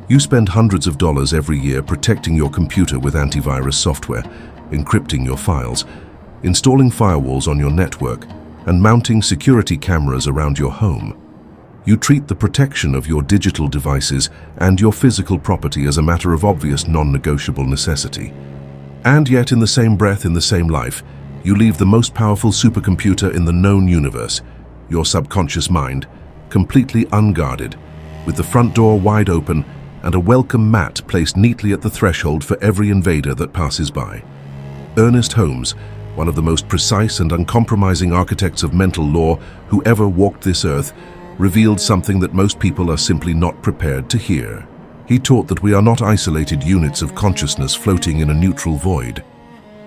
You spend hundreds of dollars every year protecting your computer with antivirus software, encrypting your files, installing firewalls on your network, and mounting security cameras around your home. You treat the protection of your digital devices and your physical property as a matter of obvious non-negotiable necessity. And yet, in the same breath, in the same life, you leave the most powerful supercomputer in the known universe, your subconscious mind, completely unguarded, with the front door wide open and a welcome mat placed neatly at the threshold for every invader that passes by. Ernest Holmes, one of the most precise and uncompromising architects of mental law who ever walked this earth, revealed something that most people are simply not prepared to hear. He taught that we are not isolated units of consciousness floating in a neutral void.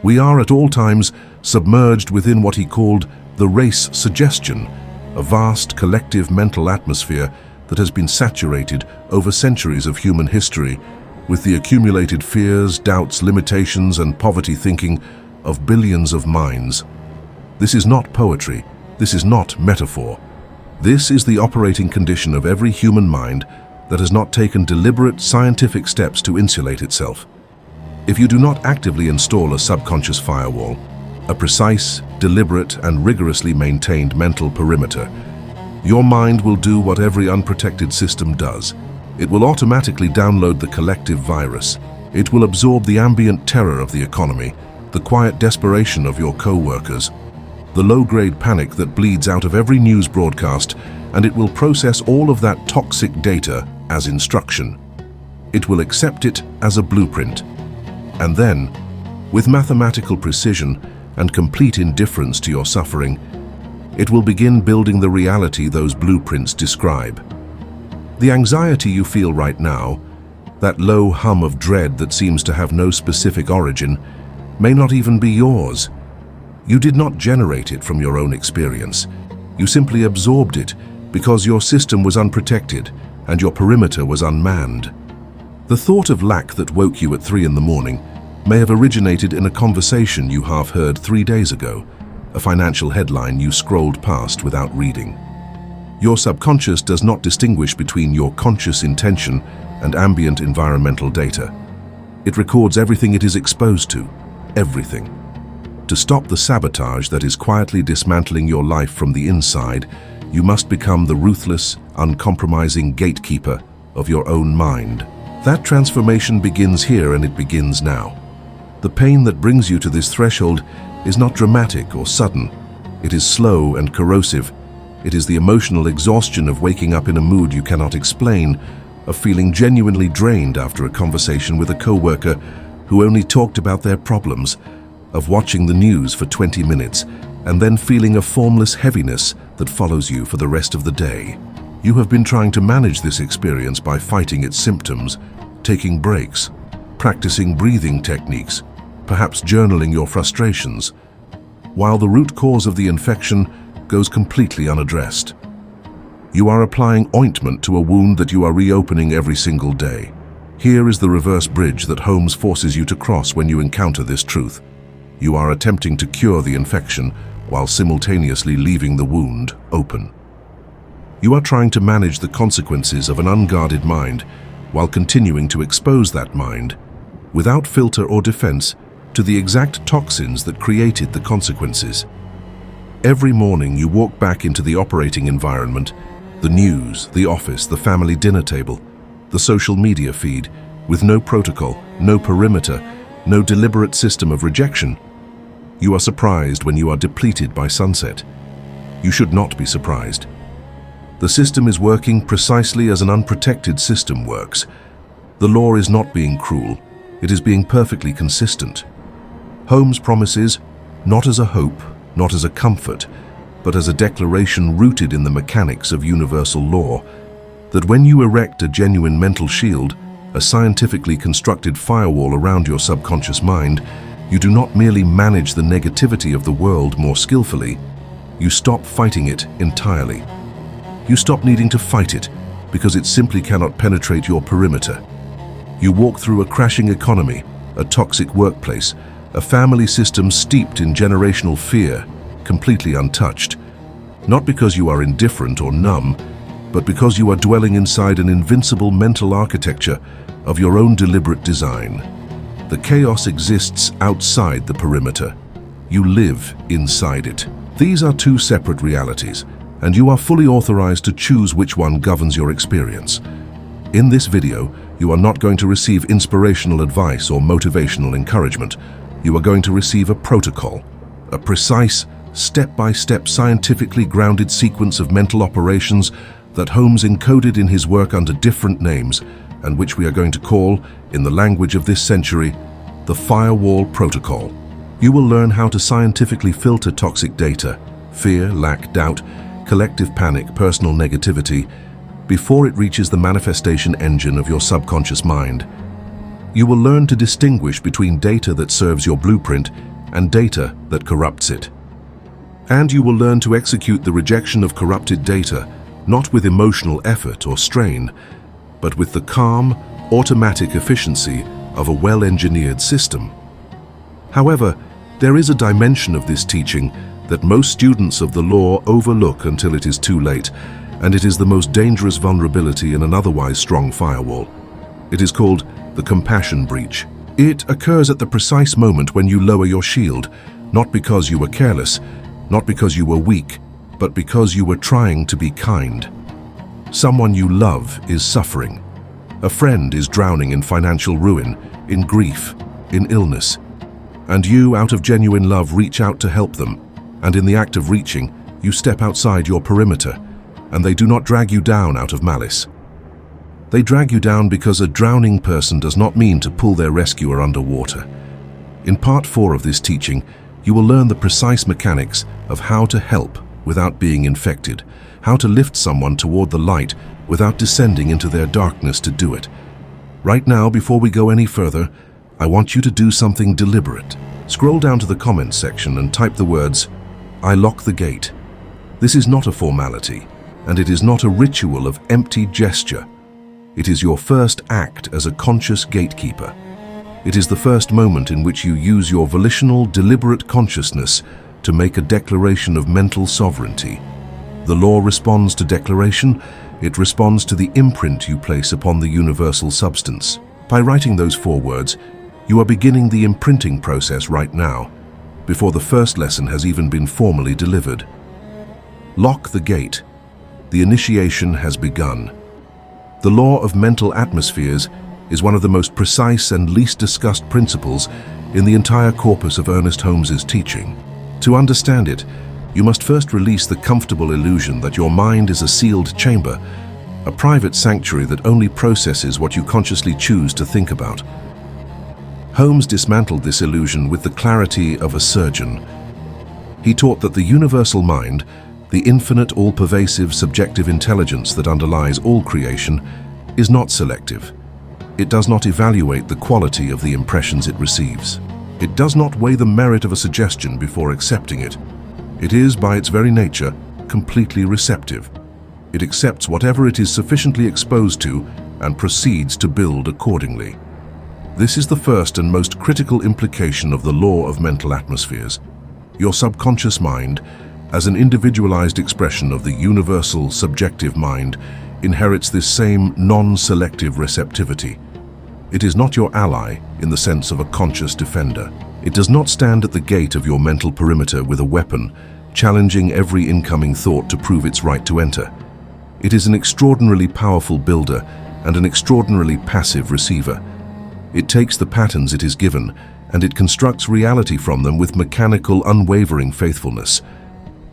We are at all times submerged within what he called the race suggestion, a vast collective mental atmosphere that has been saturated over centuries of human history with the accumulated fears, doubts, limitations, and poverty thinking of billions of minds. This is not poetry. This is not metaphor. This is the operating condition of every human mind that has not taken deliberate scientific steps to insulate itself. If you do not actively install a subconscious firewall, a precise, deliberate, and rigorously maintained mental perimeter, your mind will do what every unprotected system does. It will automatically download the collective virus. It will absorb the ambient terror of the economy, the quiet desperation of your co-workers, the low-grade panic that bleeds out of every news broadcast, and it will process all of that toxic data as instruction. It will accept it as a blueprint. And then, with mathematical precision and complete indifference to your suffering, it will begin building the reality those blueprints describe. The anxiety you feel right now, that low hum of dread that seems to have no specific origin, may not even be yours. You did not generate it from your own experience. You simply absorbed it because your system was unprotected and your perimeter was unmanned. The thought of lack that woke you at 3 in the morning may have originated in a conversation you half heard 3 days ago, a financial headline you scrolled past without reading. Your subconscious does not distinguish between your conscious intention and ambient environmental data. It records everything it is exposed to, everything. To stop the sabotage that is quietly dismantling your life from the inside, you must become the ruthless, uncompromising gatekeeper of your own mind. That transformation begins here, and it begins now. The pain that brings you to this threshold is not dramatic or sudden. It is slow and corrosive. It is the emotional exhaustion of waking up in a mood you cannot explain, of feeling genuinely drained after a conversation with a coworker who only talked about their problems, of watching the news for 20 minutes and then feeling a formless heaviness that follows you for the rest of the day. You have been trying to manage this experience by fighting its symptoms, taking breaks, practicing breathing techniques, perhaps journaling your frustrations, while the root cause of the infection goes completely unaddressed. You are applying ointment to a wound that you are reopening every single day. Here is the reverse bridge that Holmes forces you to cross when you encounter this truth. You are attempting to cure the infection while simultaneously leaving the wound open. You are trying to manage the consequences of an unguarded mind while continuing to expose that mind, without filter or defense, to the exact toxins that created the consequences. Every morning you walk back into the operating environment, the news, the office, the family dinner table, the social media feed, with no protocol, no perimeter, no deliberate system of rejection. You are surprised when you are depleted by sunset. You should not be surprised. The system is working precisely as an unprotected system works. The law is not being cruel. It is being perfectly consistent. Holmes promises, not as a hope, not as a comfort, but as a declaration rooted in the mechanics of universal law, that when you erect a genuine mental shield, a scientifically constructed firewall around your subconscious mind, you do not merely manage the negativity of the world more skillfully, you stop fighting it entirely. You stop needing to fight it because it simply cannot penetrate your perimeter. You walk through a crashing economy, a toxic workplace, a family system steeped in generational fear, completely untouched. Not because you are indifferent or numb, but because you are dwelling inside an invincible mental architecture of your own deliberate design. The chaos exists outside the perimeter. You live inside it. These are two separate realities, and you are fully authorized to choose which one governs your experience. In this video, you are not going to receive inspirational advice or motivational encouragement. You are going to receive a protocol, a precise, step-by-step, scientifically grounded sequence of mental operations that Holmes encoded in his work under different names, and which we are going to call, in the language of this century, the Firewall Protocol. You will learn how to scientifically filter toxic data, fear, lack, doubt, collective panic, personal negativity, before it reaches the manifestation engine of your subconscious mind. You will learn to distinguish between data that serves your blueprint and data that corrupts it. And you will learn to execute the rejection of corrupted data, not with emotional effort or strain, but with the calm, automatic efficiency of a well-engineered system. However, there is a dimension of this teaching that most students of the law overlook until it is too late, and it is the most dangerous vulnerability in an otherwise strong firewall. It is called the compassion breach. It occurs at the precise moment when you lower your shield, not because you were careless, not because you were weak, but because you were trying to be kind. Someone you love is suffering. A friend is drowning in financial ruin, in grief, in illness. And you, out of genuine love, reach out to help them. And in the act of reaching, you step outside your perimeter, and they do not drag you down out of malice. They drag you down because a drowning person does not mean to pull their rescuer underwater. In part 4 of this teaching, you will learn the precise mechanics of how to help without being infected, how to lift someone toward the light without descending into their darkness to do it. Right now, before we go any further, I want you to do something deliberate. Scroll down to the comments section and type the words, "I lock the gate." This is not a formality, and it is not a ritual of empty gesture. It is your first act as a conscious gatekeeper. It is the first moment in which you use your volitional, deliberate consciousness to make a declaration of mental sovereignty. The law responds to declaration. It responds to the imprint you place upon the universal substance. By writing those 4 words, you are beginning the imprinting process right now, before the first lesson has even been formally delivered. Lock the gate. The initiation has begun. The law of mental atmospheres is one of the most precise and least discussed principles in the entire corpus of Ernest Holmes's teaching. To understand it, you must first release the comfortable illusion that your mind is a sealed chamber, a private sanctuary that only processes what you consciously choose to think about. Holmes dismantled this illusion with the clarity of a surgeon. He taught that the universal mind, the infinite, all-pervasive, subjective intelligence that underlies all creation, is not selective. It does not evaluate the quality of the impressions it receives. It does not weigh the merit of a suggestion before accepting it. It is, by its very nature, completely receptive. It accepts whatever it is sufficiently exposed to and proceeds to build accordingly. This is the first and most critical implication of the law of mental atmospheres. Your subconscious mind, as an individualized expression of the universal subjective mind, inherits this same non-selective receptivity. It is not your ally in the sense of a conscious defender. It does not stand at the gate of your mental perimeter with a weapon, challenging every incoming thought to prove its right to enter. It is an extraordinarily powerful builder and an extraordinarily passive receiver. It takes the patterns it is given, and it constructs reality from them with mechanical, unwavering faithfulness.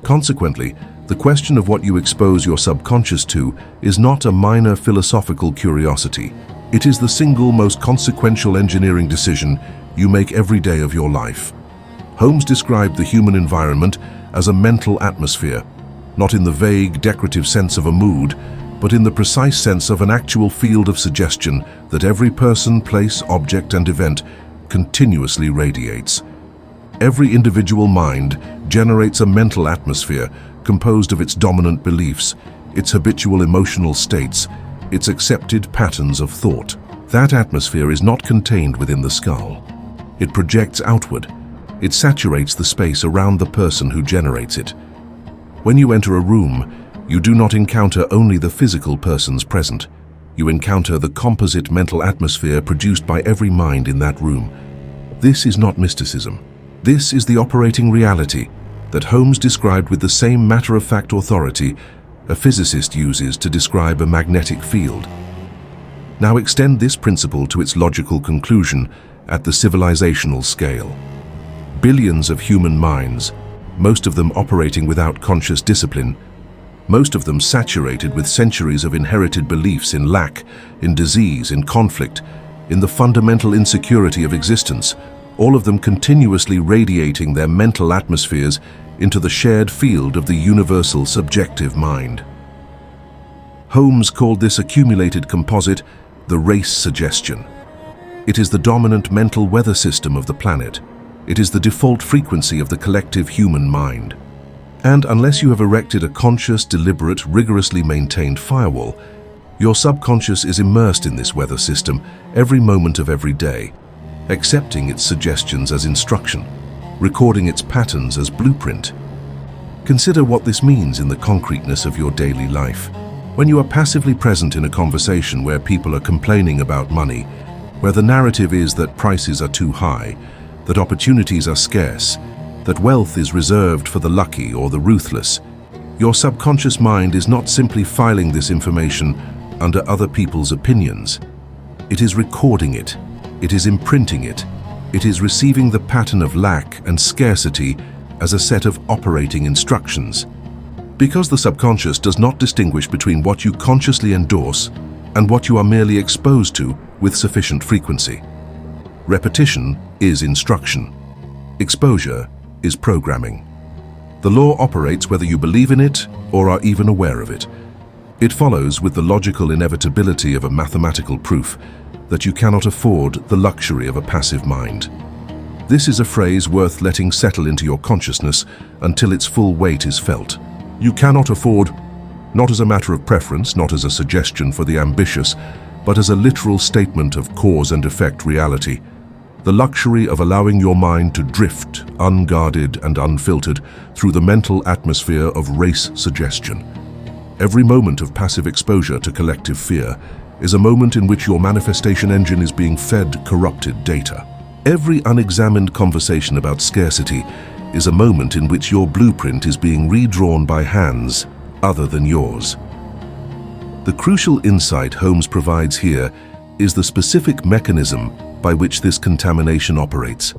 Consequently, the question of what you expose your subconscious to is not a minor philosophical curiosity. It is the single most consequential engineering decision you make every day of your life. Holmes described the human environment as a mental atmosphere, not in the vague, decorative sense of a mood, but in the precise sense of an actual field of suggestion that every person, place, object, and event continuously radiates. Every individual mind generates a mental atmosphere composed of its dominant beliefs, its habitual emotional states, its accepted patterns of thought. That atmosphere is not contained within the skull. It projects outward. It saturates the space around the person who generates it. When you enter a room, You do not encounter only the physical persons present. You encounter the composite mental atmosphere produced by every mind in that room. This is not mysticism. This is the operating reality that Holmes described with the same matter-of-fact authority a physicist uses to describe a magnetic field. Now extend this principle to its logical conclusion at the civilizational scale. Billions of human minds, most of them operating without conscious discipline, most of them saturated with centuries of inherited beliefs in lack, in disease, in conflict, in the fundamental insecurity of existence, all of them continuously radiating their mental atmospheres into the shared field of the universal subjective mind. Holmes called this accumulated composite the race suggestion. It is the dominant mental weather system of the planet. It is the default frequency of the collective human mind. And unless you have erected a conscious, deliberate, rigorously maintained firewall, your subconscious is immersed in this weather system every moment of every day, accepting its suggestions as instruction, recording its patterns as blueprint. Consider what this means in the concreteness of your daily life. When you are passively present in a conversation where people are complaining about money, where the narrative is that prices are too high, that opportunities are scarce, that wealth is reserved for the lucky or the ruthless, your subconscious mind is not simply filing this information under other people's opinions. It is recording it. It is imprinting it. It is receiving the pattern of lack and scarcity as a set of operating instructions. Because the subconscious does not distinguish between what you consciously endorse and what you are merely exposed to with sufficient frequency. Repetition is instruction. Exposure is programming. The law operates whether you believe in it or are even aware of it. It follows with the logical inevitability of a mathematical proof that you cannot afford the luxury of a passive mind. This is a phrase worth letting settle into your consciousness until its full weight is felt. You cannot afford, not as a matter of preference, not as a suggestion for the ambitious, but as a literal statement of cause and effect reality, the luxury of allowing your mind to drift, unguarded and unfiltered, through the mental atmosphere of race suggestion. Every moment of passive exposure to collective fear is a moment in which your manifestation engine is being fed corrupted data. Every unexamined conversation about scarcity is a moment in which your blueprint is being redrawn by hands other than yours. The crucial insight Holmes provides here is the specific mechanism by which this contamination operates.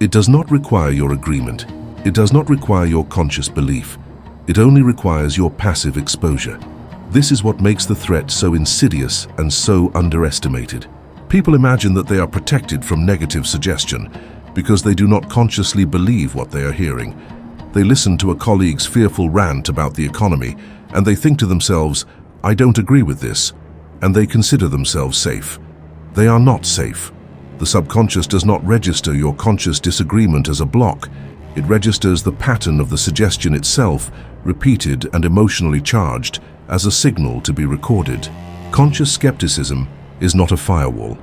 It does not require your agreement. It does not require your conscious belief. It only requires your passive exposure. This is what makes the threat so insidious and so underestimated. People imagine that they are protected from negative suggestion because they do not consciously believe what they are hearing. They listen to a colleague's fearful rant about the economy and they think to themselves, "I don't agree with this," and they consider themselves safe. They are not safe. The subconscious does not register your conscious disagreement as a block. It registers the pattern of the suggestion itself, repeated and emotionally charged, as a signal to be recorded. Conscious skepticism is not a firewall.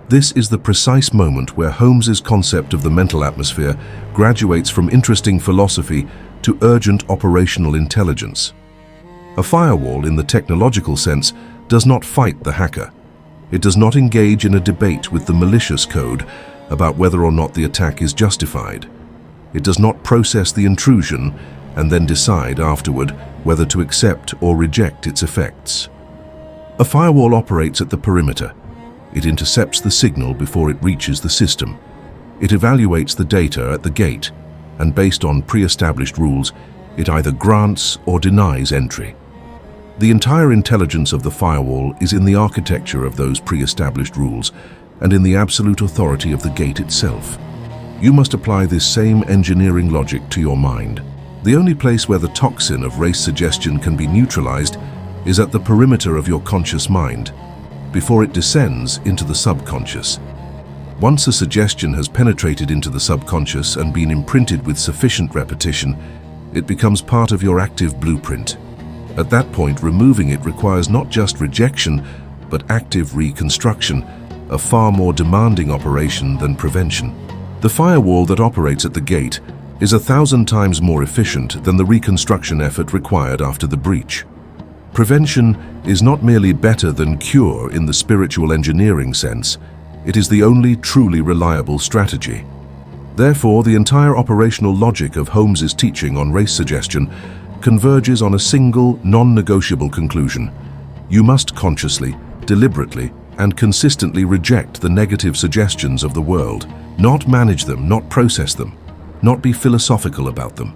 This is the precise moment where Holmes's concept of the mental atmosphere graduates from interesting philosophy to urgent operational intelligence. A firewall, in the technological sense, does not fight the hacker. It does not engage in a debate with the malicious code about whether or not the attack is justified. It does not process the intrusion and then decide afterward whether to accept or reject its effects. A firewall operates at the perimeter. It intercepts the signal before it reaches the system. It evaluates the data at the gate, and based on pre-established rules, it either grants or denies entry. The entire intelligence of the firewall is in the architecture of those pre-established rules and in the absolute authority of the gate itself. You must apply this same engineering logic to your mind. The only place where the toxin of race suggestion can be neutralized is at the perimeter of your conscious mind, before it descends into the subconscious. Once a suggestion has penetrated into the subconscious and been imprinted with sufficient repetition, it becomes part of your active blueprint. At that point, removing it requires not just rejection, but active reconstruction, a far more demanding operation than prevention. The firewall that operates at the gate is 1,000 times more efficient than the reconstruction effort required after the breach. Prevention is not merely better than cure in the spiritual engineering sense, it is the only truly reliable strategy. Therefore, the entire operational logic of Holmes's teaching on race suggestion converges on a single, non-negotiable conclusion. You must consciously, deliberately, and consistently reject the negative suggestions of the world, not manage them, not process them, not be philosophical about them.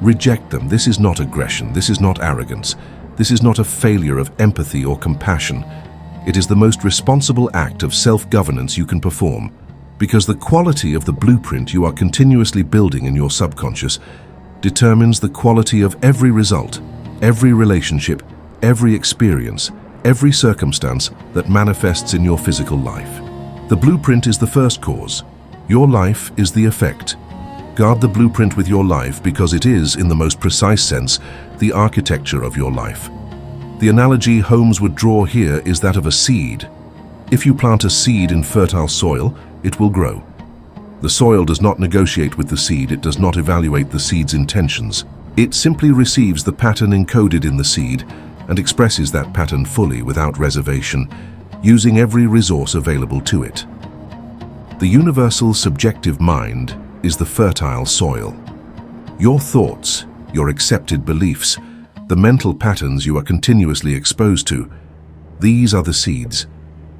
Reject them. This is not aggression, this is not arrogance, this is not a failure of empathy or compassion. It is the most responsible act of self-governance you can perform, because the quality of the blueprint you are continuously building in your subconscious determines the quality of every result, every relationship, every experience, every circumstance that manifests in your physical life. The blueprint is the first cause. Your life is the effect. Guard the blueprint with your life because it is, in the most precise sense, the architecture of your life. The analogy Holmes would draw here is that of a seed. If you plant a seed in fertile soil, it will grow. The soil does not negotiate with the seed, it does not evaluate the seed's intentions. It simply receives the pattern encoded in the seed and expresses that pattern fully without reservation, using every resource available to it. The universal subjective mind is the fertile soil. Your thoughts, your accepted beliefs, the mental patterns you are continuously exposed to, these are the seeds.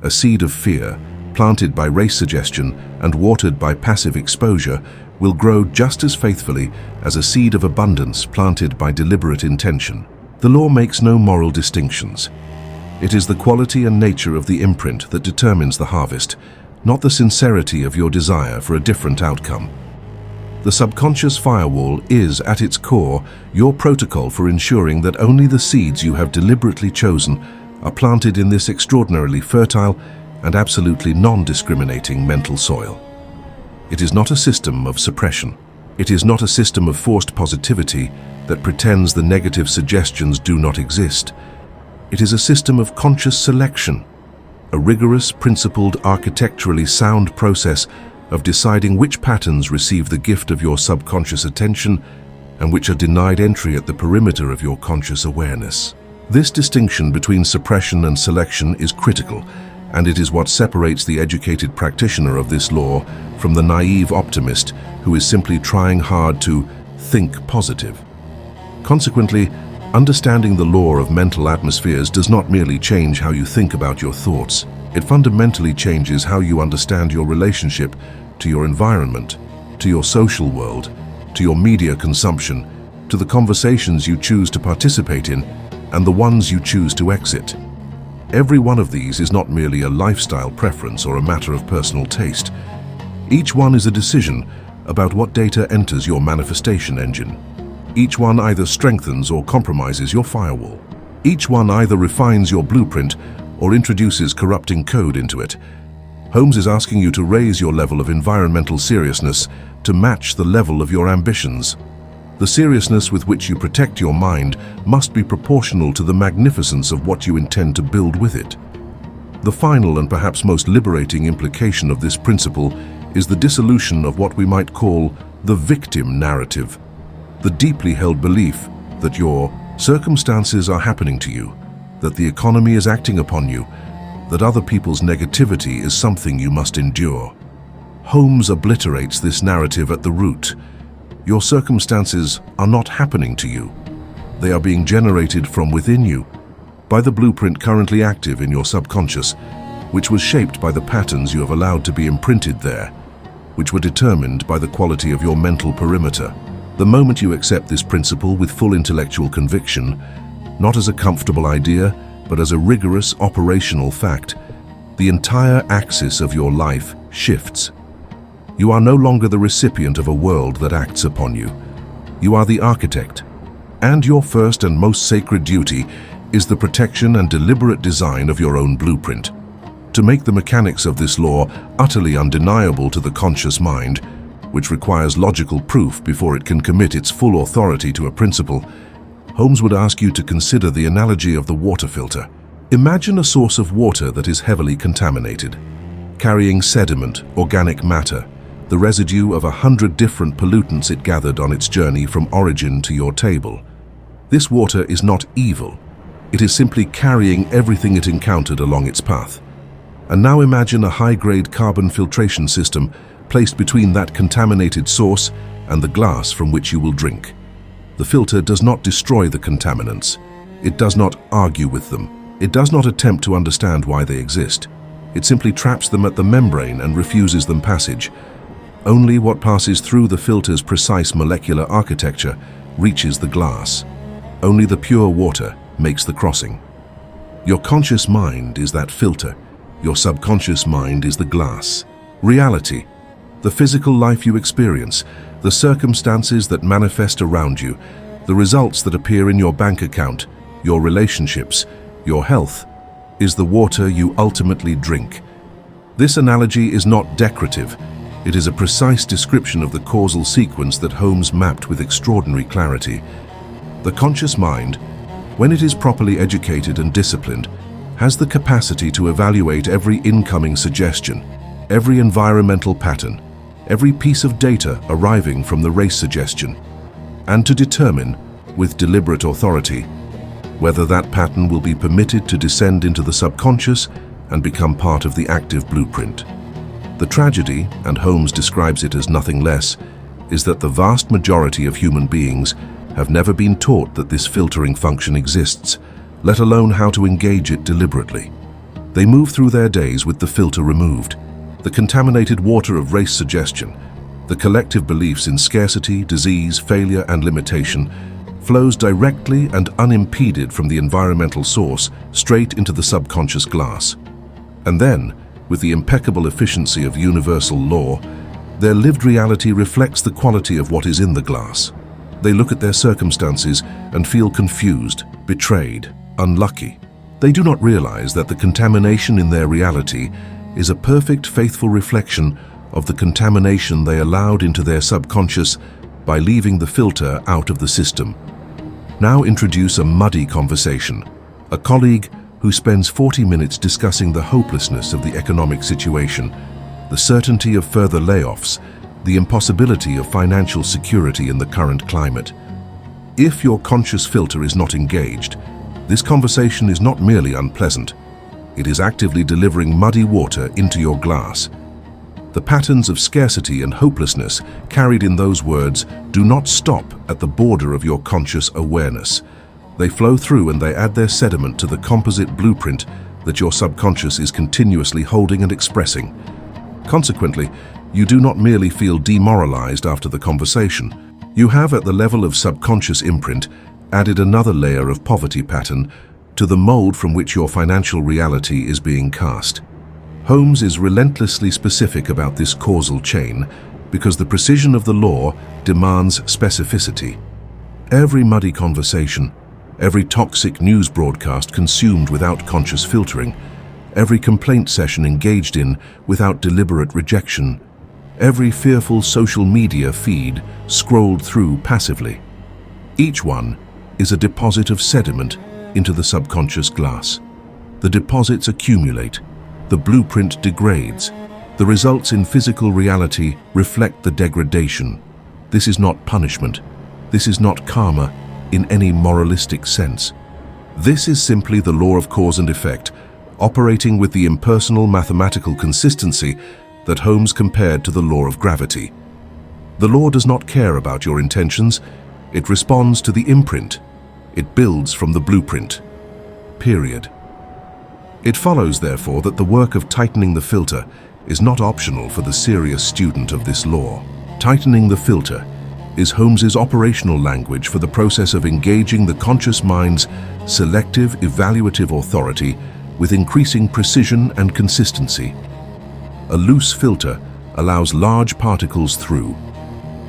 A seed of fear, planted by race suggestion and watered by passive exposure, will grow just as faithfully as a seed of abundance planted by deliberate intention. The law makes no moral distinctions. It is the quality and nature of the imprint that determines the harvest, not the sincerity of your desire for a different outcome. The subconscious firewall is, at its core, your protocol for ensuring that only the seeds you have deliberately chosen are planted in this extraordinarily fertile and absolutely non-discriminating mental soil. It is not a system of suppression. It is not a system of forced positivity that pretends the negative suggestions do not exist. It is a system of conscious selection, a rigorous, principled, architecturally sound process of deciding which patterns receive the gift of your subconscious attention and which are denied entry at the perimeter of your conscious awareness. This distinction between suppression and selection is critical, and it is what separates the educated practitioner of this law from the naive optimist who is simply trying hard to think positive. Consequently, understanding the law of mental atmospheres does not merely change how you think about your thoughts. It fundamentally changes how you understand your relationship to your environment, to your social world, to your media consumption, to the conversations you choose to participate in, and the ones you choose to exit. Every one of these is not merely a lifestyle preference or a matter of personal taste. Each one is a decision about what data enters your manifestation engine. Each one either strengthens or compromises your firewall. Each one either refines your blueprint or introduces corrupting code into it. Holmes is asking you to raise your level of environmental seriousness to match the level of your ambitions. The seriousness with which you protect your mind must be proportional to the magnificence of what you intend to build with it. The final and perhaps most liberating implication of this principle is the dissolution of what we might call the victim narrative, the deeply held belief that your circumstances are happening to you, that the economy is acting upon you, that other people's negativity is something you must endure. Holmes obliterates this narrative at the root. Your circumstances are not happening to you. They are being generated from within you, by the blueprint currently active in your subconscious, which was shaped by the patterns you have allowed to be imprinted there, which were determined by the quality of your mental perimeter. The moment you accept this principle with full intellectual conviction, not as a comfortable idea, but as a rigorous operational fact, the entire axis of your life shifts. You are no longer the recipient of a world that acts upon you. You are the architect, and your first and most sacred duty is the protection and deliberate design of your own blueprint. To make the mechanics of this law utterly undeniable to the conscious mind, which requires logical proof before it can commit its full authority to a principle, Holmes would ask you to consider the analogy of the water filter. Imagine a source of water that is heavily contaminated, carrying sediment, organic matter, the residue of 100 different pollutants it gathered on its journey from origin to your table. This water is not evil. It is simply carrying everything it encountered along its path. And now imagine a high-grade carbon filtration system placed between that contaminated source and the glass from which you will drink. The filter does not destroy the contaminants. It does not argue with them. It does not attempt to understand why they exist. It simply traps them at the membrane and refuses them passage. Only what passes through the filter's precise molecular architecture reaches the glass. Only the pure water makes the crossing. Your conscious mind is that filter. Your subconscious mind is the glass. Reality, the physical life you experience, the circumstances that manifest around you, the results that appear in your bank account, your relationships, your health, is the water you ultimately drink. This analogy is not decorative. It is a precise description of the causal sequence that Holmes mapped with extraordinary clarity. The conscious mind, when it is properly educated and disciplined, has the capacity to evaluate every incoming suggestion, every environmental pattern, every piece of data arriving from the race suggestion, and to determine, with deliberate authority, whether that pattern will be permitted to descend into the subconscious and become part of the active blueprint. The tragedy, and Holmes describes it as nothing less, is that the vast majority of human beings have never been taught that this filtering function exists, let alone how to engage it deliberately. They move through their days with the filter removed. The contaminated water of race suggestion, the collective beliefs in scarcity, disease, failure, and limitation, flows directly and unimpeded from the environmental source straight into the subconscious glass. And then, with the impeccable efficiency of universal law, their lived reality reflects the quality of what is in the glass. They look at their circumstances and feel confused, betrayed, unlucky. They do not realize that the contamination in their reality is a perfect, faithful reflection of the contamination they allowed into their subconscious by leaving the filter out of the system. Now introduce a muddy conversation. A colleague who spends 40 minutes discussing the hopelessness of the economic situation, the certainty of further layoffs, the impossibility of financial security in the current climate. If your conscious filter is not engaged, this conversation is not merely unpleasant. It is actively delivering muddy water into your glass. The patterns of scarcity and hopelessness carried in those words do not stop at the border of your conscious awareness. They flow through and they add their sediment to the composite blueprint that your subconscious is continuously holding and expressing. Consequently, you do not merely feel demoralized after the conversation. You have, at the level of subconscious imprint, added another layer of poverty pattern to the mold from which your financial reality is being cast. Holmes is relentlessly specific about this causal chain because the precision of the law demands specificity. Every muddy conversation, every toxic news broadcast consumed without conscious filtering, every complaint session engaged in without deliberate rejection, every fearful social media feed scrolled through passively. Each one is a deposit of sediment into the subconscious glass. The deposits accumulate. The blueprint degrades. The results in physical reality reflect the degradation. This is not punishment. This is not karma in any moralistic sense. This is simply the law of cause and effect, operating with the impersonal mathematical consistency that Holmes compared to the law of gravity. The law does not care about your intentions. It responds to the imprint. It builds from the blueprint. Period. It follows, therefore, that the work of tightening the filter is not optional for the serious student of this law. Tightening the filter is Holmes's operational language for the process of engaging the conscious mind's selective, evaluative authority with increasing precision and consistency. A loose filter allows large particles through.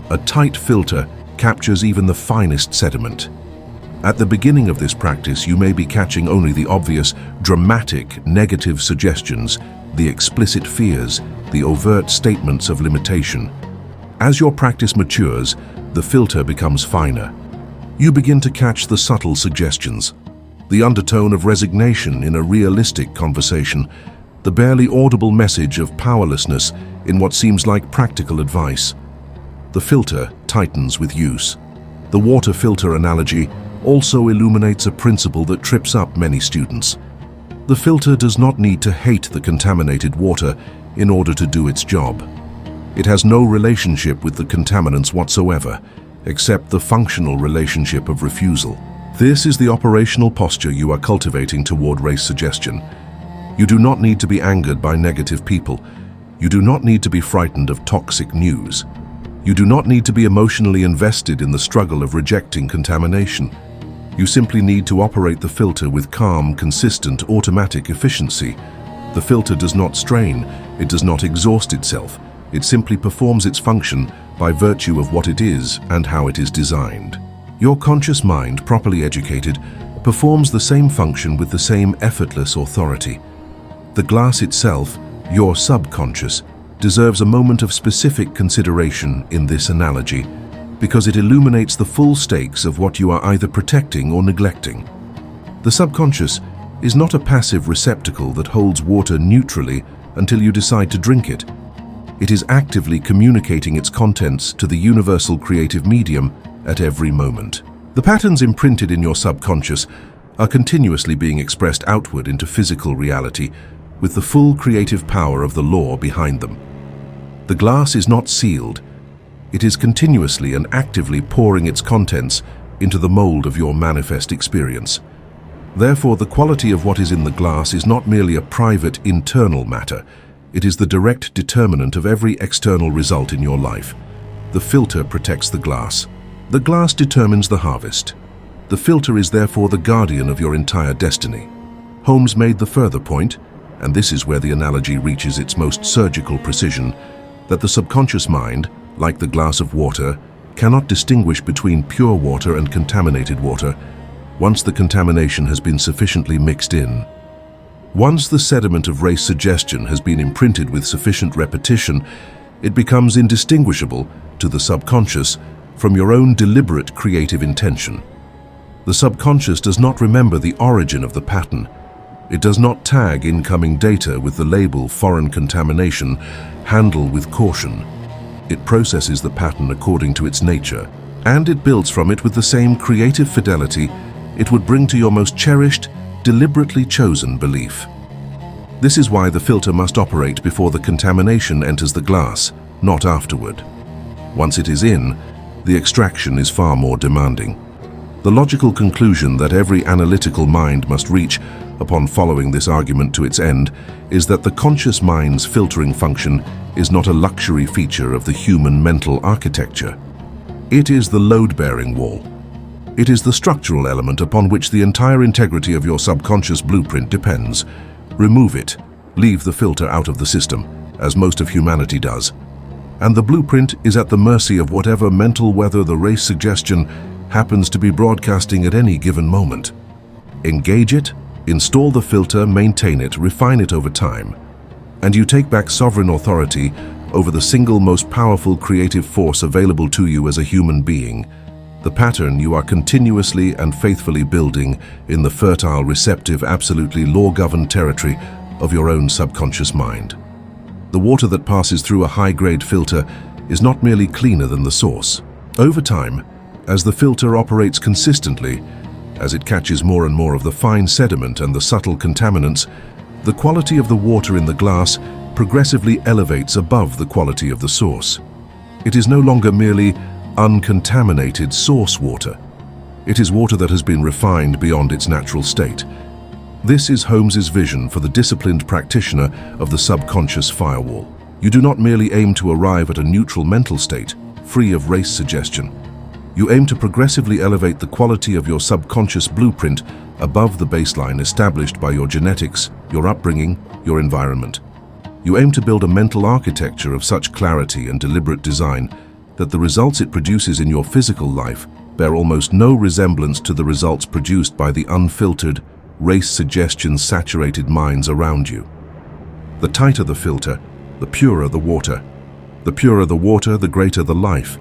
A tight filter captures even the finest sediment. At the beginning of this practice, you may be catching only the obvious, dramatic, negative suggestions, the explicit fears, the overt statements of limitation. As your practice matures, the filter becomes finer. You begin to catch the subtle suggestions, the undertone of resignation in a realistic conversation, the barely audible message of powerlessness in what seems like practical advice. The filter tightens with use. The water filter analogy also illuminates a principle that trips up many students. The filter does not need to hate the contaminated water in order to do its job. It has no relationship with the contaminants whatsoever, except the functional relationship of refusal. This is the operational posture you are cultivating toward race suggestion. You do not need to be angered by negative people. You do not need to be frightened of toxic news. You do not need to be emotionally invested in the struggle of rejecting contamination. You simply need to operate the filter with calm, consistent, automatic efficiency. The filter does not strain, it does not exhaust itself. It simply performs its function by virtue of what it is and how it is designed. Your conscious mind, properly educated, performs the same function with the same effortless authority. The glass itself, your subconscious, deserves a moment of specific consideration in this analogy, because it illuminates the full stakes of what you are either protecting or neglecting. The subconscious is not a passive receptacle that holds water neutrally until you decide to drink it. It is actively communicating its contents to the universal creative medium at every moment. The patterns imprinted in your subconscious are continuously being expressed outward into physical reality with the full creative power of the law behind them. The glass is not sealed. It is continuously and actively pouring its contents into the mold of your manifest experience. Therefore, the quality of what is in the glass is not merely a private internal matter. It is the direct determinant of every external result in your life. The filter protects the glass. The glass determines the harvest. The filter is therefore the guardian of your entire destiny. Holmes made the further point, and this is where the analogy reaches its most surgical precision, that the subconscious mind, like the glass of water, cannot distinguish between pure water and contaminated water once the contamination has been sufficiently mixed in. Once the sediment of race suggestion has been imprinted with sufficient repetition, it becomes indistinguishable to the subconscious from your own deliberate creative intention. The subconscious does not remember the origin of the pattern. It does not tag incoming data with the label foreign contamination, handle with caution. It processes the pattern according to its nature, and it builds from it with the same creative fidelity it would bring to your most cherished, deliberately chosen belief. This is why the filter must operate before the contamination enters the glass, not afterward. Once it is in, the extraction is far more demanding. The logical conclusion that every analytical mind must reach upon following this argument to its end is that the conscious mind's filtering function is not a luxury feature of the human mental architecture. It is the load-bearing wall. It is the structural element upon which the entire integrity of your subconscious blueprint depends. Remove it, leave the filter out of the system, as most of humanity does, and the blueprint is at the mercy of whatever mental weather the race suggestion happens to be broadcasting at any given moment. Engage it, install the filter, maintain it, refine it over time, and you take back sovereign authority over the single most powerful creative force available to you as a human being, the pattern you are continuously and faithfully building in the fertile, receptive, absolutely law-governed territory of your own subconscious mind. The water that passes through a high-grade filter is not merely cleaner than the source. Over time, as the filter operates consistently, as it catches more and more of the fine sediment and the subtle contaminants, the quality of the water in the glass progressively elevates above the quality of the source. It is no longer merely uncontaminated source water. It is water that has been refined beyond its natural state. This is Holmes's vision for the disciplined practitioner of the subconscious firewall. You do not merely aim to arrive at a neutral mental state, free of race suggestion. You aim to progressively elevate the quality of your subconscious blueprint above the baseline established by your genetics, your upbringing, your environment. You aim to build a mental architecture of such clarity and deliberate design that the results it produces in your physical life bear almost no resemblance to the results produced by the unfiltered, race suggestion-saturated minds around you. The tighter the filter, the purer the water. The purer the water, the greater the life.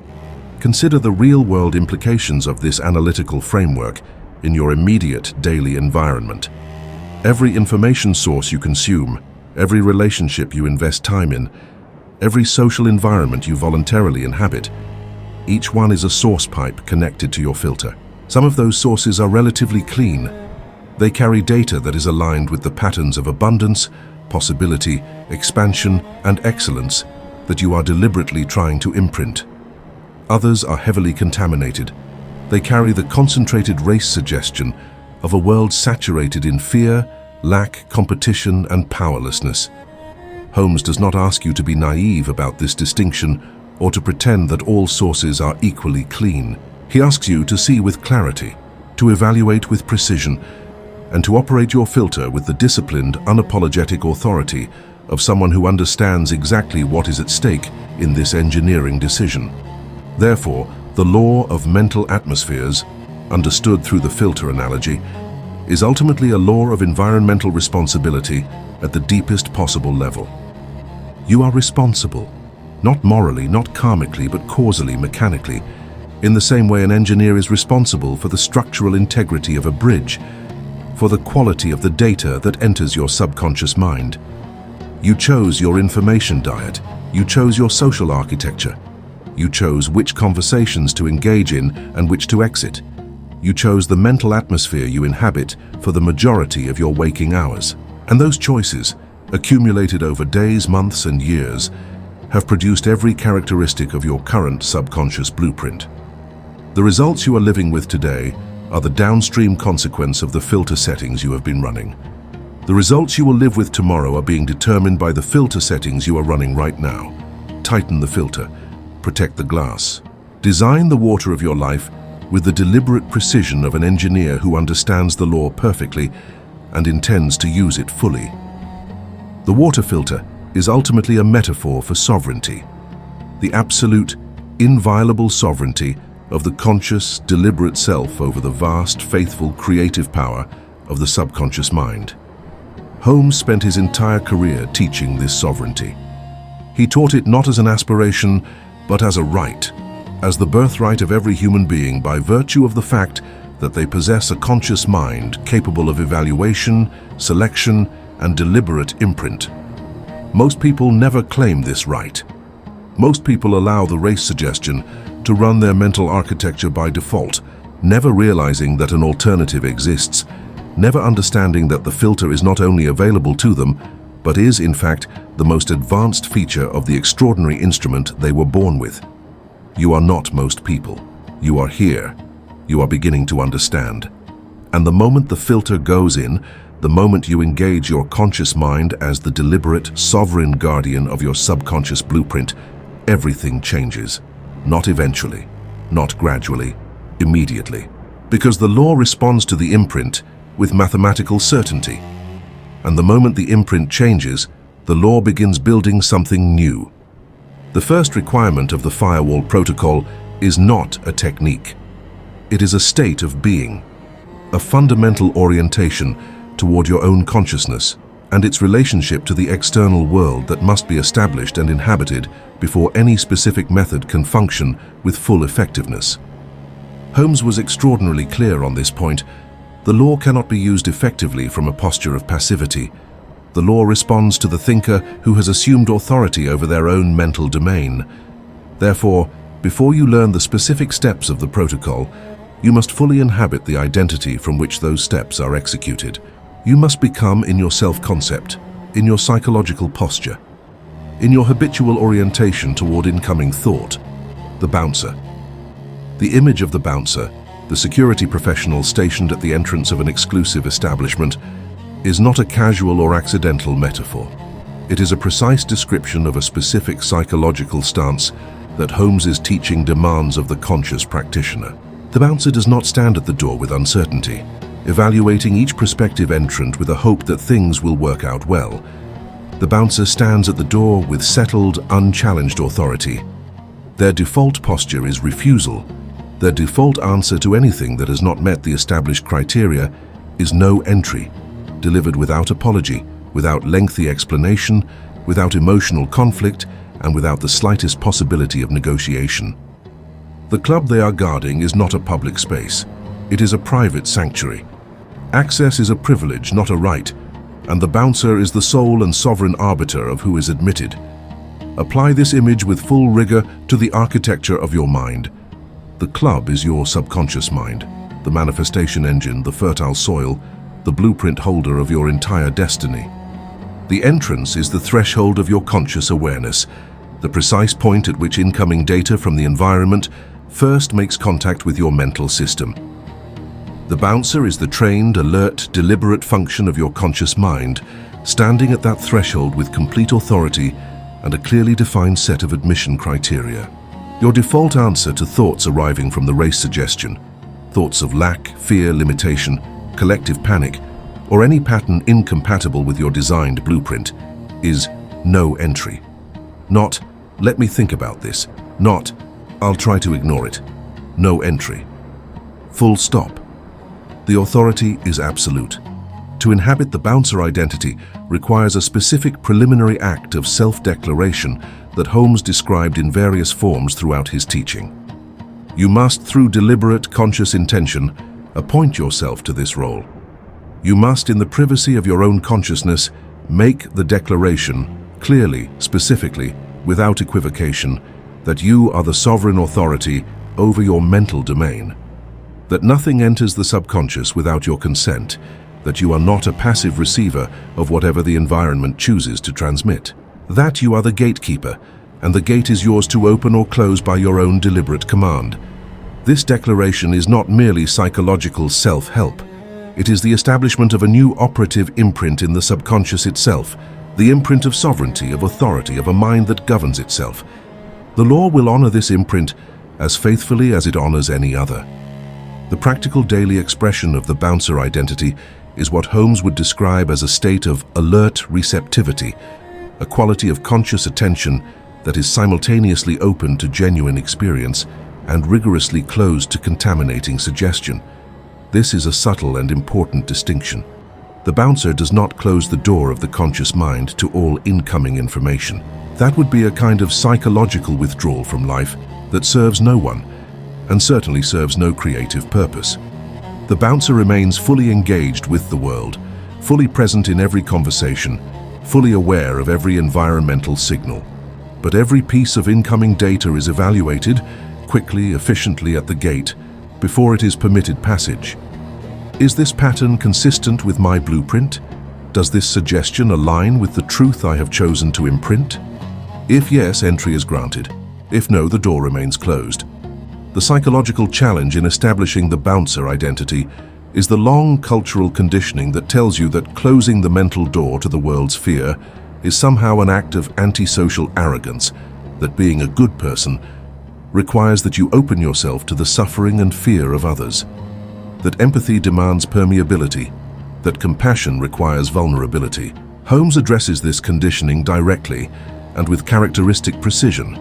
Consider the real-world implications of this analytical framework in your immediate daily environment. Every information source you consume, every relationship you invest time in, every social environment you voluntarily inhabit. Each one is a source pipe connected to your filter. Some of those sources are relatively clean. They carry data that is aligned with the patterns of abundance, possibility, expansion, and excellence that you are deliberately trying to imprint. Others are heavily contaminated. They carry the concentrated race suggestion of a world saturated in fear, lack, competition, and powerlessness. Holmes does not ask you to be naive about this distinction or to pretend that all sources are equally clean. He asks you to see with clarity, to evaluate with precision, and to operate your filter with the disciplined, unapologetic authority of someone who understands exactly what is at stake in this engineering decision. Therefore, the law of mental atmospheres, understood through the filter analogy, is ultimately a law of environmental responsibility at the deepest possible level. You are responsible, not morally, not karmically, but causally, mechanically, in the same way an engineer is responsible for the structural integrity of a bridge, for the quality of the data that enters your subconscious mind. You chose your information diet. You chose your social architecture. You chose which conversations to engage in and which to exit. You chose the mental atmosphere you inhabit for the majority of your waking hours. And those choices, accumulated over days, months, and years, have produced every characteristic of your current subconscious blueprint. The results you are living with today are the downstream consequence of the filter settings you have been running. The results you will live with tomorrow are being determined by the filter settings you are running right now. Tighten the filter. Protect the glass. Design the water of your life with the deliberate precision of an engineer who understands the law perfectly and intends to use it fully. The water filter is ultimately a metaphor for sovereignty, the absolute, inviolable sovereignty of the conscious, deliberate self over the vast, faithful, creative power of the subconscious mind. Holmes spent his entire career teaching this sovereignty. He taught it not as an aspiration, but as a right, as the birthright of every human being by virtue of the fact that they possess a conscious mind capable of evaluation, selection, and deliberate imprint. Most people never claim this right. Most people allow the race suggestion to run their mental architecture by default, never realizing that an alternative exists, never understanding that the filter is not only available to them, but is, in fact, the most advanced feature of the extraordinary instrument they were born with. You are not most people. You are here. You are beginning to understand. And the moment the filter goes in, the moment you engage your conscious mind as the deliberate, sovereign guardian of your subconscious blueprint, everything changes. Not eventually, not gradually, immediately. Because the law responds to the imprint with mathematical certainty. And the moment the imprint changes, the law begins building something new. The first requirement of the Firewall Protocol is not a technique. It is a state of being, a fundamental orientation toward your own consciousness and its relationship to the external world that must be established and inhabited before any specific method can function with full effectiveness. Holmes was extraordinarily clear on this point. The law cannot be used effectively from a posture of passivity. The law responds to the thinker who has assumed authority over their own mental domain. Therefore, before you learn the specific steps of the protocol, you must fully inhabit the identity from which those steps are executed. You must become in your self-concept, in your psychological posture, in your habitual orientation toward incoming thought, the bouncer. The image of the bouncer, the security professional stationed at the entrance of an exclusive establishment, is not a casual or accidental metaphor. It is a precise description of a specific psychological stance that Holmes's teaching demands of the conscious practitioner. The bouncer does not stand at the door with uncertainty, evaluating each prospective entrant with a hope that things will work out well. The bouncer stands at the door with settled, unchallenged authority. Their default posture is refusal. Their default answer to anything that has not met the established criteria is no entry, delivered without apology, without lengthy explanation, without emotional conflict, and without the slightest possibility of negotiation. The club they are guarding is not a public space. It is a private sanctuary. Access is a privilege, not a right. and the bouncer is the sole and sovereign arbiter of who is admitted. Apply this image with full rigor to the architecture of your mind. The club is your subconscious mind, the manifestation engine, the fertile soil, the blueprint holder of your entire destiny. The entrance is the threshold of your conscious awareness, the precise point at which incoming data from the environment first makes contact with your mental system. The bouncer is the trained, alert, deliberate function of your conscious mind, standing at that threshold with complete authority and a clearly defined set of admission criteria. Your default answer to thoughts arriving from the race suggestion, thoughts of lack, fear, limitation, collective panic, or any pattern incompatible with your designed blueprint, is no entry. Not, let me think about this. Not, I'll try to ignore it. No entry. Full stop. The authority is absolute. To inhabit the bouncer identity requires a specific preliminary act of self-declaration that Holmes described in various forms throughout his teaching. You must, through deliberate, conscious intention, appoint yourself to this role. You must, in the privacy of your own consciousness, make the declaration, clearly, specifically, without equivocation, that you are the sovereign authority over your mental domain, that nothing enters the subconscious without your consent, that you are not a passive receiver of whatever the environment chooses to transmit, that you are the gatekeeper, and the gate is yours to open or close by your own deliberate command. This declaration is not merely psychological self-help. It is the establishment of a new operative imprint in the subconscious itself, the imprint of sovereignty, of authority, of a mind that governs itself. The law will honor this imprint as faithfully as it honors any other. The practical daily expression of the bouncer identity is what Holmes would describe as a state of alert receptivity, a quality of conscious attention that is simultaneously open to genuine experience and rigorously closed to contaminating suggestion. This is a subtle and important distinction. The bouncer does not close the door of the conscious mind to all incoming information. That would be a kind of psychological withdrawal from life that serves no one, and certainly serves no creative purpose. The bouncer remains fully engaged with the world, fully present in every conversation, fully aware of every environmental signal. But every piece of incoming data is evaluated quickly, efficiently at the gate, before it is permitted passage. Is this pattern consistent with my blueprint? Does this suggestion align with the truth I have chosen to imprint? If yes, entry is granted. If no, the door remains closed. The psychological challenge in establishing the bouncer identity is the long cultural conditioning that tells you that closing the mental door to the world's fear is somehow an act of antisocial arrogance, that being a good person requires that you open yourself to the suffering and fear of others, that empathy demands permeability, that compassion requires vulnerability. Holmes addresses this conditioning directly and with characteristic precision.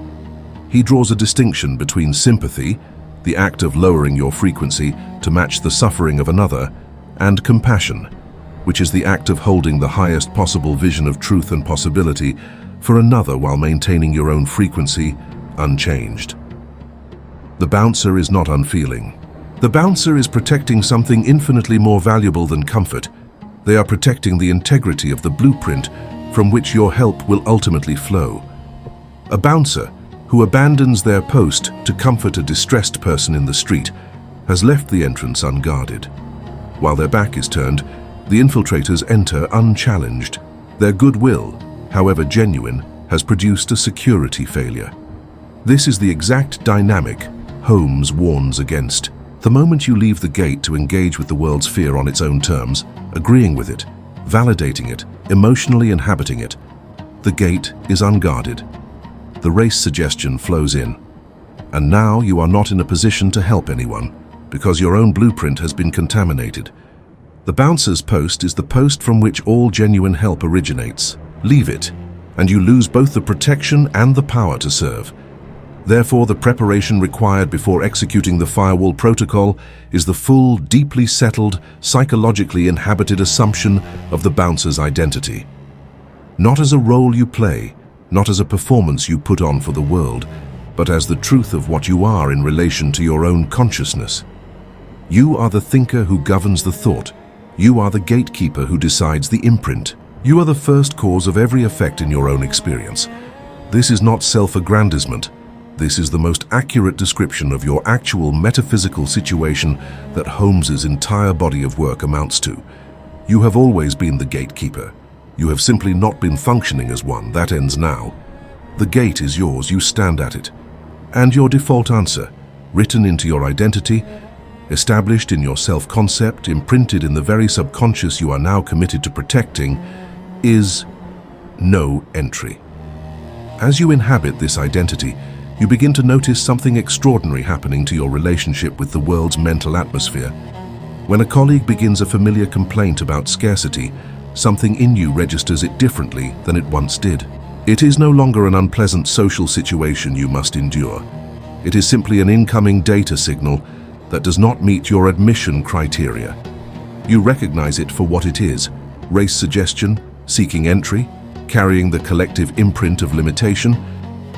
He draws a distinction between sympathy, the act of lowering your frequency to match the suffering of another, and compassion, which is the act of holding the highest possible vision of truth and possibility for another while maintaining your own frequency unchanged. The bouncer is not unfeeling. The bouncer is protecting something infinitely more valuable than comfort. They are protecting the integrity of the blueprint from which your help will ultimately flow. A bouncer who abandons their post to comfort a distressed person in the street has left the entrance unguarded. While their back is turned, the infiltrators enter unchallenged. Their goodwill, however genuine, has produced a security failure. This is the exact dynamic Holmes warns against. The moment you leave the gate to engage with the world's fear on its own terms, agreeing with it, validating it, emotionally inhabiting it, the gate is unguarded. The race suggestion flows in. And now you are not in a position to help anyone, because your own blueprint has been contaminated. The bouncer's post is the post from which all genuine help originates. Leave it, and you lose both the protection and the power to serve. Therefore, the preparation required before executing the Firewall Protocol is the full, deeply settled, psychologically inhabited assumption of the bouncer's identity. Not as a role you play, not as a performance you put on for the world, but as the truth of what you are in relation to your own consciousness. You are the thinker who governs the thought, You are the gatekeeper who decides the imprint. You are the first cause of every effect in your own experience. This is not self-aggrandizement. This is the most accurate description of your actual metaphysical situation that Holmes's entire body of work amounts to. You have always been the gatekeeper. You have simply not been functioning as one. That ends now. The gate is yours. You stand at it. And your default answer, written into your identity, established in your self-concept, imprinted in the very subconscious you are now committed to protecting, is no entry. As you inhabit this identity, you begin to notice something extraordinary happening to your relationship with the world's mental atmosphere. When a colleague begins a familiar complaint about scarcity, something in you registers it differently than it once did. It is no longer an unpleasant social situation you must endure. It is simply an incoming data signal that does not meet your admission criteria. You recognize it for what it is: race suggestion, seeking entry, carrying the collective imprint of limitation,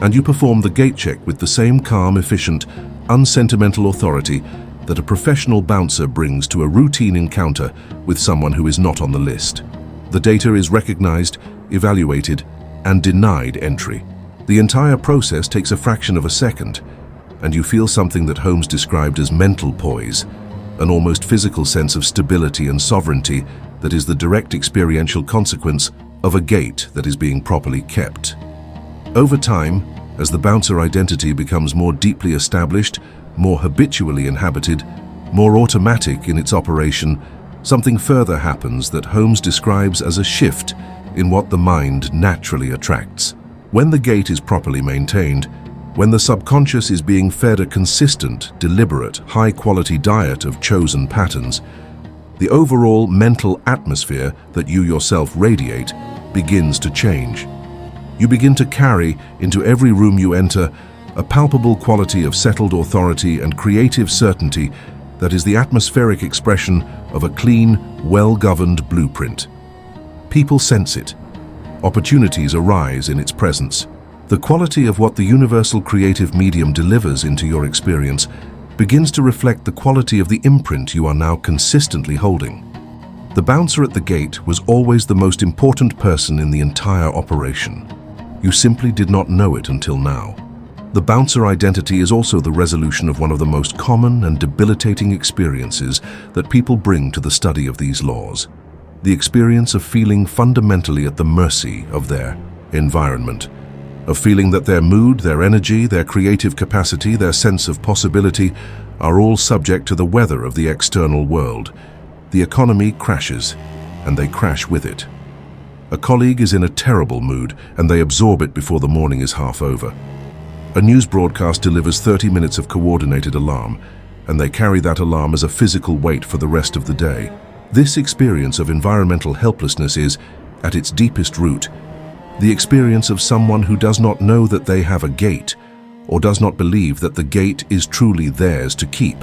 and you perform the gate check with the same calm, efficient, unsentimental authority that a professional bouncer brings to a routine encounter with someone who is not on the list. The data is recognized, evaluated, and denied entry. The entire process takes a fraction of a second, and you feel something that Holmes described as mental poise, an almost physical sense of stability and sovereignty that is the direct experiential consequence of a gate that is being properly kept. Over time, as the bouncer identity becomes more deeply established, more habitually inhabited, more automatic in its operation, something further happens that Holmes describes as a shift in what the mind naturally attracts. When the gate is properly maintained, when the subconscious is being fed a consistent, deliberate, high-quality diet of chosen patterns, the overall mental atmosphere that you yourself radiate begins to change. You begin to carry into every room you enter a palpable quality of settled authority and creative certainty that is the atmospheric expression of a clean, well-governed blueprint. People sense it. Opportunities arise in its presence. The quality of what the universal creative medium delivers into your experience begins to reflect the quality of the imprint you are now consistently holding. The bouncer at the gate was always the most important person in the entire operation. You simply did not know it until now. The bouncer identity is also the resolution of one of the most common and debilitating experiences that people bring to the study of these laws: the experience of feeling fundamentally at the mercy of their environment, of feeling that their mood, their energy, their creative capacity, their sense of possibility are all subject to the weather of the external world. The economy crashes, and they crash with it. A colleague is in a terrible mood, and they absorb it before the morning is half over. A news broadcast delivers 30 minutes of coordinated alarm, and they carry that alarm as a physical weight for the rest of the day. This experience of environmental helplessness is, at its deepest root, the experience of someone who does not know that they have a gate, or does not believe that the gate is truly theirs to keep.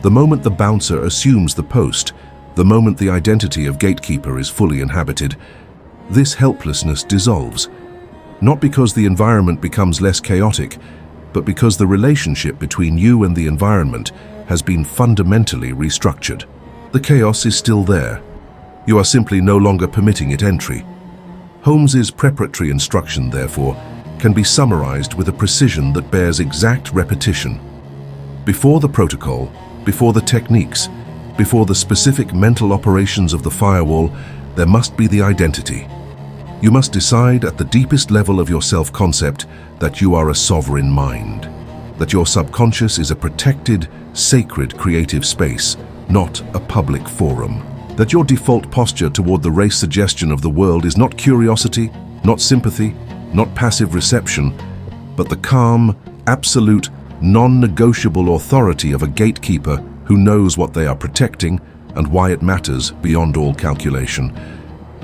The moment the bouncer assumes the post, the moment the identity of gatekeeper is fully inhabited, this helplessness dissolves, not because the environment becomes less chaotic, but because the relationship between you and the environment has been fundamentally restructured. The chaos is still there. You are simply no longer permitting it entry. Holmes's preparatory instruction, therefore, can be summarized with a precision that bears exact repetition. Before the protocol, before the techniques, before the specific mental operations of the firewall, there must be the identity. You must decide at the deepest level of your self-concept that you are a sovereign mind, that your subconscious is a protected, sacred creative space, not a public forum, that your default posture toward the race suggestion of the world is not curiosity, not sympathy, not passive reception, but the calm, absolute, non-negotiable authority of a gatekeeper who knows what they are protecting and why it matters beyond all calculation.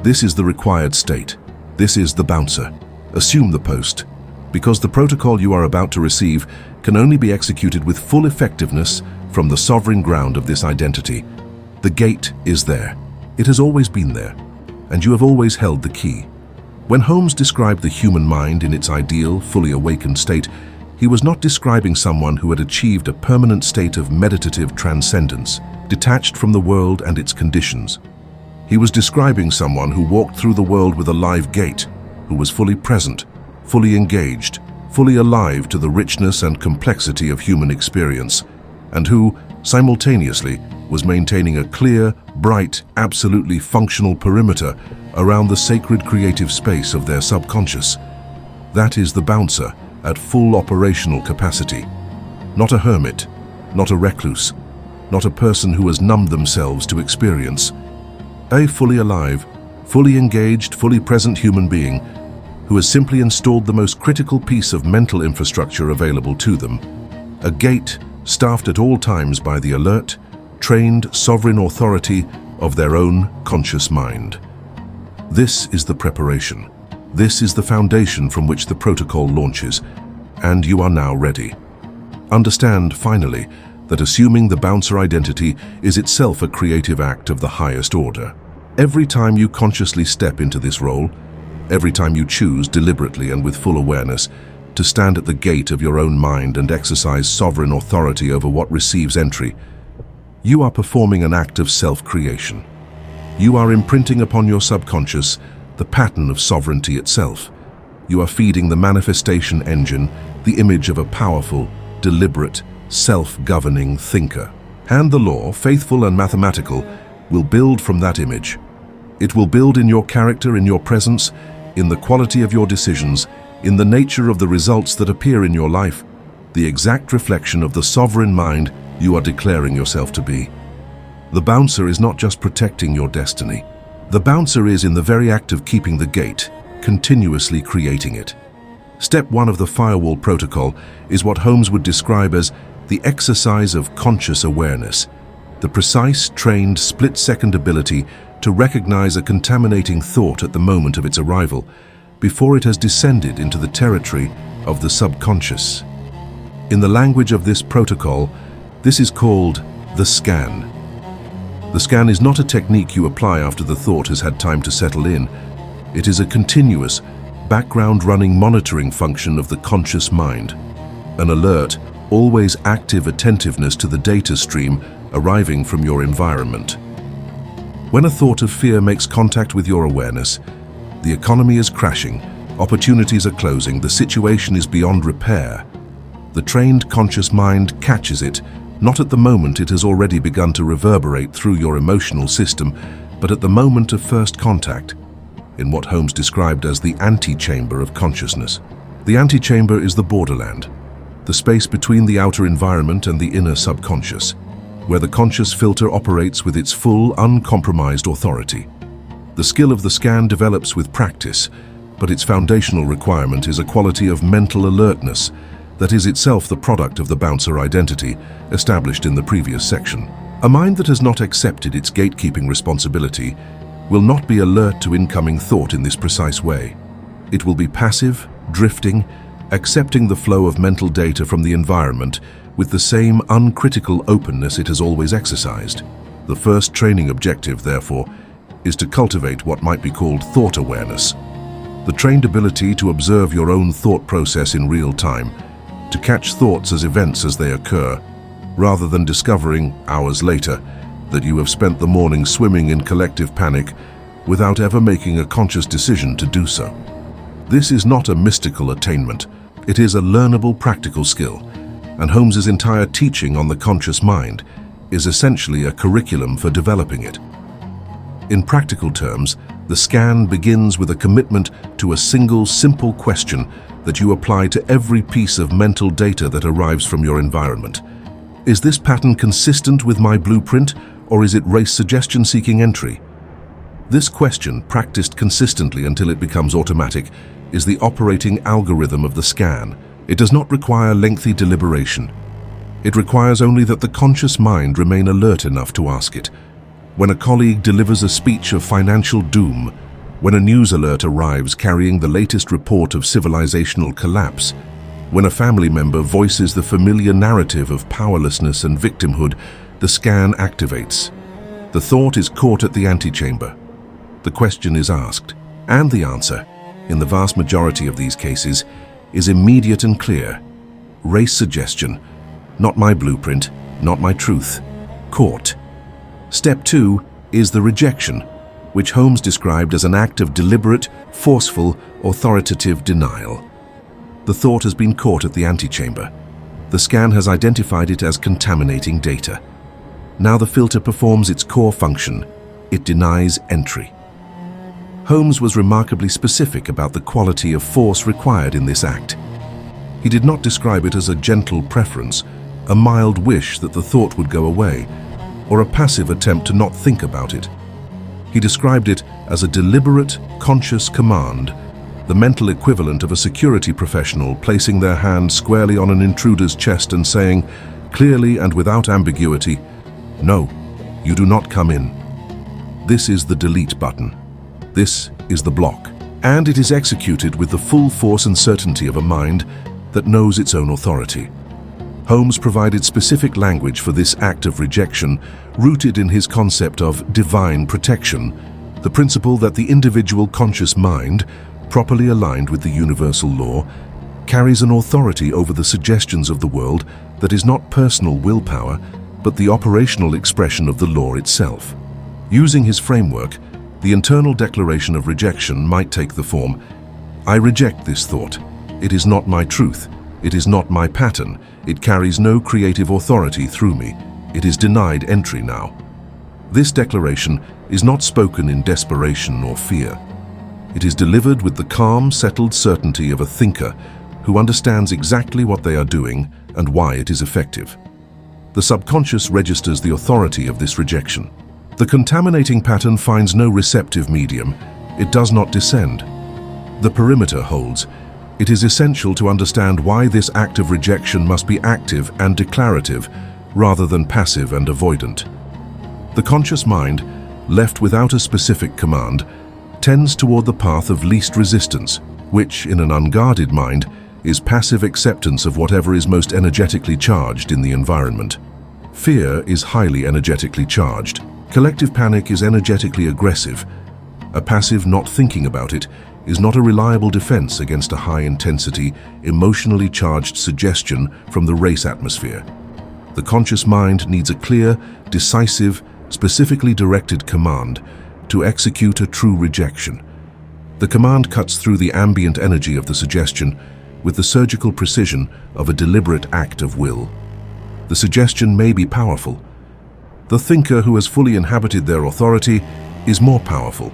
This is the required state. This is the bouncer. Assume the post, because the protocol you are about to receive can only be executed with full effectiveness from the sovereign ground of this identity. The gate is there. It has always been there, and you have always held the key. When Holmes described the human mind in its ideal, fully awakened state, He was not describing someone who had achieved a permanent state of meditative transcendence, detached from the world and its conditions. He was describing someone who walked through the world with a live gait, who was fully present, fully engaged, fully alive to the richness and complexity of human experience, and who, simultaneously, was maintaining a clear, bright, absolutely functional perimeter around the sacred creative space of their subconscious. That is the bouncer at full operational capacity. Not a hermit, not a recluse, not a person who has numbed themselves to experience. A fully alive, fully engaged, fully present human being who has simply installed the most critical piece of mental infrastructure available to them. A gate staffed at all times by the alert, trained sovereign authority of their own conscious mind. This is the preparation. This is the foundation from which the protocol launches, and you are now ready. Understand, finally, that assuming the bouncer identity is itself a creative act of the highest order. Every time you consciously step into this role, every time you choose deliberately and with full awareness to stand at the gate of your own mind and exercise sovereign authority over what receives entry, you are performing an act of self-creation. You are imprinting upon your subconscious the pattern of sovereignty itself. You are feeding the manifestation engine the image of a powerful, deliberate, self-governing thinker. And the law, faithful and mathematical, will build from that image. It will build in your character, in your presence, in the quality of your decisions, in the nature of the results that appear in your life, the exact reflection of the sovereign mind you are declaring yourself to be. The bouncer is not just protecting your destiny. The bouncer is, in the very act of keeping the gate, continuously creating it. Step 1 of the Firewall Protocol is what Holmes would describe as the exercise of conscious awareness, the precise, trained, split-second ability to recognize a contaminating thought at the moment of its arrival, before it has descended into the territory of the subconscious. In the language of this protocol, this is called the scan. The scan is not a technique you apply after the thought has had time to settle in. It is a continuous, background-running monitoring function of the conscious mind. An alert, always active attentiveness to the data stream arriving from your environment. When a thought of fear makes contact with your awareness, the economy is crashing, opportunities are closing, the situation is beyond repair. The trained conscious mind catches it, not at the moment it has already begun to reverberate through your emotional system, but at the moment of first contact, in what Holmes described as the antechamber of consciousness. The antechamber is the borderland, the space between the outer environment and the inner subconscious, where the conscious filter operates with its full, uncompromised authority. The skill of the scan develops with practice, but its foundational requirement is a quality of mental alertness that is itself the product of the bouncer identity established in the previous section. A mind that has not accepted its gatekeeping responsibility will not be alert to incoming thought in this precise way. It will be passive, drifting, accepting the flow of mental data from the environment with the same uncritical openness it has always exercised. The first training objective, therefore, is to cultivate what might be called thought awareness, the trained ability to observe your own thought process in real time, to catch thoughts as events as they occur, rather than discovering, hours later, that you have spent the morning swimming in collective panic without ever making a conscious decision to do so. This is not a mystical attainment. It is a learnable practical skill, and Holmes's entire teaching on the conscious mind is essentially a curriculum for developing it. In practical terms, the scan begins with a commitment to a single, simple question that you apply to every piece of mental data that arrives from your environment. Is this pattern consistent with my blueprint, or is it race suggestion-seeking entry? This question, practiced consistently until it becomes automatic, is the operating algorithm of the scan. It does not require lengthy deliberation. It requires only that the conscious mind remain alert enough to ask it. When a colleague delivers a speech of financial doom, when a news alert arrives carrying the latest report of civilizational collapse, when a family member voices the familiar narrative of powerlessness and victimhood, the scan activates. The thought is caught at the antechamber. The question is asked, and the answer, in the vast majority of these cases, is immediate and clear. Race suggestion. Not my blueprint, not my truth. Caught. Step 2 is the rejection, which Holmes described as an act of deliberate, forceful, authoritative denial. The thought has been caught at the antechamber. The scan has identified it as contaminating data. Now the filter performs its core function. It denies entry. Holmes was remarkably specific about the quality of force required in this act. He did not describe it as a gentle preference, a mild wish that the thought would go away, or a passive attempt to not think about it. He described it as a deliberate, conscious command, the mental equivalent of a security professional placing their hand squarely on an intruder's chest and saying, clearly and without ambiguity, "No, you do not come in." This is the delete button. This is the block. And it is executed with the full force and certainty of a mind that knows its own authority. Holmes provided specific language for this act of rejection, rooted in his concept of divine protection, the principle that the individual conscious mind, properly aligned with the universal law, carries an authority over the suggestions of the world that is not personal willpower, but the operational expression of the law itself. Using his framework, the internal declaration of rejection might take the form, "I reject this thought. It is not my truth. It is not my pattern. It carries no creative authority through me. It is denied entry now." This declaration is not spoken in desperation or fear. It is delivered with the calm, settled certainty of a thinker who understands exactly what they are doing and why it is effective. The subconscious registers the authority of this rejection. The contaminating pattern finds no receptive medium. It does not descend. The perimeter holds. It is essential to understand why this act of rejection must be active and declarative rather than passive and avoidant. The conscious mind, left without a specific command, tends toward the path of least resistance, which, in an unguarded mind, is passive acceptance of whatever is most energetically charged in the environment. Fear is highly energetically charged. Collective panic is energetically aggressive. A passive not thinking about it is not a reliable defense against a high-intensity, emotionally charged suggestion from the race atmosphere. The conscious mind needs a clear, decisive, specifically directed command to execute a true rejection. The command cuts through the ambient energy of the suggestion with the surgical precision of a deliberate act of will. The suggestion may be powerful. The thinker who has fully inhabited their authority is more powerful.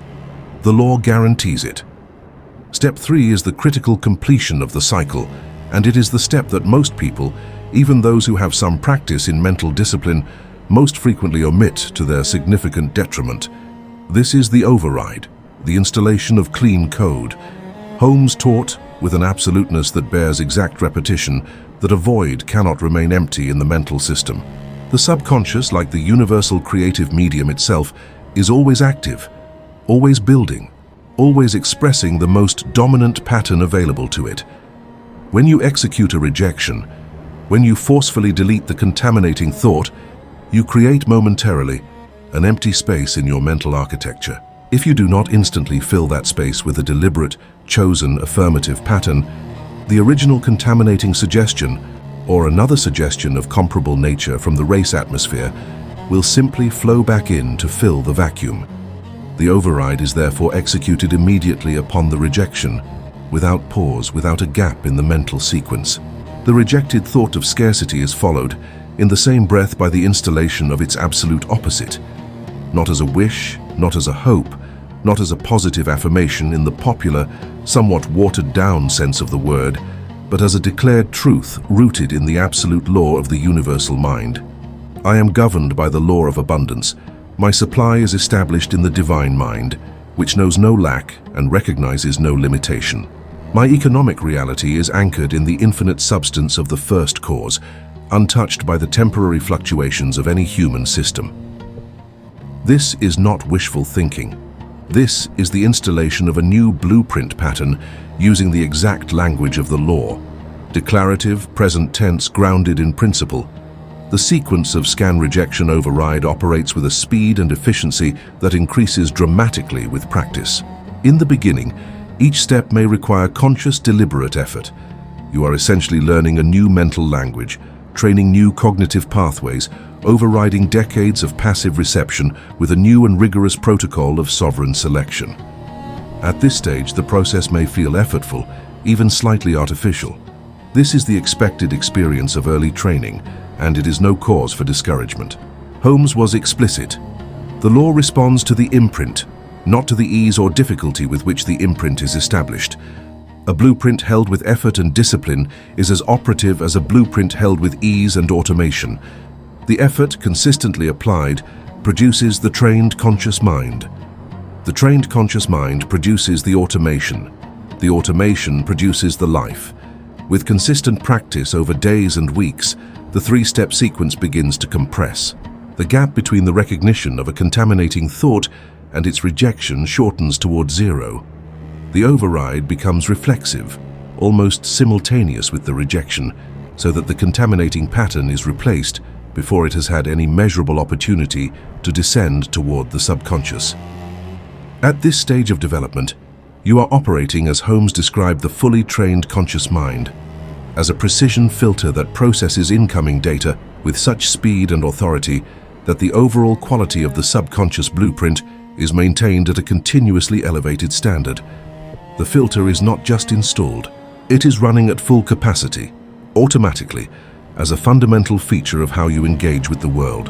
The law guarantees it. Step 3 is the critical completion of the cycle, and it is the step that most people, even those who have some practice in mental discipline, most frequently omit to their significant detriment. This is the override, the installation of clean code. Holmes taught, with an absoluteness that bears exact repetition, that a void cannot remain empty in the mental system. The subconscious, like the universal creative medium itself, is always active, always building, always expressing the most dominant pattern available to it. When you execute a rejection, when you forcefully delete the contaminating thought, you create momentarily an empty space in your mental architecture. If you do not instantly fill that space with a deliberate, chosen affirmative pattern, the original contaminating suggestion, or another suggestion of comparable nature from the race atmosphere, will simply flow back in to fill the vacuum. The override is therefore executed immediately upon the rejection, without pause, without a gap in the mental sequence. The rejected thought of scarcity is followed, in the same breath, by the installation of its absolute opposite, not as a wish, not as a hope, not as a positive affirmation in the popular, somewhat watered-down sense of the word, but as a declared truth rooted in the absolute law of the universal mind. I am governed by the law of abundance. My supply is established in the divine mind, which knows no lack and recognizes no limitation. My economic reality is anchored in the infinite substance of the first cause, untouched by the temporary fluctuations of any human system. This is not wishful thinking. This is the installation of a new blueprint pattern using the exact language of the law, declarative, present tense, grounded in principle. The sequence of scan rejection override operates with a speed and efficiency that increases dramatically with practice. In the beginning, each step may require conscious, deliberate effort. You are essentially learning a new mental language, training new cognitive pathways, overriding decades of passive reception with a new and rigorous protocol of sovereign selection. At this stage, the process may feel effortful, even slightly artificial. This is the expected experience of early training, and it is no cause for discouragement. Holmes was explicit. The law responds to the imprint, not to the ease or difficulty with which the imprint is established. A blueprint held with effort and discipline is as operative as a blueprint held with ease and automation. The effort, consistently applied, produces the trained conscious mind. The trained conscious mind produces the automation. The automation produces the life. With consistent practice over days and weeks, the three-step sequence begins to compress. The gap between the recognition of a contaminating thought and its rejection shortens toward zero. The override becomes reflexive, almost simultaneous with the rejection, so that the contaminating pattern is replaced before it has had any measurable opportunity to descend toward the subconscious. At this stage of development, you are operating, as Holmes described, the fully trained conscious mind, as a precision filter that processes incoming data with such speed and authority that the overall quality of the subconscious blueprint is maintained at a continuously elevated standard. The filter is not just installed, it is running at full capacity, automatically, as a fundamental feature of how you engage with the world.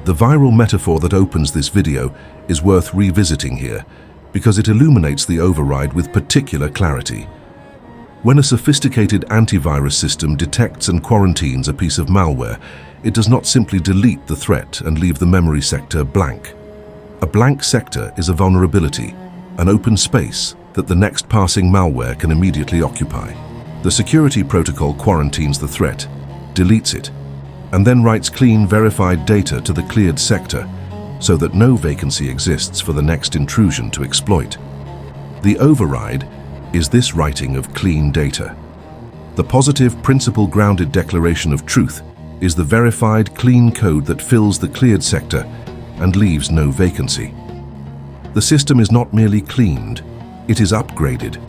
The viral metaphor that opens this video is worth revisiting here, because it illuminates the override with particular clarity. When a sophisticated antivirus system detects and quarantines a piece of malware, it does not simply delete the threat and leave the memory sector blank. A blank sector is a vulnerability, an open space that the next passing malware can immediately occupy. The security protocol quarantines the threat, deletes it, and then writes clean, verified data to the cleared sector so that no vacancy exists for the next intrusion to exploit. The override is this writing of clean data. The positive, principle-grounded declaration of truth is the verified, clean code that fills the cleared sector and leaves no vacancy. The system is not merely cleaned, it is upgraded.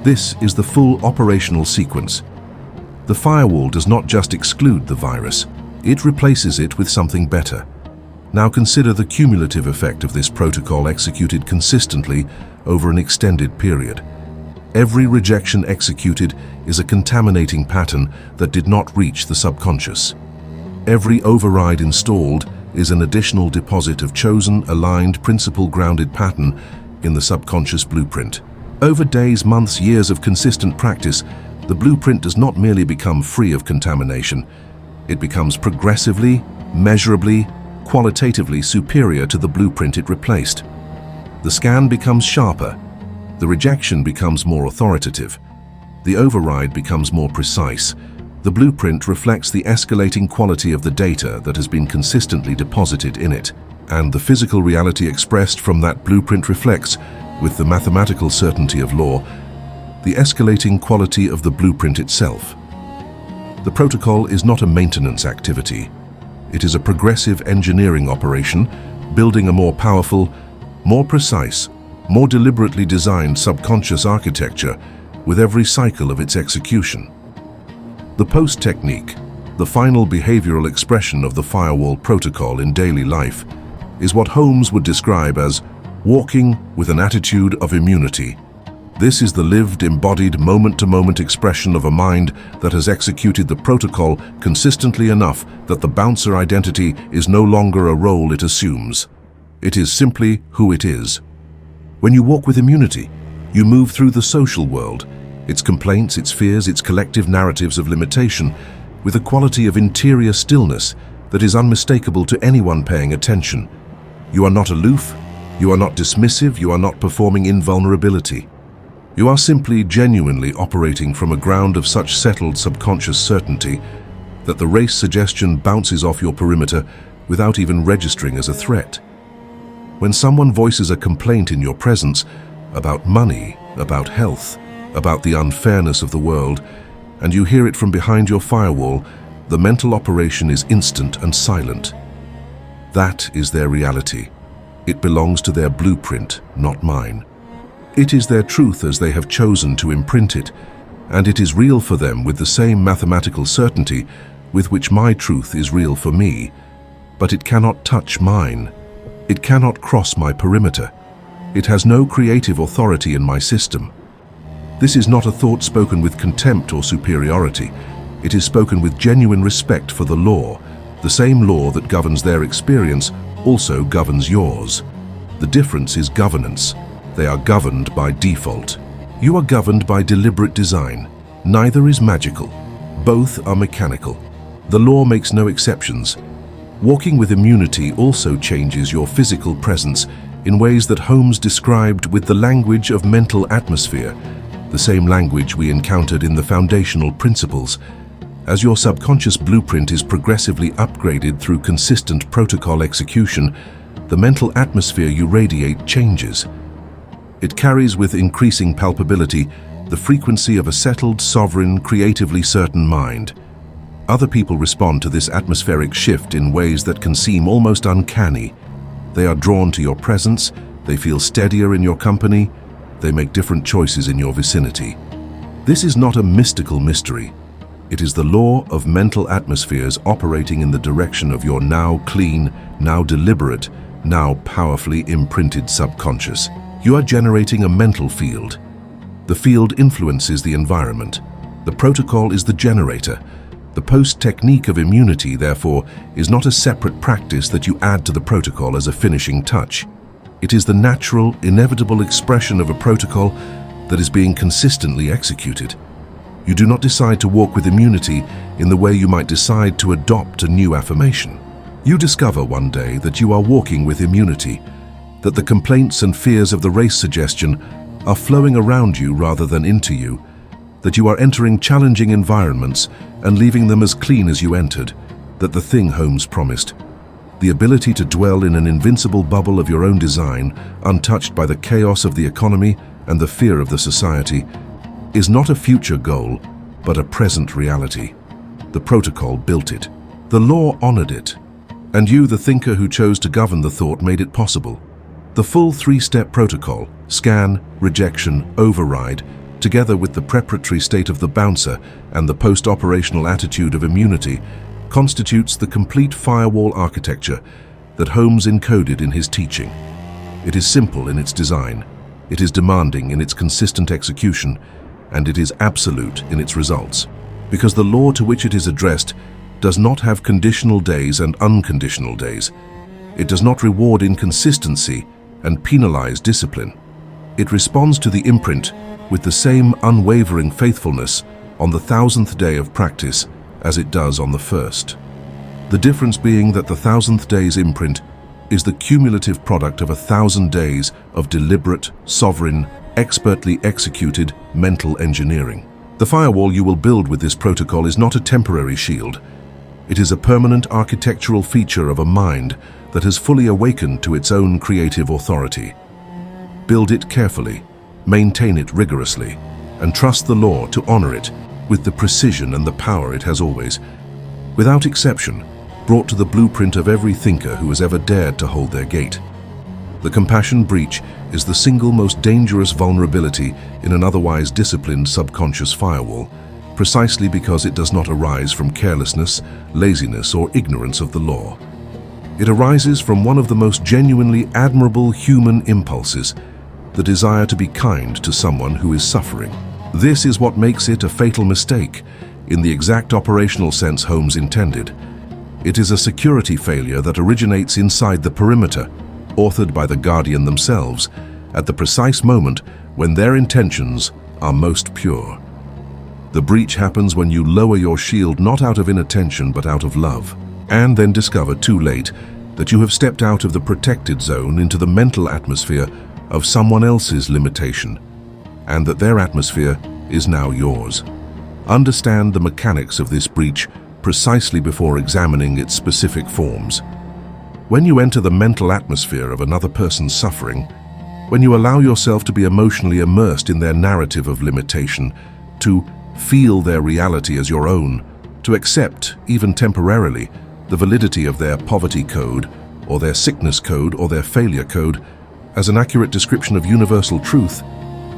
This is the full operational sequence. The firewall does not just exclude the virus, it replaces it with something better. Now consider the cumulative effect of this protocol executed consistently over an extended period. Every rejection executed is a contaminating pattern that did not reach the subconscious. Every override installed is an additional deposit of chosen, aligned, principle-grounded pattern in the subconscious blueprint. Over days, months, years of consistent practice, the blueprint does not merely become free of contamination. It becomes progressively, measurably, qualitatively superior to the blueprint it replaced. The scan becomes sharper. The rejection becomes more authoritative. The override becomes more precise. The blueprint reflects the escalating quality of the data that has been consistently deposited in it, and the physical reality expressed from that blueprint reflects, with the mathematical certainty of law, the escalating quality of the blueprint itself. The protocol is not a maintenance activity. It is a progressive engineering operation, building a more powerful, more precise, more deliberately designed subconscious architecture with every cycle of its execution. The post technique, the final behavioral expression of the Firewall Protocol in daily life, is what Holmes would describe as walking with an attitude of immunity. This is the lived, embodied, moment-to-moment expression of a mind that has executed the protocol consistently enough that the bouncer identity is no longer a role it assumes. It is simply who it is. When you walk with immunity, you move through the social world, its complaints, its fears, its collective narratives of limitation, with a quality of interior stillness that is unmistakable to anyone paying attention. You are not aloof, you are not dismissive, you are not performing invulnerability. You are simply genuinely operating from a ground of such settled subconscious certainty that the race suggestion bounces off your perimeter without even registering as a threat. When someone voices a complaint in your presence about money, about health, about the unfairness of the world, and you hear it from behind your firewall, the mental operation is instant and silent. That is their reality. It belongs to their blueprint, not mine. It is their truth as they have chosen to imprint it, and it is real for them with the same mathematical certainty with which my truth is real for me, but it cannot touch mine. It cannot cross my perimeter. It has no creative authority in my system. This is not a thought spoken with contempt or superiority. It is spoken with genuine respect for the law. The same law that governs their experience also governs yours. The difference is governance. They are governed by default. You are governed by deliberate design. Neither is magical. Both are mechanical. The law makes no exceptions. Walking with immunity also changes your physical presence in ways that Holmes described with the language of mental atmosphere, the same language we encountered in the foundational principles. As your subconscious blueprint is progressively upgraded through consistent protocol execution, the mental atmosphere you radiate changes. It carries with increasing palpability the frequency of a settled, sovereign, creatively certain mind. Other people respond to this atmospheric shift in ways that can seem almost uncanny. They are drawn to your presence, they feel steadier in your company, they make different choices in your vicinity. This is not a mystical mystery. It is the law of mental atmospheres operating in the direction of your now clean, now deliberate, now powerfully imprinted subconscious. You are generating a mental field. The field influences the environment. The protocol is the generator. The post technique of immunity, therefore, is not a separate practice that you add to the protocol as a finishing touch. It is the natural, inevitable expression of a protocol that is being consistently executed. You do not decide to walk with immunity in the way you might decide to adopt a new affirmation. You discover one day that you are walking with immunity, that the complaints and fears of the race suggestion are flowing around you rather than into you, that you are entering challenging environments and leaving them as clean as you entered, that the thing Holmes promised, the ability to dwell in an invincible bubble of your own design, untouched by the chaos of the economy and the fear of the society, is not a future goal, but a present reality. The protocol built it. The law honored it. And you, the thinker who chose to govern the thought, made it possible. The full three-step protocol, scan, rejection, override, together with the preparatory state of the bouncer and the post-operational attitude of immunity, constitutes the complete firewall architecture that Holmes encoded in his teaching. It is simple in its design, it is demanding in its consistent execution, and it is absolute in its results, because the law to which it is addressed does not have conditional days and unconditional days. It does not reward inconsistency and penalize discipline. It responds to the imprint with the same unwavering faithfulness on the 1000th day of practice as it does on the first. The difference being that the 1000th day's imprint is the cumulative product of 1000 days of deliberate, sovereign, expertly executed mental engineering. The firewall you will build with this protocol is not a temporary shield. It is a permanent architectural feature of a mind that has fully awakened to its own creative authority. Build it carefully, maintain it rigorously, and trust the law to honor it with the precision and the power it has always, without exception, brought to the blueprint of every thinker who has ever dared to hold their gate. The compassion breach is the single most dangerous vulnerability in an otherwise disciplined subconscious firewall, precisely because it does not arise from carelessness, laziness, or ignorance of the law. It arises from one of the most genuinely admirable human impulses, the desire to be kind to someone who is suffering. This is what makes it a fatal mistake, in the exact operational sense Holmes intended. It is a security failure that originates inside the perimeter, authored by the Guardian themselves, at the precise moment when their intentions are most pure. The breach happens when you lower your shield not out of inattention but out of love, and then discover too late that you have stepped out of the protected zone into the mental atmosphere of someone else's limitation, and that their atmosphere is now yours. Understand the mechanics of this breach precisely before examining its specific forms. When you enter the mental atmosphere of another person's suffering, when you allow yourself to be emotionally immersed in their narrative of limitation, to feel their reality as your own, to accept, even temporarily, the validity of their poverty code, or their sickness code, or their failure code, as an accurate description of universal truth,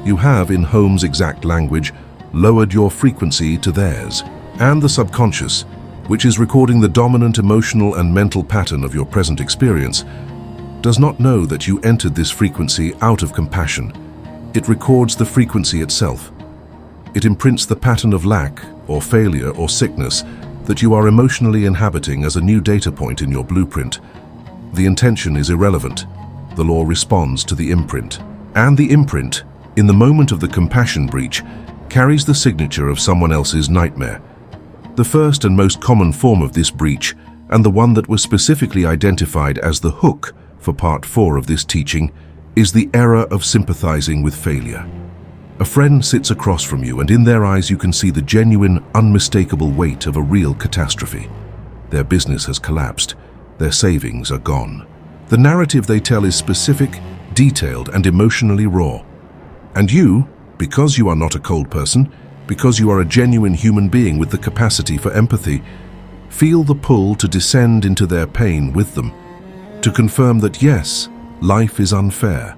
you have, in Holmes' exact language, lowered your frequency to theirs. And the subconscious, which is recording the dominant emotional and mental pattern of your present experience, does not know that you entered this frequency out of compassion. It records the frequency itself. It imprints the pattern of lack or failure or sickness that you are emotionally inhabiting as a new data point in your blueprint. The intention is irrelevant. The law responds to the imprint. And the imprint, in the moment of the compassion breach, carries the signature of someone else's nightmare. The first and most common form of this breach, and the one that was specifically identified as the hook for Part 4 of this teaching, is the error of sympathizing with failure. A friend sits across from you, and in their eyes you can see the genuine, unmistakable weight of a real catastrophe. Their business has collapsed. Their savings are gone. The narrative they tell is specific, detailed, and emotionally raw. And you, because you are not a cold person, because you are a genuine human being with the capacity for empathy, feel the pull to descend into their pain with them, to confirm that yes, life is unfair,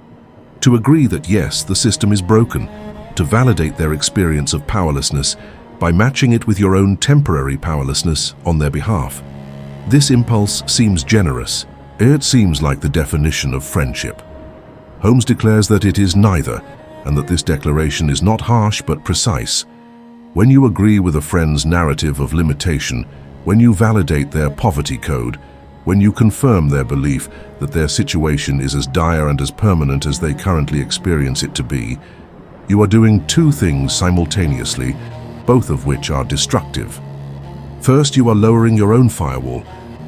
to agree that yes, the system is broken, to validate their experience of powerlessness by matching it with your own temporary powerlessness on their behalf. This impulse seems generous. It seems like the definition of friendship. Holmes declares that it is neither, and that this declaration is not harsh but precise. When you agree with a friend's narrative of limitation, when you validate their poverty code, when you confirm their belief that their situation is as dire and as permanent as they currently experience it to be, you are doing two things simultaneously, both of which are destructive. First, you are lowering your own firewall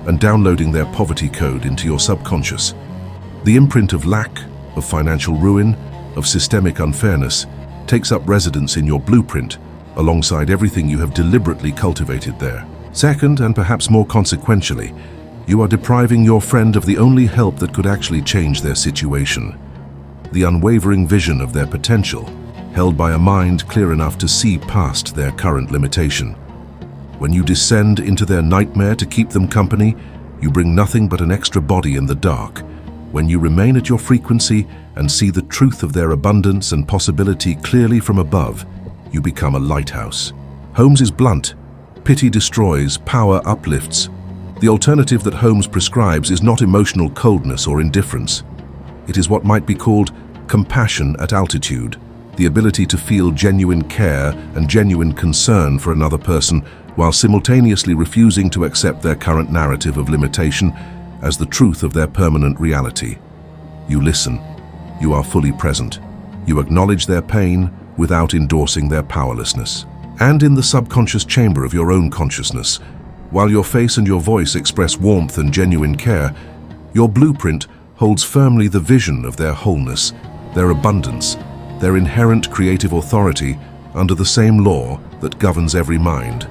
and downloading their poverty code into your subconscious. The imprint of lack, of financial ruin, of systemic unfairness takes up residence in your blueprint, alongside everything you have deliberately cultivated there. Second, and perhaps more consequentially, you are depriving your friend of the only help that could actually change their situation. The unwavering vision of their potential, held by a mind clear enough to see past their current limitation. When you descend into their nightmare to keep them company, you bring nothing but an extra body in the dark. When you remain at your frequency and see the truth of their abundance and possibility clearly from above, you become a lighthouse. Holmes is blunt. Pity destroys, power uplifts. The alternative that Holmes prescribes is not emotional coldness or indifference. It is what might be called compassion at altitude, the ability to feel genuine care and genuine concern for another person while simultaneously refusing to accept their current narrative of limitation as the truth of their permanent reality. You listen. You are fully present. You acknowledge their pain without endorsing their powerlessness. And in the subconscious chamber of your own consciousness, while your face and your voice express warmth and genuine care, your blueprint holds firmly the vision of their wholeness, their abundance, their inherent creative authority under the same law that governs every mind.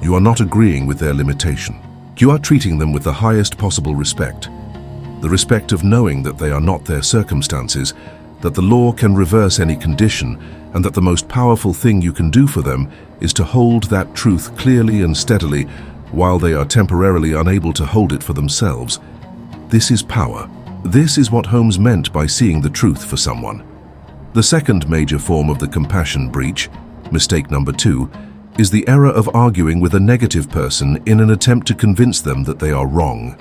You are not agreeing with their limitation. You are treating them with the highest possible respect. The respect of knowing that they are not their circumstances, that the law can reverse any condition, and that the most powerful thing you can do for them is to hold that truth clearly and steadily while they are temporarily unable to hold it for themselves. This is power. This is what Holmes meant by seeing the truth for someone. The second major form of the compassion breach, mistake number 2, is the error of arguing with a negative person in an attempt to convince them that they are wrong.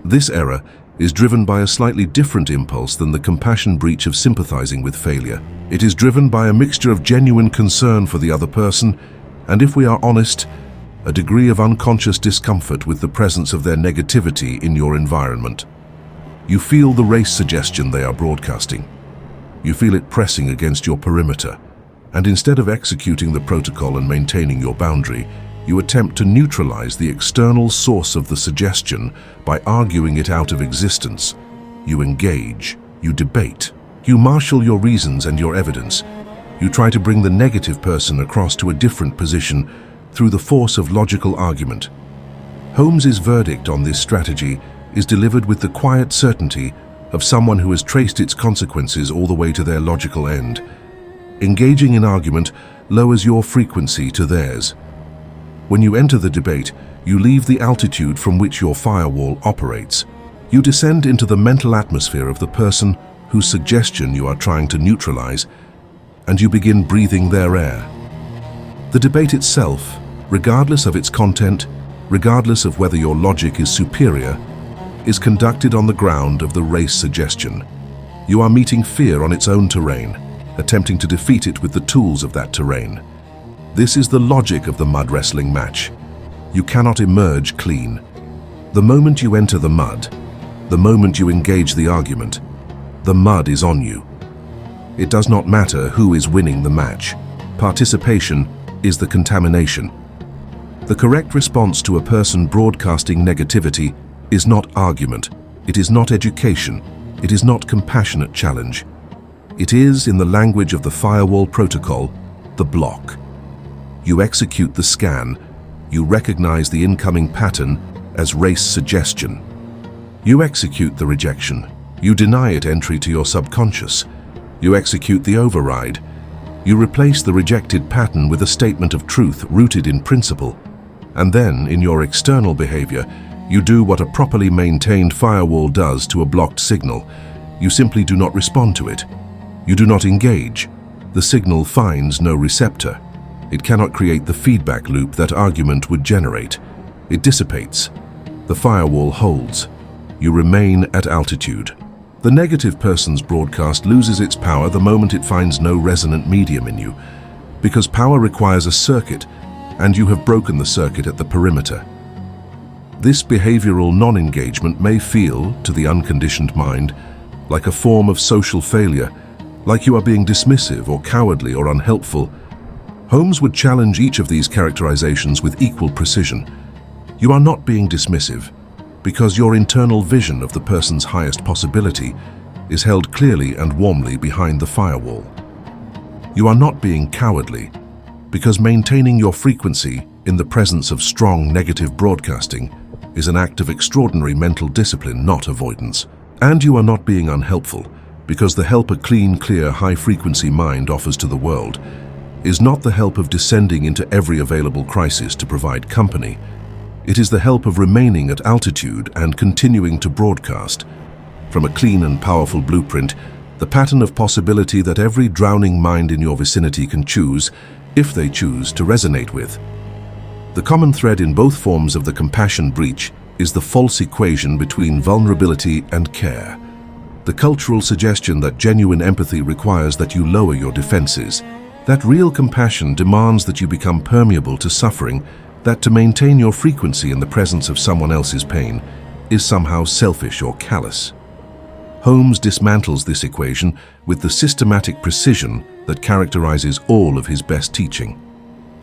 This error is driven by a slightly different impulse than the compassion breach of sympathizing with failure. It is driven by a mixture of genuine concern for the other person, and if we are honest, a degree of unconscious discomfort with the presence of their negativity in your environment. You feel the race suggestion they are broadcasting. You feel it pressing against your perimeter, and instead of executing the protocol and maintaining your boundary, you attempt to neutralize the external source of the suggestion by arguing it out of existence. You engage, you debate, you marshal your reasons and your evidence. You try to bring the negative person across to a different position through the force of logical argument. Holmes's verdict on this strategy is delivered with the quiet certainty of someone who has traced its consequences all the way to their logical end. Engaging in argument lowers your frequency to theirs. When you enter the debate, you leave the altitude from which your firewall operates. You descend into the mental atmosphere of the person whose suggestion you are trying to neutralize, and you begin breathing their air. The debate itself, regardless of its content, regardless of whether your logic is superior, is conducted on the ground of the race suggestion. You are meeting fear on its own terrain, attempting to defeat it with the tools of that terrain. This is the logic of the mud wrestling match. You cannot emerge clean. The moment you enter the mud, the moment you engage the argument, the mud is on you. It does not matter who is winning the match. Participation is the contamination. The correct response to a person broadcasting negativity is not argument. It is not education. It is not compassionate challenge. It is, in the language of the Firewall Protocol, the block. You execute the scan. You recognize the incoming pattern as race suggestion. You execute the rejection. You deny it entry to your subconscious. You execute the override. You replace the rejected pattern with a statement of truth rooted in principle. And then, in your external behavior, you do what a properly maintained firewall does to a blocked signal. You simply do not respond to it. You do not engage. The signal finds no receptor. It cannot create the feedback loop that argument would generate. It dissipates. The firewall holds. You remain at altitude. The negative person's broadcast loses its power the moment it finds no resonant medium in you, because power requires a circuit, and you have broken the circuit at the perimeter. This behavioral non-engagement may feel, to the unconditioned mind, like a form of social failure, like you are being dismissive or cowardly or unhelpful. Holmes would challenge each of these characterizations with equal precision. You are not being dismissive, because your internal vision of the person's highest possibility is held clearly and warmly behind the firewall. You are not being cowardly, because maintaining your frequency in the presence of strong negative broadcasting is an act of extraordinary mental discipline, not avoidance. And you are not being unhelpful, because the help a clean, clear, high-frequency mind offers to the world is not the help of descending into every available crisis to provide company. It is the help of remaining at altitude and continuing to broadcast. From a clean and powerful blueprint, the pattern of possibility that every drowning mind in your vicinity can choose, if they choose, to resonate with. The common thread in both forms of the compassion breach is the false equation between vulnerability and care. The cultural suggestion that genuine empathy requires that you lower your defenses, that real compassion demands that you become permeable to suffering, that to maintain your frequency in the presence of someone else's pain is somehow selfish or callous. Holmes dismantles this equation with the systematic precision that characterizes all of his best teaching.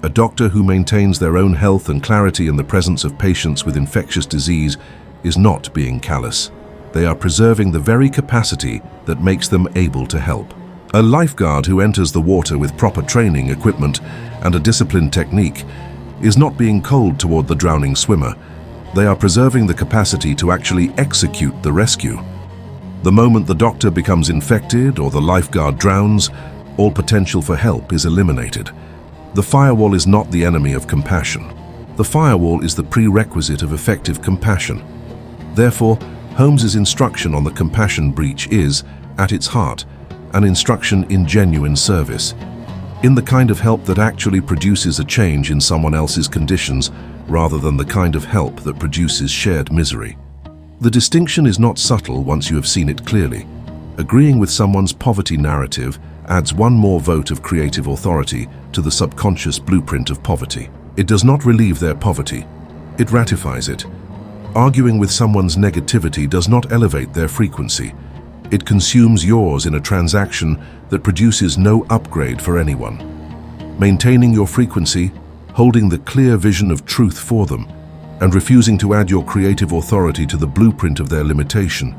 A doctor who maintains their own health and clarity in the presence of patients with infectious disease is not being callous. They are preserving the very capacity that makes them able to help. A lifeguard who enters the water with proper training, equipment, and a disciplined technique is not being cold toward the drowning swimmer. They are preserving the capacity to actually execute the rescue. The moment the doctor becomes infected or the lifeguard drowns, all potential for help is eliminated. The firewall is not the enemy of compassion. The firewall is the prerequisite of effective compassion. Therefore, Holmes's instruction on the compassion breach is, at its heart, an instruction in genuine service, in the kind of help that actually produces a change in someone else's conditions rather than the kind of help that produces shared misery. The distinction is not subtle once you have seen it clearly. Agreeing with someone's poverty narrative adds one more vote of creative authority to the subconscious blueprint of poverty. It does not relieve their poverty, it ratifies it. Arguing with someone's negativity does not elevate their frequency. It consumes yours in a transaction that produces no upgrade for anyone. Maintaining your frequency, holding the clear vision of truth for them, and refusing to add your creative authority to the blueprint of their limitation.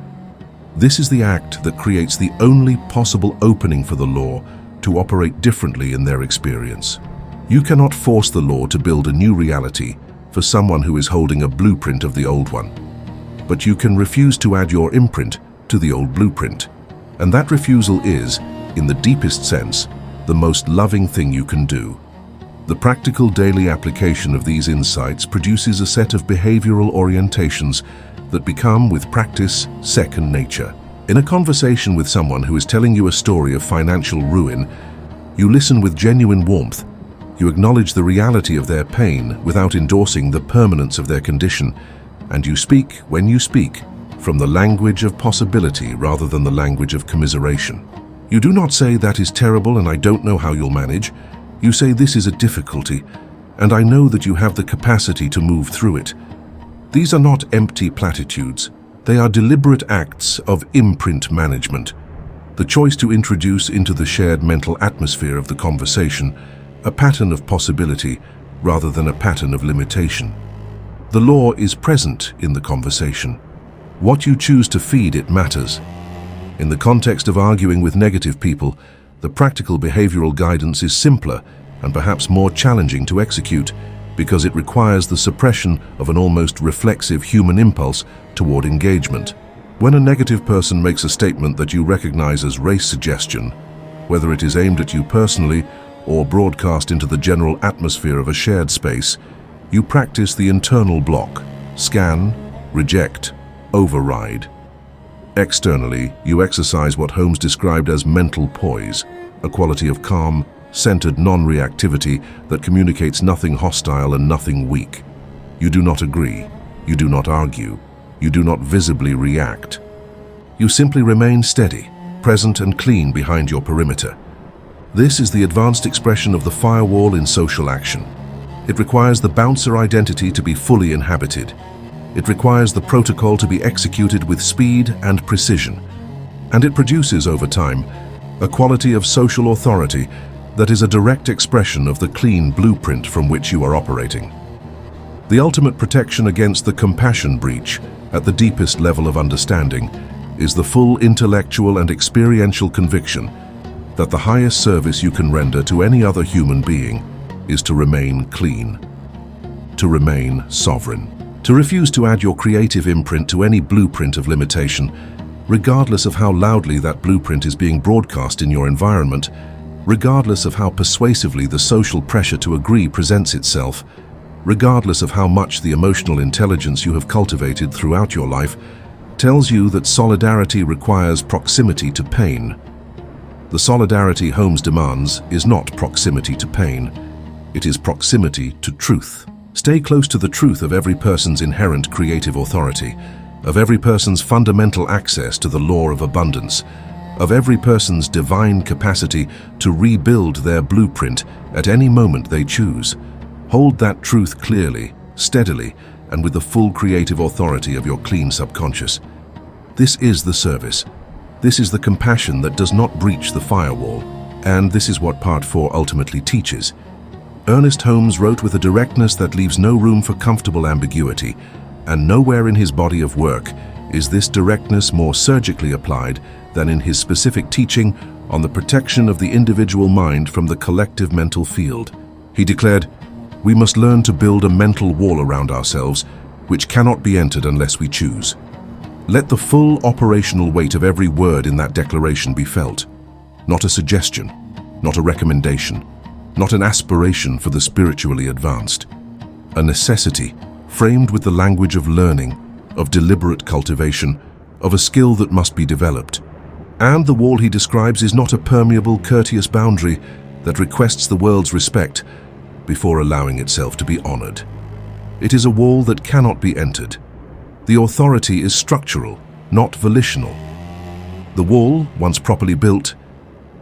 This is the act that creates the only possible opening for the law to operate differently in their experience. You cannot force the law to build a new reality for someone who is holding a blueprint of the old one. But you can refuse to add your imprint to the old blueprint. And that refusal is, in the deepest sense, the most loving thing you can do. The practical daily application of these insights produces a set of behavioral orientations that become, with practice, second nature. In a conversation with someone who is telling you a story of financial ruin, you listen with genuine warmth, You acknowledge the reality of their pain without endorsing the permanence of their condition, and you speak, when you speak, from the language of possibility rather than the language of commiseration. You do not say, "That is terrible and I don't know how you'll manage." You say, "This is a difficulty, and I know that you have the capacity to move through it." These are not empty platitudes. They are deliberate acts of imprint management. The choice to introduce into the shared mental atmosphere of the conversation a pattern of possibility rather than a pattern of limitation. The law is present in the conversation. What you choose to feed it matters. In the context of arguing with negative people, the practical behavioral guidance is simpler and perhaps more challenging to execute because it requires the suppression of an almost reflexive human impulse toward engagement. When a negative person makes a statement that you recognize as race suggestion, whether it is aimed at you personally or broadcast into the general atmosphere of a shared space, you practice the internal block: scan, reject, override. Externally, you exercise what Holmes described as mental poise, a quality of calm, centered non-reactivity that communicates nothing hostile and nothing weak. You do not agree. You do not argue. You do not visibly react. You simply remain steady, present and clean behind your perimeter. This is the advanced expression of the firewall in social action. It requires the bouncer identity to be fully inhabited. It requires the protocol to be executed with speed and precision. And it produces, over time, a quality of social authority that is a direct expression of the clean blueprint from which you are operating. The ultimate protection against the compassion breach, at the deepest level of understanding, is the full intellectual and experiential conviction that the highest service you can render to any other human being is to remain clean, to remain sovereign, to refuse to add your creative imprint to any blueprint of limitation, regardless of how loudly that blueprint is being broadcast in your environment, regardless of how persuasively the social pressure to agree presents itself, regardless of how much the emotional intelligence you have cultivated throughout your life tells you that solidarity requires proximity to pain. The solidarity Holmes demands is not proximity to pain. It is proximity to truth. Stay close to the truth of every person's inherent creative authority, of every person's fundamental access to the law of abundance, of every person's divine capacity to rebuild their blueprint at any moment they choose. Hold that truth clearly, steadily, and with the full creative authority of your clean subconscious. This is the service. This is the compassion that does not breach the firewall, and this is what Part 4 ultimately teaches. Ernest Holmes wrote with a directness that leaves no room for comfortable ambiguity, and nowhere in his body of work is this directness more surgically applied than in his specific teaching on the protection of the individual mind from the collective mental field. He declared, "We must learn to build a mental wall around ourselves, which cannot be entered unless we choose." Let the full operational weight of every word in that declaration be felt. Not a suggestion, not a recommendation, not an aspiration for the spiritually advanced. A necessity framed with the language of learning, of deliberate cultivation, of a skill that must be developed. And the wall he describes is not a permeable, courteous boundary that requests the world's respect before allowing itself to be honored. It is a wall that cannot be entered. The authority is structural, not volitional. The wall, once properly built,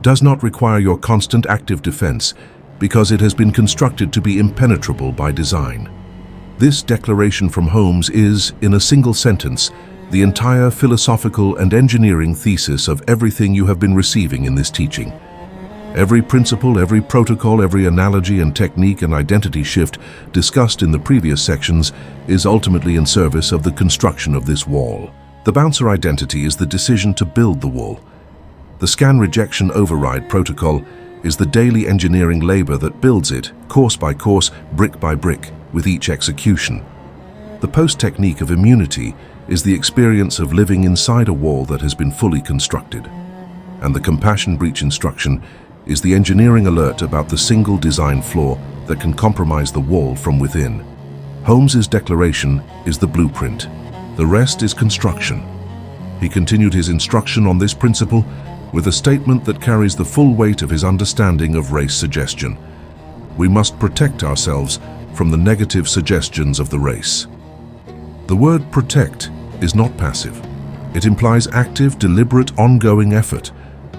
does not require your constant active defense because it has been constructed to be impenetrable by design. This declaration from Holmes is, in a single sentence, the entire philosophical and engineering thesis of everything you have been receiving in this teaching. Every principle, every protocol, every analogy and technique and identity shift discussed in the previous sections is ultimately in service of the construction of this wall. The bouncer identity is the decision to build the wall. The scan rejection override protocol is the daily engineering labor that builds it, course by course, brick by brick, with each execution. The post technique of immunity is the experience of living inside a wall that has been fully constructed. And the compassion breach instruction is the engineering alert about the single design flaw that can compromise the wall from within. Holmes's declaration is the blueprint. The rest is construction. He continued his instruction on this principle with a statement that carries the full weight of his understanding of race suggestion. we must protect ourselves from the negative suggestions of the race. The word protect is not passive. It implies active, deliberate, ongoing effort,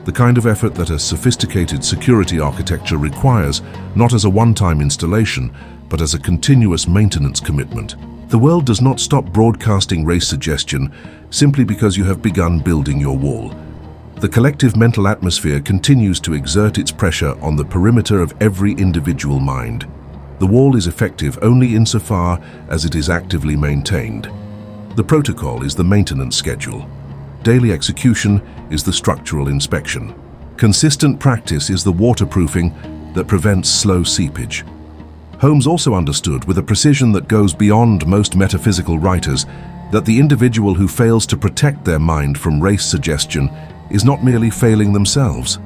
the kind of effort that a sophisticated security architecture requires, not as a one-time installation, but as a continuous maintenance commitment. The world does not stop broadcasting race suggestion simply because you have begun building your wall. The collective mental atmosphere continues to exert its pressure on the perimeter of every individual mind. The wall is effective only insofar as it is actively maintained. The protocol is the maintenance schedule. Daily execution is the structural inspection. Consistent practice is the waterproofing that prevents slow seepage. Holmes also understood, with a precision that goes beyond most metaphysical writers, that the individual who fails to protect their mind from race suggestion is not merely failing themselves.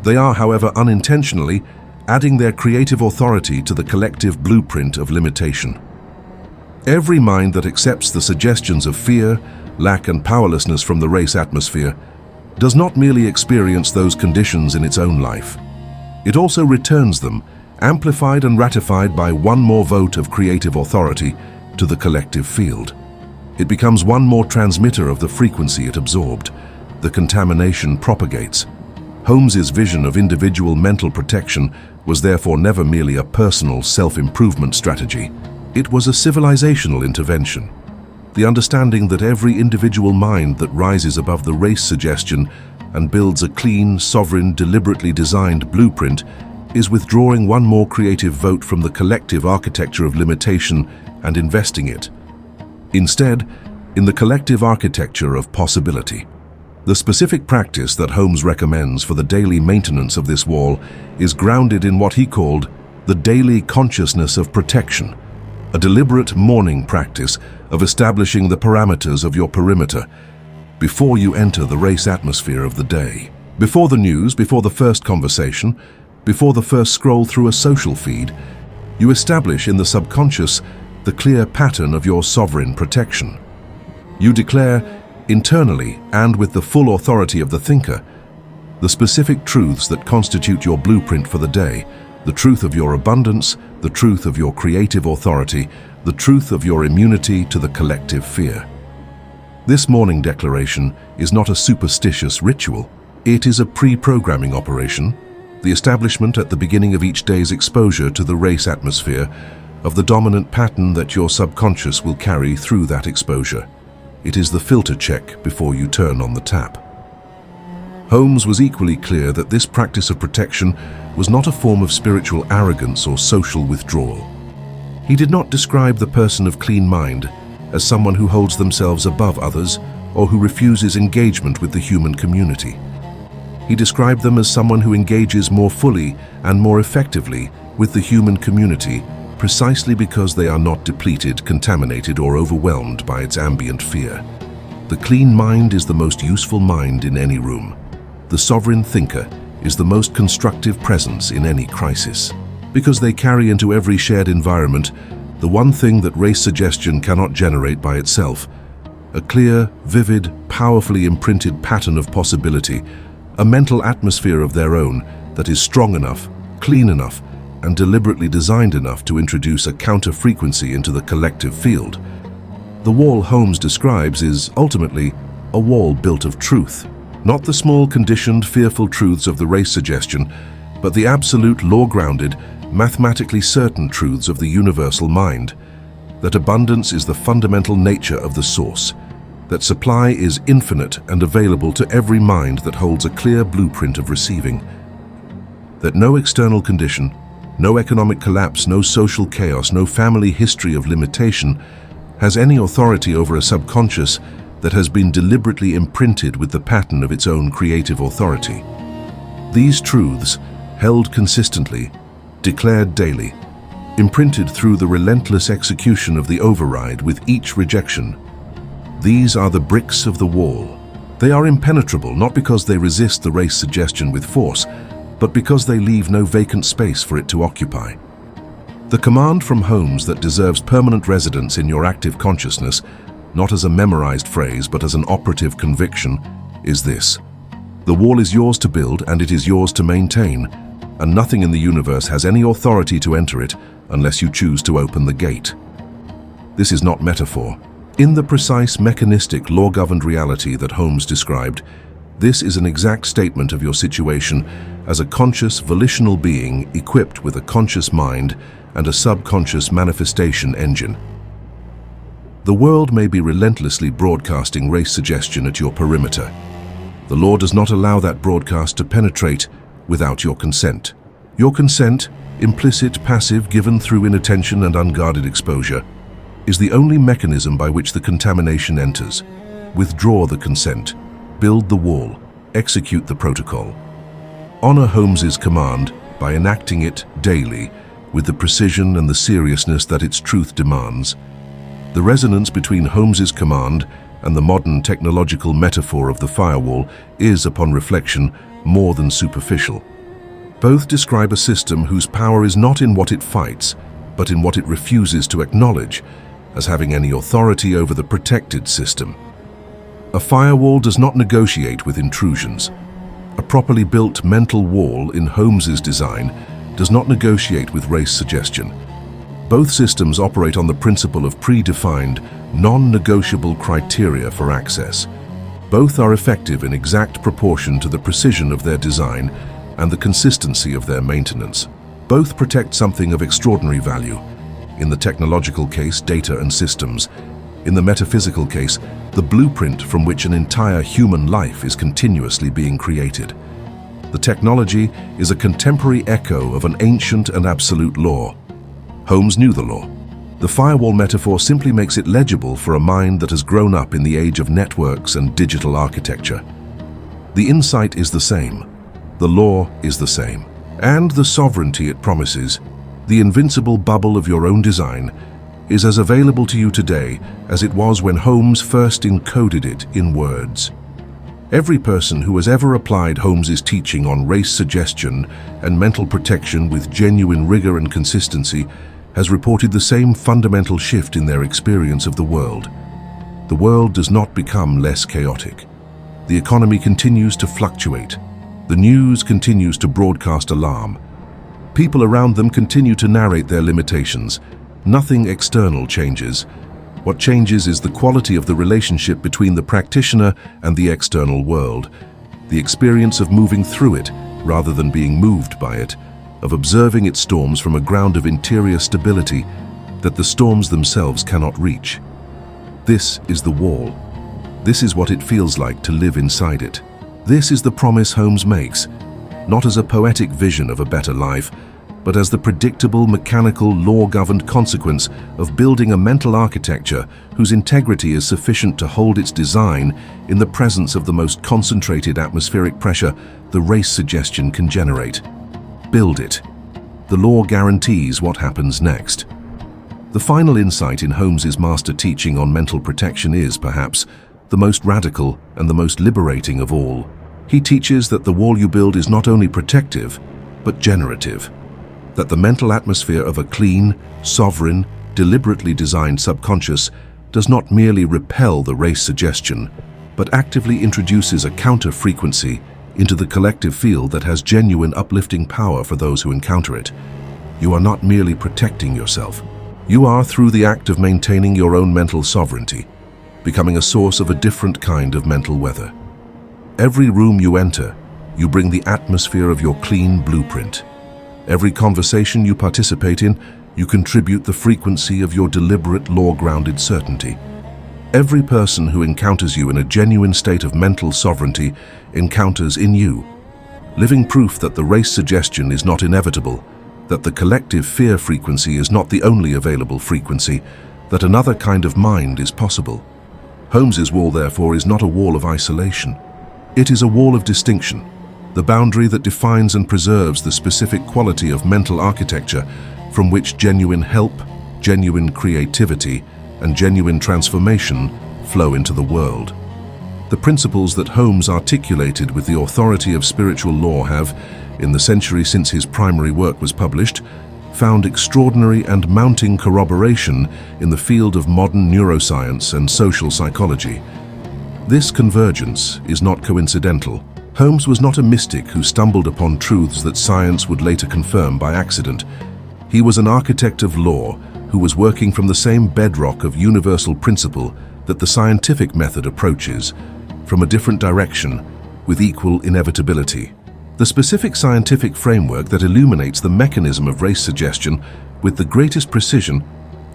They are, however, unintentionally adding their creative authority to the collective blueprint of limitation. Every mind that accepts the suggestions of fear, lack, and powerlessness from the race atmosphere does not merely experience those conditions in its own life. It also returns them, amplified and ratified by one more vote of creative authority, to the collective field. It becomes one more transmitter of the frequency it absorbed. The contamination propagates. Holmes's vision of individual mental protection was therefore never merely a personal self-improvement strategy. It was a civilizational intervention. The understanding that every individual mind that rises above the race suggestion and builds a clean, sovereign, deliberately designed blueprint is withdrawing one more creative vote from the collective architecture of limitation and investing it, instead, in the collective architecture of possibility. The specific practice that Holmes recommends for the daily maintenance of this wall is grounded in what he called the daily consciousness of protection, a deliberate morning practice of establishing the parameters of your perimeter before you enter the race atmosphere of the day. Before the news, before the first conversation, before the first scroll through a social feed, you establish in the subconscious the clear pattern of your sovereign protection. You declare, internally and with the full authority of the thinker, the specific truths that constitute your blueprint for the day, the truth of your abundance, the truth of your creative authority, the truth of your immunity to the collective fear. This morning declaration is not a superstitious ritual. It is a pre-programming operation, the establishment at the beginning of each day's exposure to the race atmosphere of the dominant pattern that your subconscious will carry through that exposure. It is the filter check before you turn on the tap. Holmes was equally clear that this practice of protection was not a form of spiritual arrogance or social withdrawal. He did not describe the person of clean mind as someone who holds themselves above others or who refuses engagement with the human community. He described them as someone who engages more fully and more effectively with the human community precisely because they are not depleted, contaminated, or overwhelmed by its ambient fear. The clean mind is the most useful mind in any room. The sovereign thinker is the most constructive presence in any crisis, because they carry into every shared environment the one thing that race suggestion cannot generate by itself: a clear, vivid, powerfully imprinted pattern of possibility, a mental atmosphere of their own that is strong enough, clean enough, and deliberately designed enough to introduce a counter-frequency into the collective field. The wall Holmes describes is, ultimately, a wall built of truth. Not the small, conditioned, fearful truths of the race suggestion, but the absolute, law-grounded, mathematically certain truths of the universal mind. That abundance is the fundamental nature of the source. That supply is infinite and available to every mind that holds a clear blueprint of receiving. That no external condition, no economic collapse, no social chaos, no family history of limitation has any authority over a subconscious that has been deliberately imprinted with the pattern of its own creative authority. These truths, held consistently, declared daily, imprinted through the relentless execution of the override with each rejection. These are the bricks of the wall. They are impenetrable not because they resist the race suggestion with force, but because they leave no vacant space for it to occupy. The command from Holmes that deserves permanent residence in your active consciousness, not as a memorized phrase but as an operative conviction, is this: the wall is yours to build and it is yours to maintain. and nothing in the universe has any authority to enter it unless you choose to open the gate. This is not metaphor. In the precise mechanistic law-governed reality that Holmes described, this is an exact statement of your situation as a conscious, volitional being equipped with a conscious mind and a subconscious manifestation engine. The world may be relentlessly broadcasting race suggestion at your perimeter. The law does not allow that broadcast to penetrate without your consent. Your consent, implicit, passive, given through inattention and unguarded exposure, is the only mechanism by which the contamination enters. Withdraw the consent, build the wall, execute the protocol. Honor Holmes's command by enacting it daily with the precision and the seriousness that its truth demands. The resonance between Holmes's command and the modern technological metaphor of the firewall is, upon reflection, more than superficial. Both describe a system whose power is not in what it fights, but in what it refuses to acknowledge as having any authority over the protected system. A firewall does not negotiate with intrusions. A properly built mental wall in Holmes's design does not negotiate with race suggestion. Both systems operate on the principle of predefined, non-negotiable criteria for access. Both are effective in exact proportion to the precision of their design and the consistency of their maintenance. Both protect something of extraordinary value. In the technological case, data and systems. In the metaphysical case, the blueprint from which an entire human life is continuously being created. The technology is a contemporary echo of an ancient and absolute law. Holmes knew the law. The firewall metaphor simply makes it legible for a mind that has grown up in the age of networks and digital architecture. The insight is the same. The law is the same. And the sovereignty it promises, the invincible bubble of your own design, is as available to you today as it was when Holmes first encoded it in words. Every person who has ever applied Holmes's teaching on race suggestion and mental protection with genuine rigor and consistency has reported the same fundamental shift in their experience of the world. The world does not become less chaotic. The economy continues to fluctuate. The news continues to broadcast alarm. People around them continue to narrate their limitations. Nothing external changes. What changes is the quality of the relationship between the practitioner and the external world, the experience of moving through it rather than being moved by it, of observing its storms from a ground of interior stability that the storms themselves cannot reach. This is the wall. This is what it feels like to live inside it. This is the promise Holmes makes, not as a poetic vision of a better life, but as the predictable, mechanical, law-governed consequence of building a mental architecture whose integrity is sufficient to hold its design in the presence of the most concentrated atmospheric pressure the race suggestion can generate. Build it. The law guarantees what happens next. The final insight in Holmes's master teaching on mental protection is, perhaps, the most radical and the most liberating of all. He teaches that the wall you build is not only protective, but generative. That the mental atmosphere of a clean, sovereign, deliberately designed subconscious does not merely repel the race suggestion, but actively introduces a counter-frequency into the collective field that has genuine uplifting power for those who encounter it. You are not merely protecting yourself. You are, through the act of maintaining your own mental sovereignty, becoming a source of a different kind of mental weather. Every room you enter, you bring the atmosphere of your clean blueprint. Every conversation you participate in, you contribute the frequency of your deliberate, law-grounded certainty. Every person who encounters you in a genuine state of mental sovereignty encounters in you living proof that the race suggestion is not inevitable, that the collective fear frequency is not the only available frequency, that another kind of mind is possible. Holmes's wall, therefore, is not a wall of isolation. It is a wall of distinction, the boundary that defines and preserves the specific quality of mental architecture from which genuine help, genuine creativity, and genuine transformation flow into the world. The principles that Holmes articulated with the authority of spiritual law have, in the century since his primary work was published, found extraordinary and mounting corroboration in the field of modern neuroscience and social psychology. This convergence is not coincidental. Holmes was not a mystic who stumbled upon truths that science would later confirm by accident. He was an architect of law who was working from the same bedrock of universal principle that the scientific method approaches, from a different direction, with equal inevitability. The specific scientific framework that illuminates the mechanism of race suggestion with the greatest precision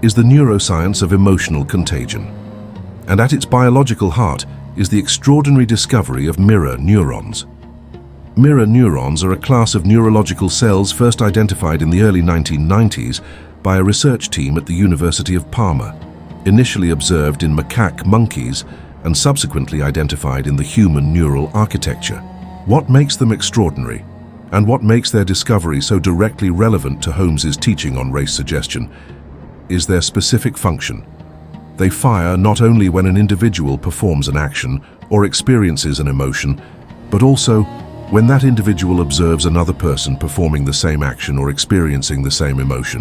is the neuroscience of emotional contagion. And at its biological heart is the extraordinary discovery of mirror neurons. Mirror neurons are a class of neurological cells first identified in the early 1990s by a research team at the University of Parma, initially observed in macaque monkeys and subsequently identified in the human neural architecture. What makes them extraordinary, and what makes their discovery so directly relevant to Holmes's teaching on race suggestion, is their specific function. They fire not only when an individual performs an action or experiences an emotion, but also when that individual observes another person performing the same action or experiencing the same emotion.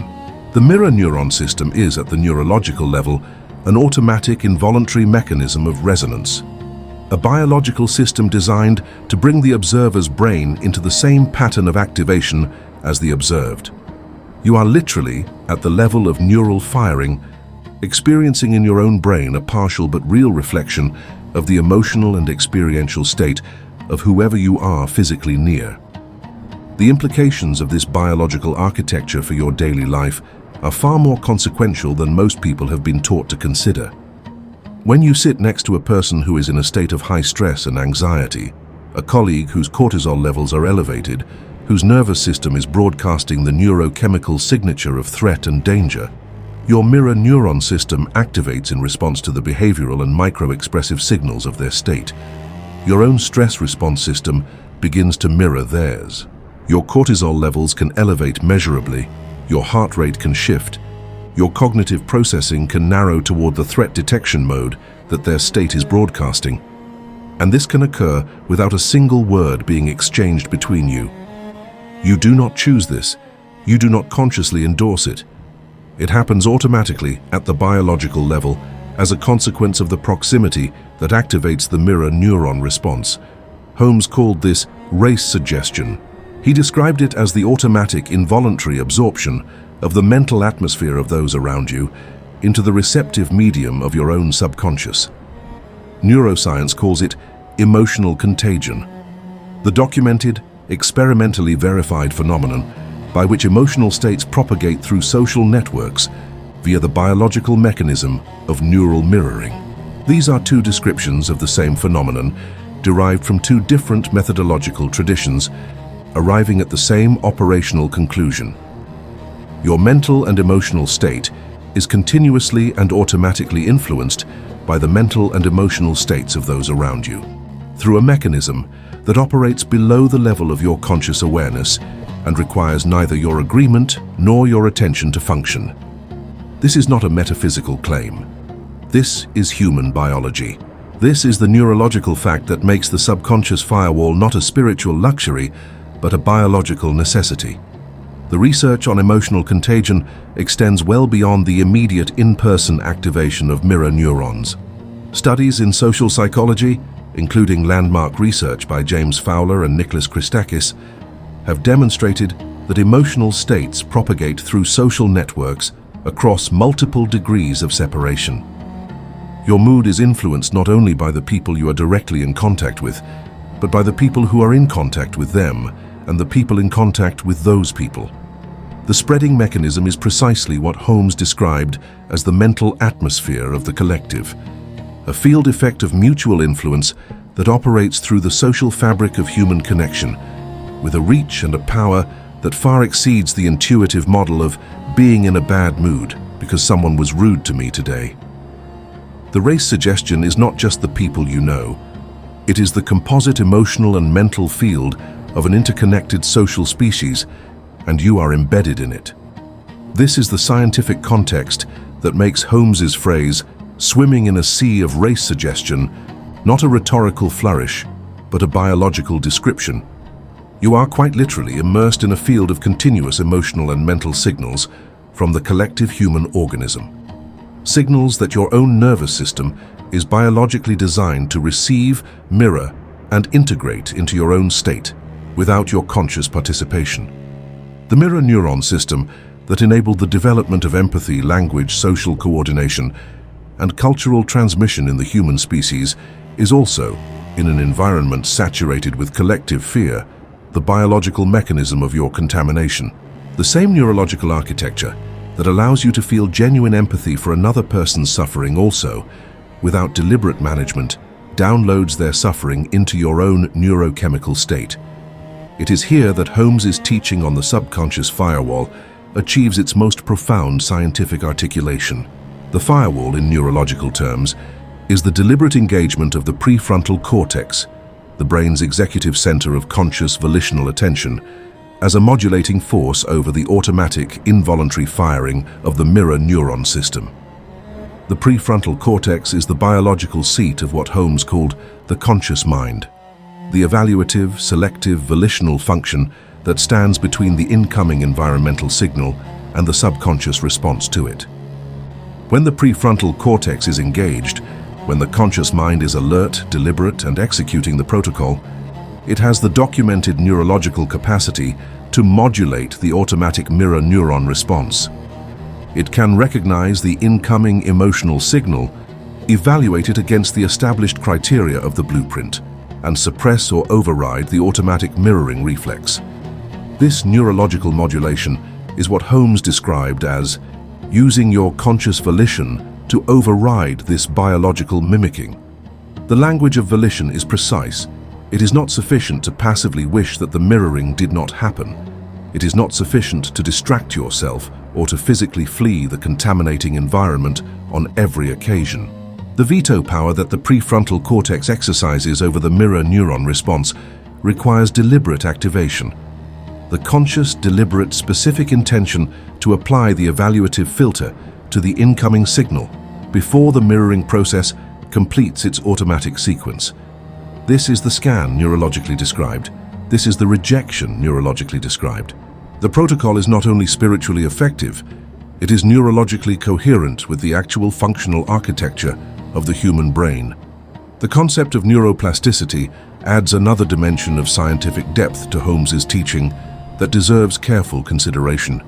The mirror neuron system is, at the neurological level, an automatic involuntary mechanism of resonance, a biological system designed to bring the observer's brain into the same pattern of activation as the observed. You are literally at the level of neural firing, experiencing in your own brain a partial but real reflection of the emotional and experiential state of whoever you are physically near. The implications of this biological architecture for your daily life are far more consequential than most people have been taught to consider. When you sit next to a person who is in a state of high stress and anxiety, a colleague whose cortisol levels are elevated, whose nervous system is broadcasting the neurochemical signature of threat and danger, your mirror neuron system activates in response to the behavioral and micro-expressive signals of their state. Your own stress response system begins to mirror theirs. Your cortisol levels can elevate measurably, your heart rate can shift, your cognitive processing can narrow toward the threat detection mode that their state is broadcasting. And this can occur without a single word being exchanged between you. You do not choose this. You do not consciously endorse it. It happens automatically at the biological level as a consequence of the proximity that activates the mirror neuron response. Holmes called this race suggestion. He described it as the automatic involuntary absorption of the mental atmosphere of those around you into the receptive medium of your own subconscious. Neuroscience calls it emotional contagion, the documented, experimentally verified phenomenon by which emotional states propagate through social networks via the biological mechanism of neural mirroring. These are two descriptions of the same phenomenon derived from two different methodological traditions, arriving at the same operational conclusion. Your mental and emotional state is continuously and automatically influenced by the mental and emotional states of those around you, through a mechanism that operates below the level of your conscious awareness and requires neither your agreement nor your attention to function. This is not a metaphysical claim. This is human biology. This is the neurological fact that makes the subconscious firewall not a spiritual luxury, but a biological necessity. The research on emotional contagion extends well beyond the immediate in-person activation of mirror neurons. Studies in social psychology, including landmark research by James Fowler and Nicholas Christakis, have demonstrated that emotional states propagate through social networks across multiple degrees of separation. Your mood is influenced not only by the people you are directly in contact with, but by the people who are in contact with them and the people in contact with those people. The spreading mechanism is precisely what Holmes described as the mental atmosphere of the collective, a field effect of mutual influence that operates through the social fabric of human connection, with a reach and a power that far exceeds the intuitive model of being in a bad mood because someone was rude to me today. The race suggestion is not just the people you know. It is the composite emotional and mental field of an interconnected social species, and you are embedded in it. This is the scientific context that makes Holmes's phrase, "swimming in a sea of race suggestion," not a rhetorical flourish, but a biological description. You are quite literally immersed in a field of continuous emotional and mental signals from the collective human organism. Signals that your own nervous system is biologically designed to receive, mirror, and integrate into your own state without your conscious participation. The mirror neuron system that enabled the development of empathy, language, social coordination, and cultural transmission in the human species is also, in an environment saturated with collective fear, the biological mechanism of your contamination. The same neurological architecture that allows you to feel genuine empathy for another person's suffering also, without deliberate management, downloads their suffering into your own neurochemical state. It is here that Holmes's teaching on the subconscious firewall achieves its most profound scientific articulation. The firewall, in neurological terms, is the deliberate engagement of the prefrontal cortex, the brain's executive center of conscious volitional attention, as a modulating force over the automatic, involuntary firing of the mirror neuron system. The prefrontal cortex is the biological seat of what Holmes called the conscious mind, the evaluative, selective, volitional function that stands between the incoming environmental signal and the subconscious response to it. When the prefrontal cortex is engaged, when the conscious mind is alert, deliberate, and executing the protocol, it has the documented neurological capacity to modulate the automatic mirror neuron response. It can recognize the incoming emotional signal, evaluate it against the established criteria of the blueprint, and suppress or override the automatic mirroring reflex. This neurological modulation is what Holmes described as using your conscious volition to override this biological mimicking. The language of volition is precise. It is not sufficient to passively wish that the mirroring did not happen. It is not sufficient to distract yourself or to physically flee the contaminating environment on every occasion. The veto power that the prefrontal cortex exercises over the mirror neuron response requires deliberate activation. The conscious, deliberate, specific intention to apply the evaluative filter to the incoming signal before the mirroring process completes its automatic sequence. This is the scan neurologically described. This is the rejection neurologically described. The protocol is not only spiritually effective, it is neurologically coherent with the actual functional architecture of the human brain. The concept of neuroplasticity adds another dimension of scientific depth to Holmes's teaching that deserves careful consideration.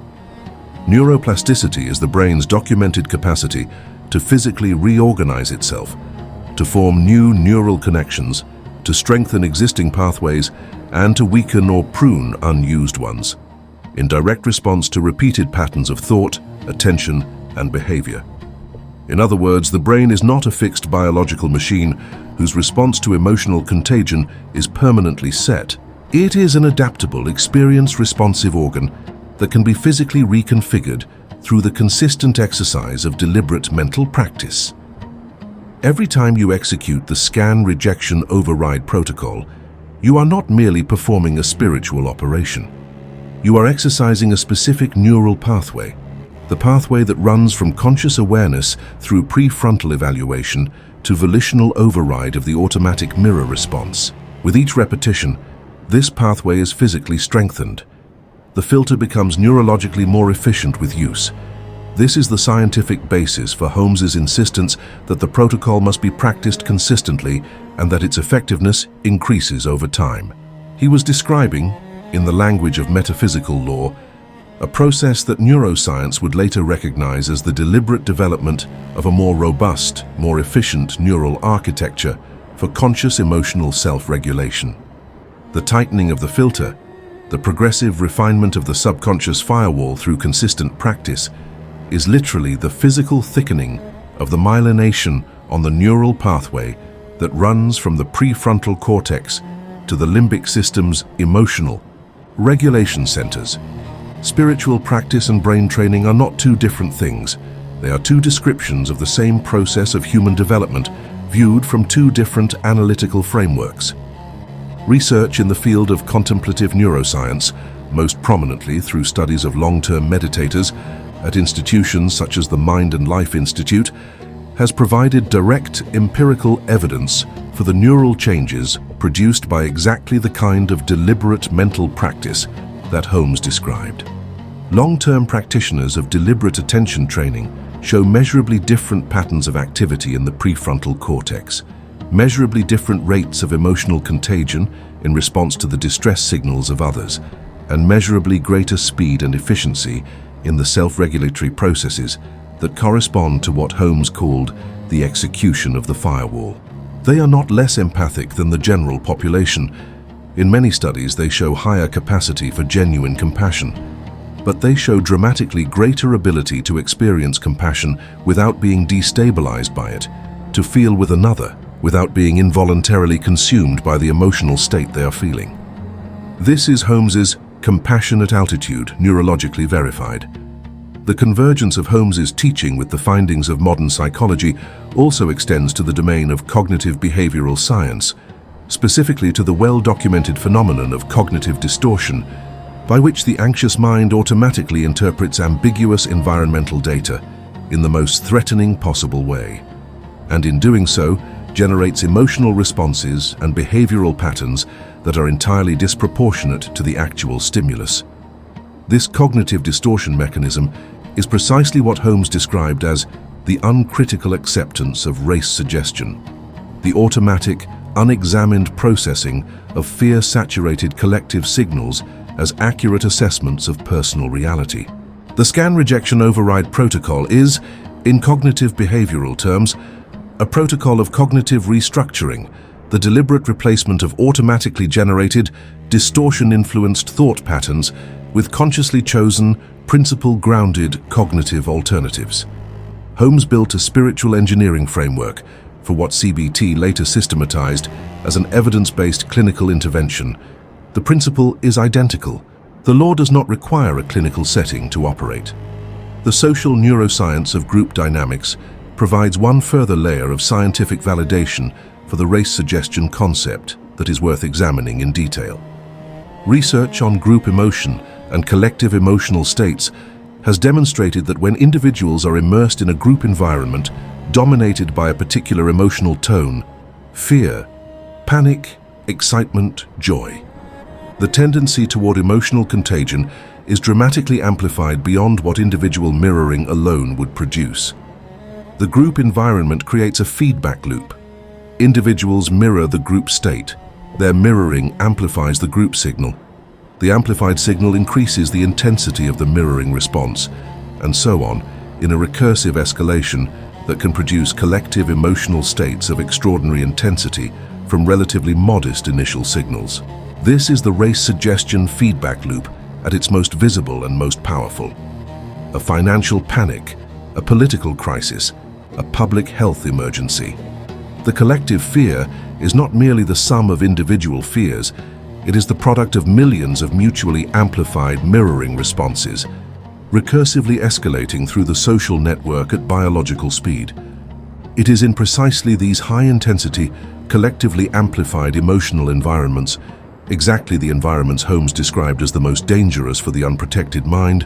Neuroplasticity is the brain's documented capacity to physically reorganize itself, to form new neural connections, to strengthen existing pathways, and to weaken or prune unused ones, in direct response to repeated patterns of thought, attention, and behavior. In other words, the brain is not a fixed biological machine whose response to emotional contagion is permanently set. It is an adaptable, experience-responsive organ that can be physically reconfigured through the consistent exercise of deliberate mental practice. Every time you execute the scan rejection override protocol, you are not merely performing a spiritual operation. You are exercising a specific neural pathway, the pathway that runs from conscious awareness through prefrontal evaluation to volitional override of the automatic mirror response. With each repetition, this pathway is physically strengthened. The filter becomes neurologically more efficient with use. This is the scientific basis for Holmes's insistence that the protocol must be practiced consistently and that its effectiveness increases over time. He was describing, in the language of metaphysical law, a process that neuroscience would later recognize as the deliberate development of a more robust, more efficient neural architecture for conscious emotional self-regulation. The tightening of the filter, the progressive refinement of the subconscious firewall through consistent practice, is literally the physical thickening of the myelination on the neural pathway that runs from the prefrontal cortex to the limbic system's emotional regulation centers. Spiritual practice and brain training are not two different things. They are two descriptions of the same process of human development, viewed from two different analytical frameworks. Research in the field of contemplative neuroscience, most prominently through studies of long-term meditators at institutions such as the Mind and Life Institute, has provided direct empirical evidence for the neural changes produced by exactly the kind of deliberate mental practice that Holmes described. Long-term practitioners of deliberate attention training show measurably different patterns of activity in the prefrontal cortex. measurably different rates of emotional contagion in response to the distress signals of others, and measurably greater speed and efficiency in the self-regulatory processes that correspond to what Holmes called the execution of the firewall. They are not less empathic than the general population. In many studies, they show higher capacity for genuine compassion, but they show dramatically greater ability to experience compassion without being destabilized by it, to feel with another without being involuntarily consumed by the emotional state they are feeling. This is Holmes's compassionate altitude, neurologically verified. The convergence of Holmes's teaching with the findings of modern psychology also extends to the domain of cognitive behavioral science, specifically to the well-documented phenomenon of cognitive distortion, by which the anxious mind automatically interprets ambiguous environmental data in the most threatening possible way, and in doing so, generates emotional responses and behavioral patterns that are entirely disproportionate to the actual stimulus. This cognitive distortion mechanism is precisely what Holmes described as the uncritical acceptance of race suggestion, the automatic, unexamined processing of fear-saturated collective signals as accurate assessments of personal reality. The scan rejection override protocol is, in cognitive behavioral terms, a protocol of cognitive restructuring, the deliberate replacement of automatically generated, distortion-influenced thought patterns with consciously chosen, principle-grounded cognitive alternatives. Holmes built a spiritual engineering framework for what CBT later systematized as an evidence-based clinical intervention. The principle is identical. The law does not require a clinical setting to operate. The social neuroscience of group dynamics provides one further layer of scientific validation for the race suggestion concept that is worth examining in detail. Research on group emotion and collective emotional states has demonstrated that when individuals are immersed in a group environment dominated by a particular emotional tone, fear, panic, excitement, joy, the tendency toward emotional contagion is dramatically amplified beyond what individual mirroring alone would produce. The group environment creates a feedback loop. Individuals mirror the group state. Their mirroring amplifies the group signal. The amplified signal increases the intensity of the mirroring response, and so on, in a recursive escalation that can produce collective emotional states of extraordinary intensity from relatively modest initial signals. This is the race suggestion feedback loop at its most visible and most powerful. A financial panic, a political crisis, a public health emergency. The collective fear is not merely the sum of individual fears, it is the product of millions of mutually amplified mirroring responses, recursively escalating through the social network at biological speed. It is in precisely these high-intensity, collectively amplified emotional environments, exactly the environments Holmes described as the most dangerous for the unprotected mind,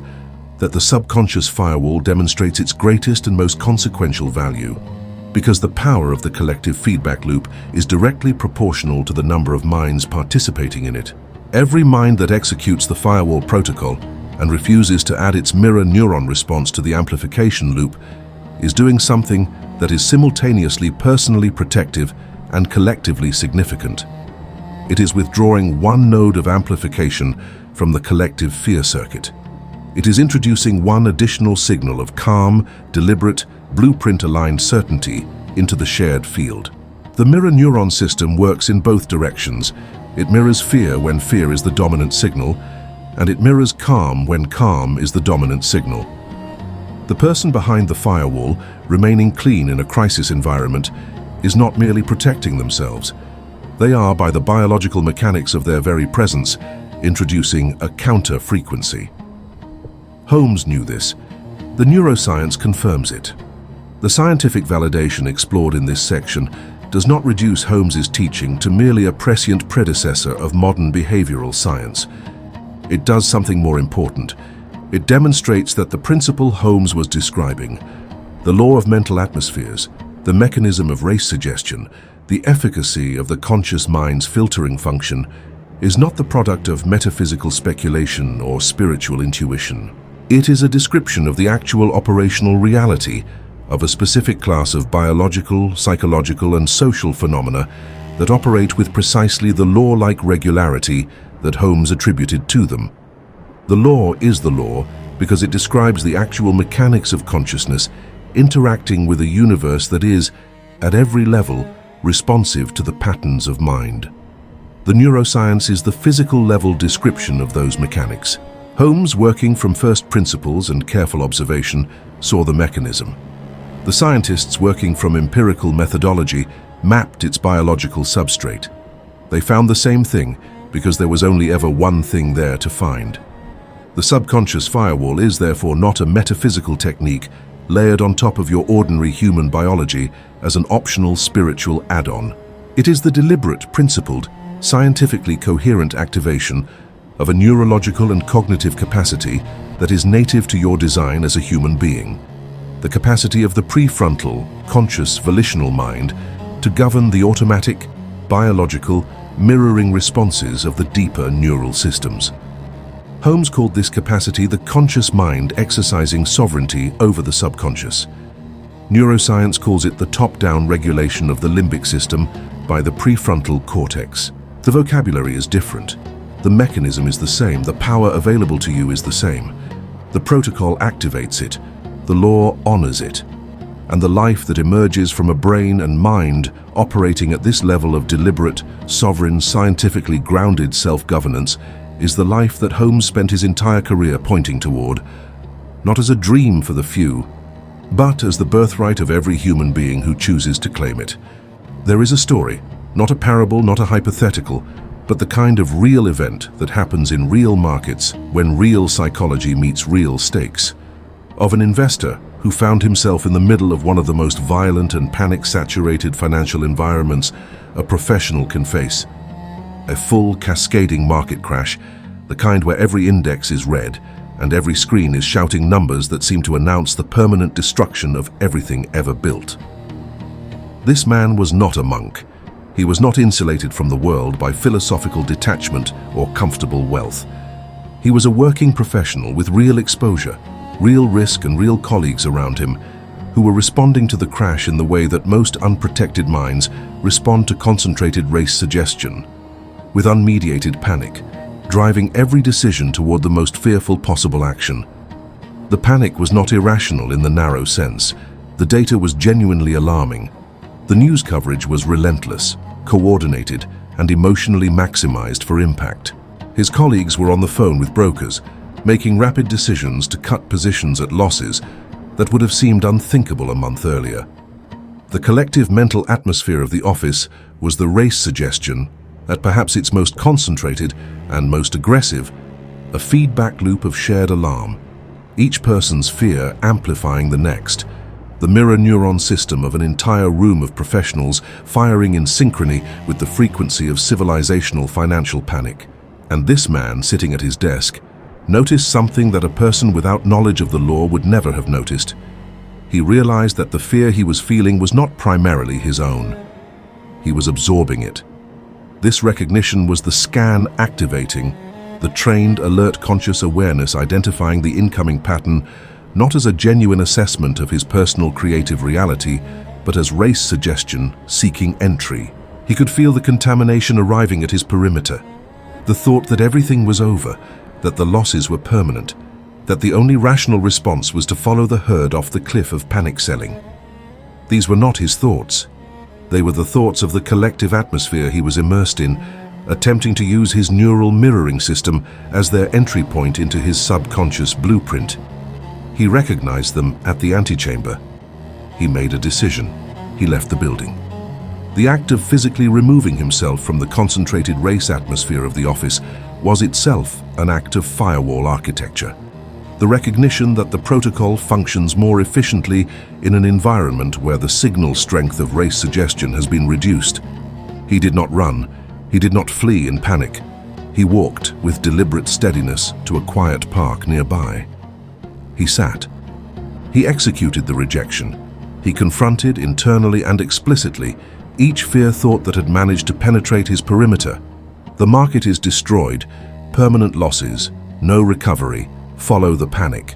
that the subconscious firewall demonstrates its greatest and most consequential value, because the power of the collective feedback loop is directly proportional to the number of minds participating in it. Every mind that executes the Firewall Protocol and refuses to add its mirror neuron response to the amplification loop is doing something that is simultaneously personally protective and collectively significant. It is withdrawing one node of amplification from the collective fear circuit. It is introducing one additional signal of calm, deliberate, blueprint-aligned certainty into the shared field. The mirror neuron system works in both directions. It mirrors fear when fear is the dominant signal, and it mirrors calm when calm is the dominant signal. The person behind the firewall, remaining clean in a crisis environment, is not merely protecting themselves. They are, by the biological mechanics of their very presence, introducing a counter-frequency. Holmes knew this. The neuroscience confirms it. The scientific validation explored in this section does not reduce Holmes's teaching to merely a prescient predecessor of modern behavioral science. It does something more important. It demonstrates that the principle Holmes was describing, the law of mental atmospheres, the mechanism of race suggestion, the efficacy of the conscious mind's filtering function, is not the product of metaphysical speculation or spiritual intuition. It is a description of the actual operational reality of a specific class of biological, psychological, and social phenomena that operate with precisely the law-like regularity that Holmes attributed to them. The law is the law because it describes the actual mechanics of consciousness interacting with a universe that is, at every level, responsive to the patterns of mind. The neuroscience is the physical-level description of those mechanics. Holmes, working from first principles and careful observation, saw the mechanism. The scientists, working from empirical methodology, mapped its biological substrate. They found the same thing because there was only ever one thing there to find. The subconscious firewall is therefore not a metaphysical technique layered on top of your ordinary human biology as an optional spiritual add-on. It is the deliberate, principled, scientifically coherent activation of a neurological and cognitive capacity that is native to your design as a human being. The capacity of the prefrontal, conscious, volitional mind to govern the automatic, biological, mirroring responses of the deeper neural systems. Holmes called this capacity the conscious mind exercising sovereignty over the subconscious. Neuroscience calls it the top-down regulation of the limbic system by the prefrontal cortex. The vocabulary is different. The mechanism is the same. The power available to you is the same. The protocol activates it. The law honors it. And the life that emerges from a brain and mind operating at this level of deliberate, sovereign, scientifically grounded self-governance is the life that Holmes spent his entire career pointing toward, not as a dream for the few, but as the birthright of every human being who chooses to claim it. There is a story, not a parable, not a hypothetical, but the kind of real event that happens in real markets when real psychology meets real stakes, of an investor who found himself in the middle of one of the most violent and panic-saturated financial environments a professional can face. A full, cascading market crash, the kind where every index is red and every screen is shouting numbers that seem to announce the permanent destruction of everything ever built. This man was not a monk. He was not insulated from the world by philosophical detachment or comfortable wealth. He was a working professional with real exposure, real risk and real colleagues around him who were responding to the crash in the way that most unprotected minds respond to concentrated race suggestion, with unmediated panic, driving every decision toward the most fearful possible action. The panic was not irrational in the narrow sense. The data was genuinely alarming. The news coverage was relentless, coordinated, and emotionally maximized for impact. His colleagues were on the phone with brokers, making rapid decisions to cut positions at losses that would have seemed unthinkable a month earlier. The collective mental atmosphere of the office was the race suggestion at perhaps its most concentrated and most aggressive, a feedback loop of shared alarm, each person's fear amplifying the next, the mirror neuron system of an entire room of professionals firing in synchrony with the frequency of civilizational financial panic. And this man, sitting at his desk, noticed something that a person without knowledge of the law would never have noticed. He realized that the fear he was feeling was not primarily his own. He was absorbing it. This recognition was the scan activating, the trained, alert, conscious awareness identifying the incoming pattern not as a genuine assessment of his personal creative reality, but as race suggestion seeking entry. He could feel the contamination arriving at his perimeter, the thought that everything was over, that the losses were permanent, that the only rational response was to follow the herd off the cliff of panic selling. These were not his thoughts. They were the thoughts of the collective atmosphere he was immersed in, attempting to use his neural mirroring system as their entry point into his subconscious blueprint. He recognized them at the antechamber. He made a decision. He left the building. The act of physically removing himself from the concentrated race atmosphere of the office was itself an act of firewall architecture. The recognition that the protocol functions more efficiently in an environment where the signal strength of race suggestion has been reduced. He did not run. He did not flee in panic. He walked with deliberate steadiness to a quiet park nearby. He sat. He executed the rejection. He confronted internally and explicitly each fear thought that had managed to penetrate his perimeter. The market is destroyed, permanent losses, no recovery, follow the panic.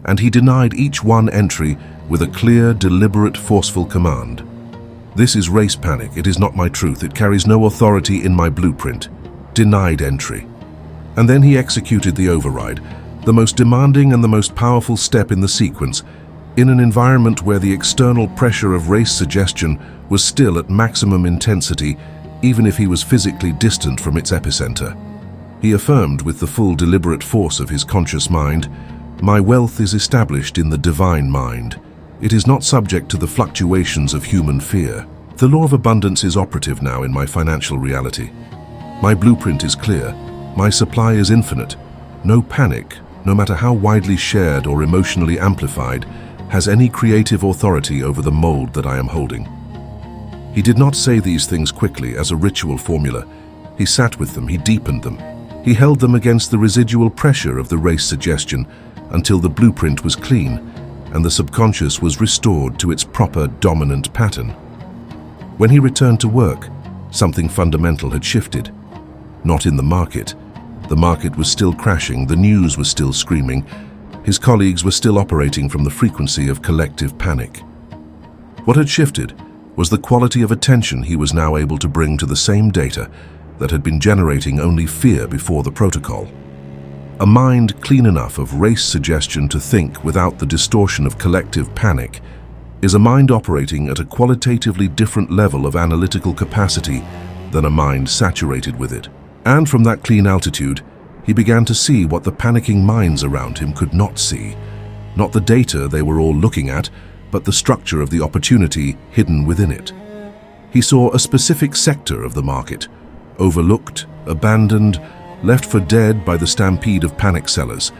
And he denied each one entry with a clear, deliberate, forceful command. "This is race panic. It is not my truth. It carries no authority in my blueprint. Denied entry." And then he executed the override, the most demanding and the most powerful step in the sequence, in an environment where the external pressure of race suggestion was still at maximum intensity, even if he was physically distant from its epicenter. He affirmed with the full deliberate force of his conscious mind, "My wealth is established in the divine mind. It is not subject to the fluctuations of human fear. The law of abundance is operative now in my financial reality. My blueprint is clear. My supply is infinite. No panic, no matter how widely shared or emotionally amplified, has any creative authority over the mold that I am holding." He did not say these things quickly as a ritual formula. He sat with them, he deepened them. He held them against the residual pressure of the race suggestion until the blueprint was clean and the subconscious was restored to its proper dominant pattern. When he returned to work, something fundamental had shifted. Not in the market. The market was still crashing, the news was still screaming, his colleagues were still operating from the frequency of collective panic. What had shifted was the quality of attention he was now able to bring to the same data that had been generating only fear before the protocol. A mind clean enough of race suggestion to think without the distortion of collective panic is a mind operating at a qualitatively different level of analytical capacity than a mind saturated with it. And from that clean altitude, he began to see what the panicking minds around him could not see. Not the data they were all looking at, but the structure of the opportunity hidden within it. He saw a specific sector of the market, overlooked, abandoned, left for dead by the stampede of panic sellers,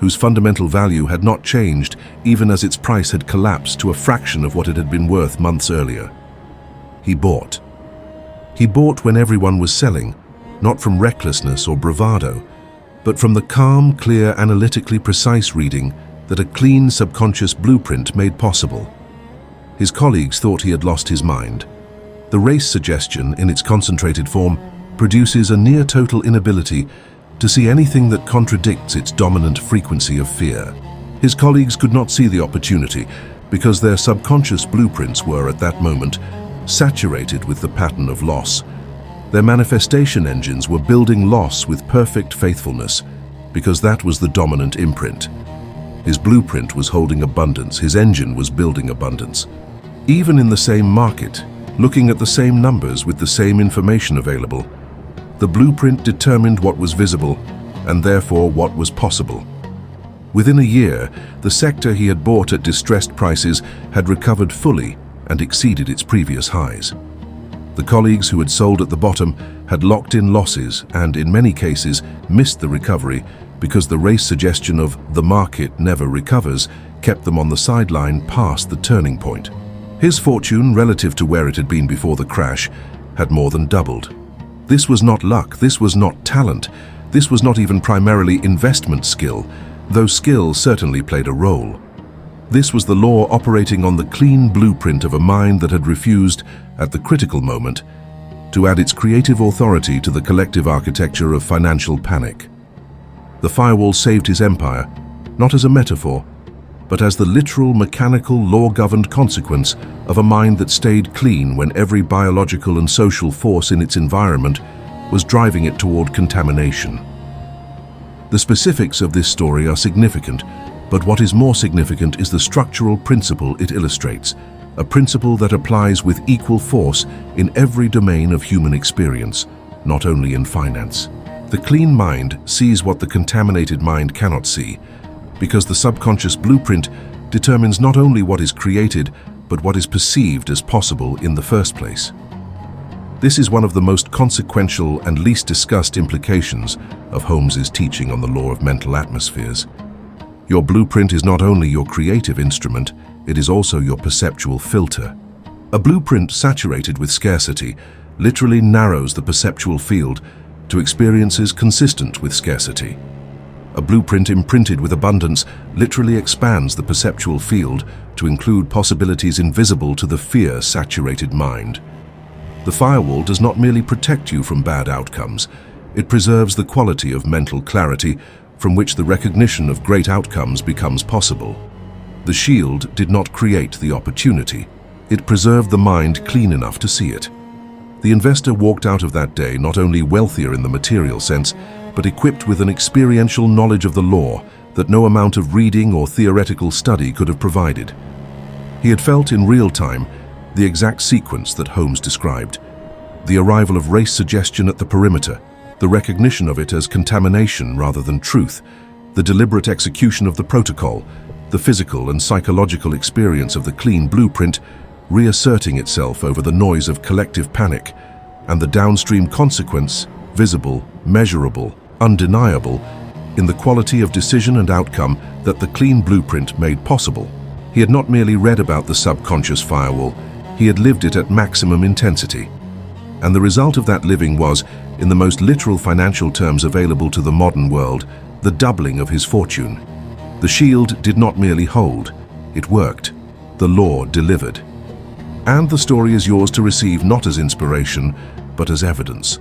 whose fundamental value had not changed even as its price had collapsed to a fraction of what it had been worth months earlier. He bought. He bought when everyone was selling, not from recklessness or bravado, but from the calm, clear, analytically precise reading that a clean subconscious blueprint made possible. His colleagues thought he had lost his mind. The race suggestion, in its concentrated form, produces a near-total inability to see anything that contradicts its dominant frequency of fear. His colleagues could not see the opportunity because their subconscious blueprints were, at that moment, saturated with the pattern of loss. Their manifestation engines were building loss with perfect faithfulness because that was the dominant imprint. His blueprint was holding abundance, his engine was building abundance. Even in the same market, looking at the same numbers with the same information available, the blueprint determined what was visible and therefore what was possible. Within a year, the sector he had bought at distressed prices had recovered fully and exceeded its previous highs. The colleagues who had sold at the bottom had locked in losses and, in many cases, missed the recovery because the race suggestion of "the market never recovers" kept them on the sideline past the turning point. His fortune, relative to where it had been before the crash, had more than doubled. This was not luck, this was not talent, this was not even primarily investment skill, though skill certainly played a role. This was the law operating on the clean blueprint of a mind that had refused, at the critical moment, to add its creative authority to the collective architecture of financial panic. The firewall saved his empire, not as a metaphor, but as the literal, mechanical, law-governed consequence of a mind that stayed clean when every biological and social force in its environment was driving it toward contamination. The specifics of this story are significant, but what is more significant is the structural principle it illustrates, a principle that applies with equal force in every domain of human experience, not only in finance. The clean mind sees what the contaminated mind cannot see, because the subconscious blueprint determines not only what is created, but what is perceived as possible in the first place. This is one of the most consequential and least discussed implications of Holmes's teaching on the law of mental atmospheres. Your blueprint is not only your creative instrument, it is also your perceptual filter. A blueprint saturated with scarcity literally narrows the perceptual field to experiences consistent with scarcity. A blueprint imprinted with abundance literally expands the perceptual field to include possibilities invisible to the fear-saturated mind. The firewall does not merely protect you from bad outcomes, it preserves the quality of mental clarity from which the recognition of great outcomes becomes possible. The shield did not create the opportunity. It preserved the mind clean enough to see it. The investor walked out of that day not only wealthier in the material sense, but equipped with an experiential knowledge of the law that no amount of reading or theoretical study could have provided. He had felt in real time the exact sequence that Holmes described: the arrival of race suggestion at the perimeter, the recognition of it as contamination rather than truth, the deliberate execution of the protocol, the physical and psychological experience of the clean blueprint reasserting itself over the noise of collective panic, and the downstream consequence, visible, measurable, undeniable, in the quality of decision and outcome that the clean blueprint made possible. He had not merely read about the subconscious firewall, he had lived it at maximum intensity. And the result of that living was, in the most literal financial terms available to the modern world, the doubling of his fortune. The shield did not merely hold, it worked. The law delivered. And the story is yours to receive not as inspiration, but as evidence.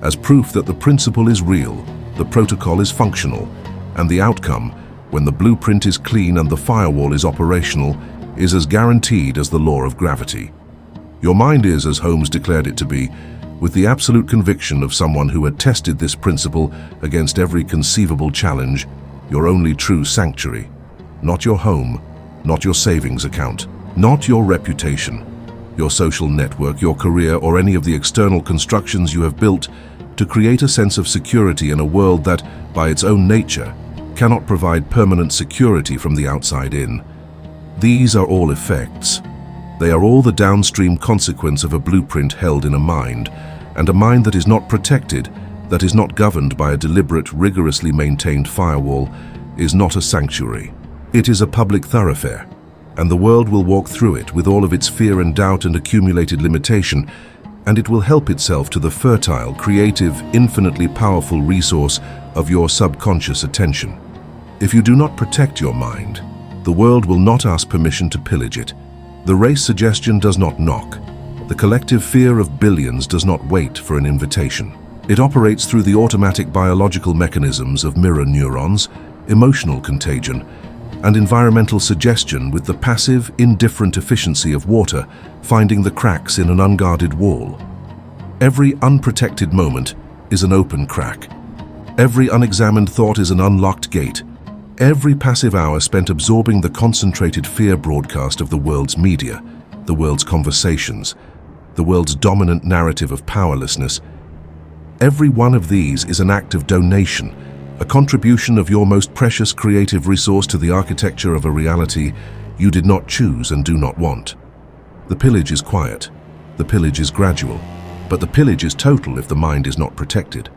As proof that the principle is real, the protocol is functional, and the outcome, when the blueprint is clean and the firewall is operational, is as guaranteed as the law of gravity. Your mind is, as Holmes declared it to be, with the absolute conviction of someone who had tested this principle against every conceivable challenge, your only true sanctuary. Not your home, not your savings account, not your reputation, your social network, your career, or any of the external constructions you have built to create a sense of security in a world that, by its own nature, cannot provide permanent security from the outside in. These are all effects. They are all the downstream consequence of a blueprint held in a mind, and a mind that is not protected, that is not governed by a deliberate, rigorously maintained firewall, is not a sanctuary. It is a public thoroughfare, and the world will walk through it with all of its fear and doubt and accumulated limitation, and it will help itself to the fertile, creative, infinitely powerful resource of your subconscious attention. If you do not protect your mind, the world will not ask permission to pillage it. The race suggestion does not knock. The collective fear of billions does not wait for an invitation. It operates through the automatic biological mechanisms of mirror neurons, emotional contagion, and environmental suggestion, with the passive, indifferent efficiency of water finding the cracks in an unguarded wall. Every unprotected moment is an open crack. Every unexamined thought is an unlocked gate. Every passive hour spent absorbing the concentrated fear broadcast of the world's media, the world's conversations, the world's dominant narrative of powerlessness. Every one of these is an act of donation, a contribution of your most precious creative resource to the architecture of a reality you did not choose and do not want. The pillage is quiet, the pillage is gradual, but the pillage is total if the mind is not protected.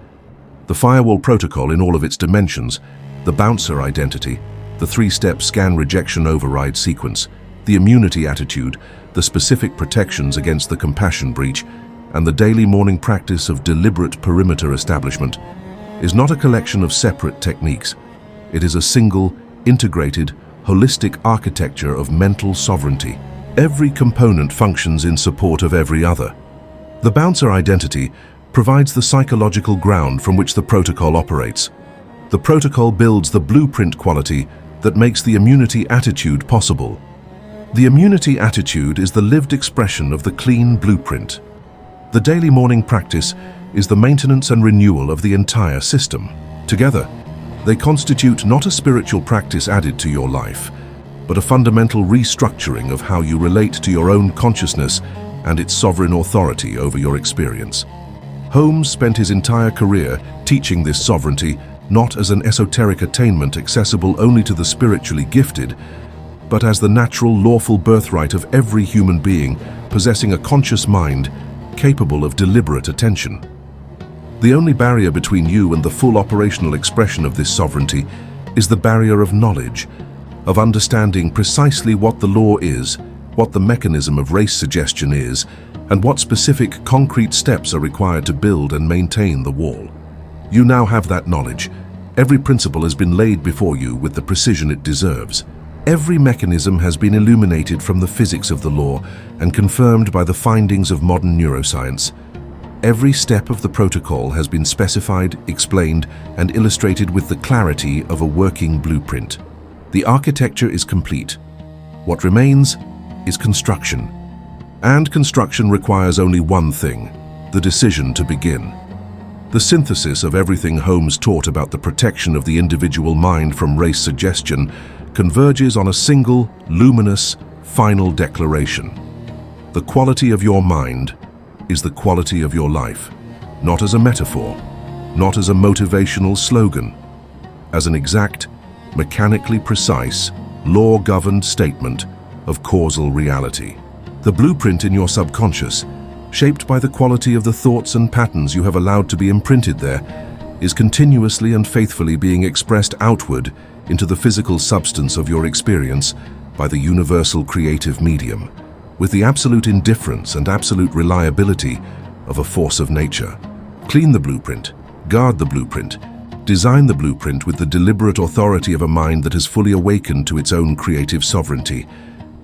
The Firewall Protocol in all of its dimensions, the bouncer identity, the three-step scan rejection override sequence, the immunity attitude, the specific protections against the compassion breach, and the daily morning practice of deliberate perimeter establishment, is not a collection of separate techniques. It is a single, integrated, holistic architecture of mental sovereignty. Every component functions in support of every other. The bouncer identity provides the psychological ground from which the protocol operates. The protocol builds the blueprint quality that makes the immunity attitude possible. The immunity attitude is the lived expression of the clean blueprint. The daily morning practice is the maintenance and renewal of the entire system. Together, they constitute not a spiritual practice added to your life, but a fundamental restructuring of how you relate to your own consciousness and its sovereign authority over your experience. Holmes spent his entire career teaching this sovereignty not as an esoteric attainment accessible only to the spiritually gifted, but as the natural, lawful birthright of every human being possessing a conscious mind capable of deliberate attention. The only barrier between you and the full operational expression of this sovereignty is the barrier of knowledge, of understanding precisely what the law is, what the mechanism of race suggestion is, and what specific concrete steps are required to build and maintain the wall. You now have that knowledge. Every principle has been laid before you with the precision it deserves. Every mechanism has been illuminated from the physics of the law and confirmed by the findings of modern neuroscience. Every step of the protocol has been specified, explained, and illustrated with the clarity of a working blueprint. The architecture is complete. What remains is construction. And construction requires only one thing: the decision to begin. The synthesis of everything Holmes taught about the protection of the individual mind from race suggestion converges on a single, luminous, final declaration. The quality of your mind is the quality of your life, not as a metaphor, not as a motivational slogan, as an exact, mechanically precise, law-governed statement of causal reality. The blueprint in your subconscious, shaped by the quality of the thoughts and patterns you have allowed to be imprinted there, is continuously and faithfully being expressed outward into the physical substance of your experience by the universal creative medium, with the absolute indifference and absolute reliability of a force of nature. Clean the blueprint, guard the blueprint, design the blueprint with the deliberate authority of a mind that has fully awakened to its own creative sovereignty,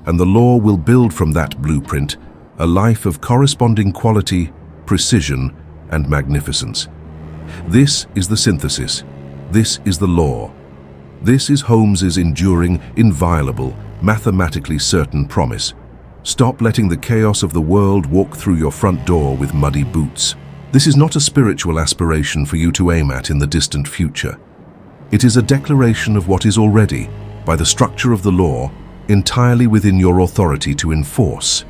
and the law will build from that blueprint a life of corresponding quality, precision, and magnificence. This is the synthesis. This is the law. This is Holmes's enduring, inviolable, mathematically certain promise. Stop letting the chaos of the world walk through your front door with muddy boots. This is not a spiritual aspiration for you to aim at in the distant future. It is a declaration of what is already, by the structure of the law, entirely within your authority to enforce.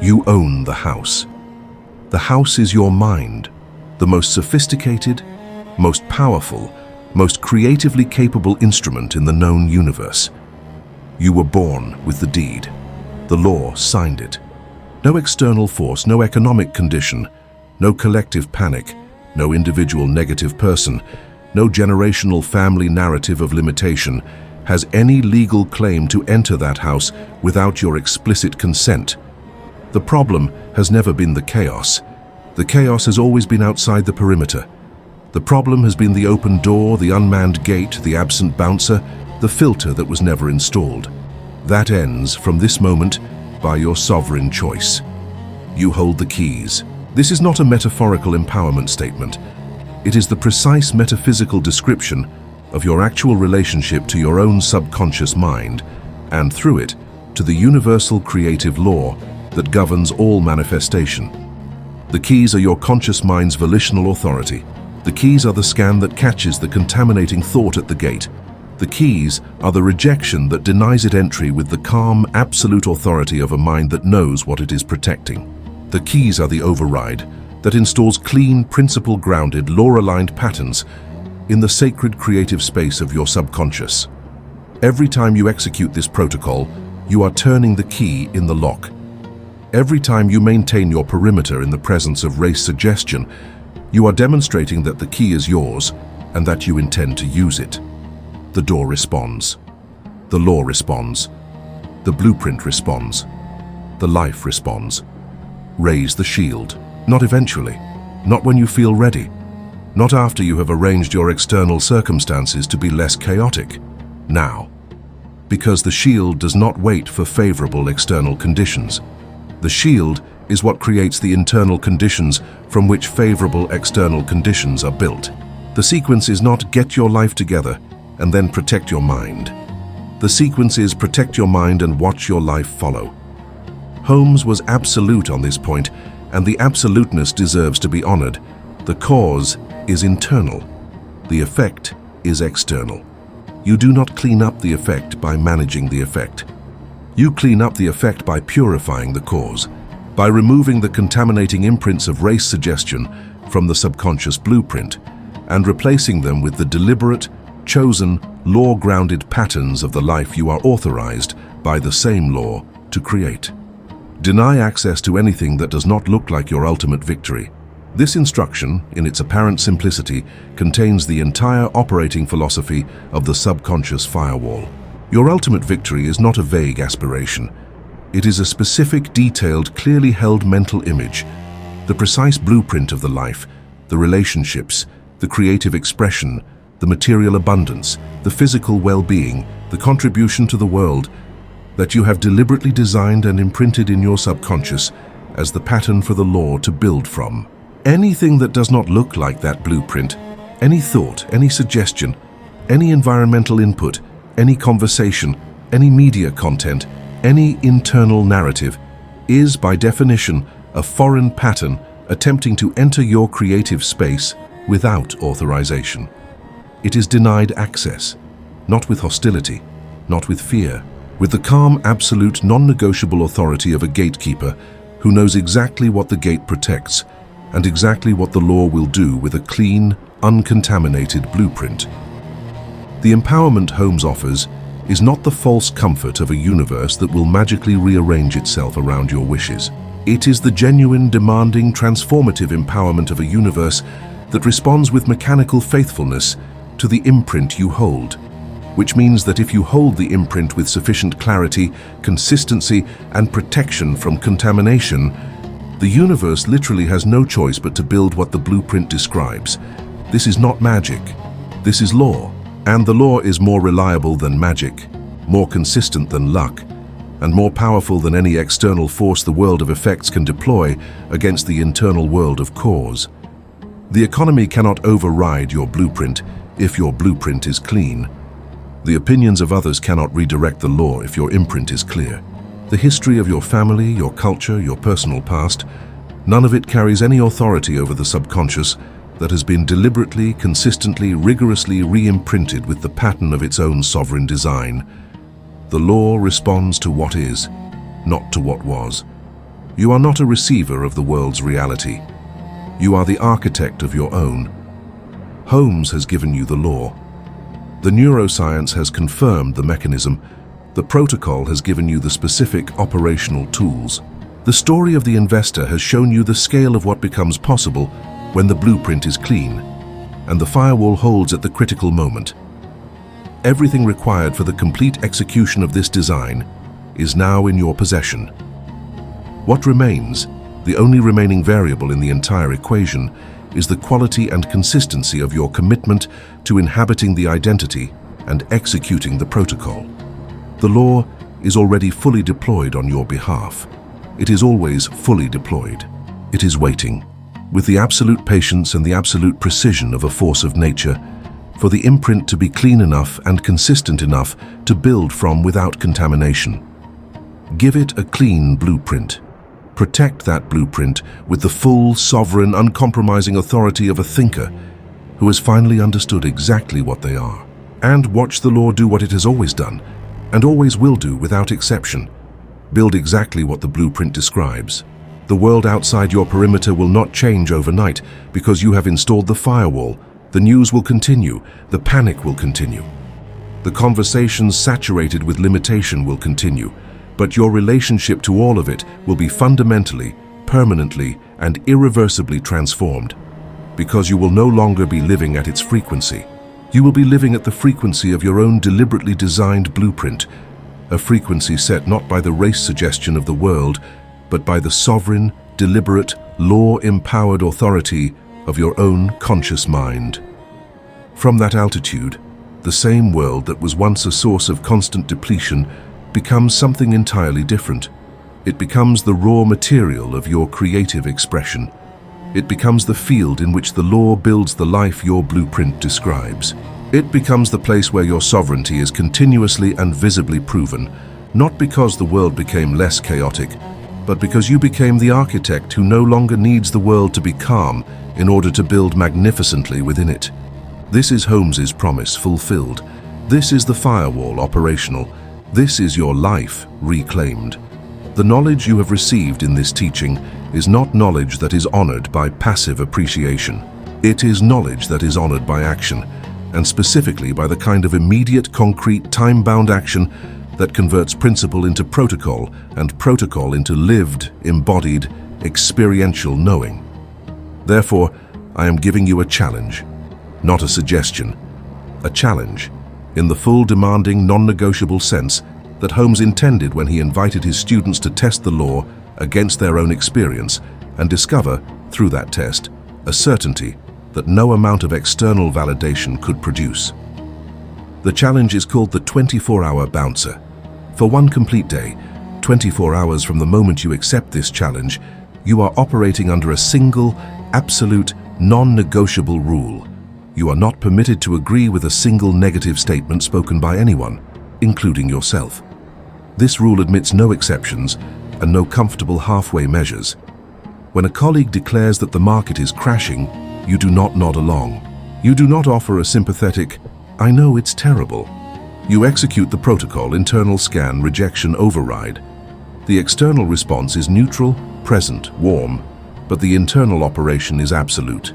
You own the house. The house is your mind, the most sophisticated, most powerful, most creatively capable instrument in the known universe. You were born with the deed. The law signed it. No external force, no economic condition, no collective panic, no individual negative person, no generational family narrative of limitation has any legal claim to enter that house without your explicit consent. The problem has never been the chaos. The chaos has always been outside the perimeter. The problem has been the open door, the unmanned gate, the absent bouncer, the filter that was never installed. That ends, from this moment, by your sovereign choice. You hold the keys. This is not a metaphorical empowerment statement. It is the precise metaphysical description of your actual relationship to your own subconscious mind, and through it, to the universal creative law that governs all manifestation. The keys are your conscious mind's volitional authority. The keys are the scan that catches the contaminating thought at the gate. The keys are the rejection that denies it entry with the calm, absolute authority of a mind that knows what it is protecting. The keys are the override that installs clean, principle-grounded, law-aligned patterns in the sacred creative space of your subconscious. Every time you execute this protocol, you are turning the key in the lock. Every time you maintain your perimeter in the presence of race suggestion, you are demonstrating that the key is yours and that you intend to use it. The door responds. The law responds. The blueprint responds. The life responds. Raise the shield. Not eventually. Not when you feel ready. Not after you have arranged your external circumstances to be less chaotic. Now. Because the shield does not wait for favorable external conditions. The shield is what creates the internal conditions from which favorable external conditions are built. The sequence is not get your life together and then protect your mind. The sequence is protect your mind and watch your life follow. Holmes was absolute on this point, and the absoluteness deserves to be honored. The cause is internal. The effect is external. You do not clean up the effect by managing the effect. You clean up the effect by purifying the cause, by removing the contaminating imprints of race suggestion from the subconscious blueprint and replacing them with the deliberate, chosen, law-grounded patterns of the life you are authorized by the same law to create. Deny access to anything that does not look like your ultimate victory. This instruction, in its apparent simplicity, contains the entire operating philosophy of the subconscious firewall. Your ultimate victory is not a vague aspiration. It is a specific, detailed, clearly held mental image, the precise blueprint of the life, the relationships, the creative expression, the material abundance, the physical well-being, the contribution to the world that you have deliberately designed and imprinted in your subconscious as the pattern for the law to build from. Anything that does not look like that blueprint, any thought, any suggestion, any environmental input, any conversation, any media content, any internal narrative, is by definition a foreign pattern attempting to enter your creative space without authorization. It is denied access, not with hostility, not with fear, with the calm, absolute, non-negotiable authority of a gatekeeper who knows exactly what the gate protects and exactly what the law will do with a clean, uncontaminated blueprint. The empowerment Holmes offers is not the false comfort of a universe that will magically rearrange itself around your wishes. It is the genuine, demanding, transformative empowerment of a universe that responds with mechanical faithfulness to the imprint you hold, which means that if you hold the imprint with sufficient clarity, consistency, and protection from contamination, the universe literally has no choice but to build what the blueprint describes. This is not magic. This is law. And the law is more reliable than magic, more consistent than luck, and more powerful than any external force the world of effects can deploy against the internal world of cause. The economy cannot override your blueprint if your blueprint is clean. The opinions of others cannot redirect the law if your imprint is clear. The history of your family, your culture, your personal past, none of it carries any authority over the subconscious that has been deliberately, consistently, rigorously re-imprinted with the pattern of its own sovereign design. The law responds to what is, not to what was. You are not a receiver of the world's reality. You are the architect of your own. Holmes has given you the law. The neuroscience has confirmed the mechanism. The protocol has given you the specific operational tools. The story of the investor has shown you the scale of what becomes possible when the blueprint is clean, and the firewall holds at the critical moment. Everything required for the complete execution of this design is now in your possession. What remains, the only remaining variable in the entire equation, is the quality and consistency of your commitment to inhabiting the identity and executing the protocol. The law is already fully deployed on your behalf. It is always fully deployed. It is waiting, with the absolute patience and the absolute precision of a force of nature, for the imprint to be clean enough and consistent enough to build from without contamination. Give it a clean blueprint. Protect that blueprint with the full, sovereign, uncompromising authority of a thinker who has finally understood exactly what they are. And watch the law do what it has always done, and always will do without exception. Build exactly what the blueprint describes. The world outside your perimeter will not change overnight because you have installed the firewall. The news will continue. The panic will continue. The conversations saturated with limitation will continue. But your relationship to all of it will be fundamentally, permanently, and irreversibly transformed. Because you will no longer be living at its frequency. You will be living at the frequency of your own deliberately designed blueprint. A frequency set not by the race suggestion of the world, but by the sovereign, deliberate, law-empowered authority of your own conscious mind. From that altitude, the same world that was once a source of constant depletion becomes something entirely different. It becomes the raw material of your creative expression. It becomes the field in which the law builds the life your blueprint describes. It becomes the place where your sovereignty is continuously and visibly proven, not because the world became less chaotic, but because you became the architect who no longer needs the world to be calm in order to build magnificently within it. This is Holmes's promise fulfilled. This is the firewall operational. This is your life reclaimed. The knowledge you have received in this teaching is not knowledge that is honored by passive appreciation. It is knowledge that is honored by action, and specifically by the kind of immediate, concrete, time-bound action that converts principle into protocol and protocol into lived, embodied, experiential knowing. Therefore, I am giving you a challenge, not a suggestion. A challenge, in the full, demanding, non-negotiable sense that Holmes intended when he invited his students to test the law against their own experience and discover, through that test, a certainty that no amount of external validation could produce. The challenge is called the 24-hour bouncer. For one complete day, 24 hours from the moment you accept this challenge, you are operating under a single, absolute, non-negotiable rule. You are not permitted to agree with a single negative statement spoken by anyone. including yourself. This rule admits no exceptions and no comfortable halfway measures. When a colleague declares that the market is crashing, you do not nod along. You do not offer a sympathetic, "I know it's terrible." You execute the protocol: internal scan, rejection, override. The external response is neutral, present, warm, but the internal operation is absolute.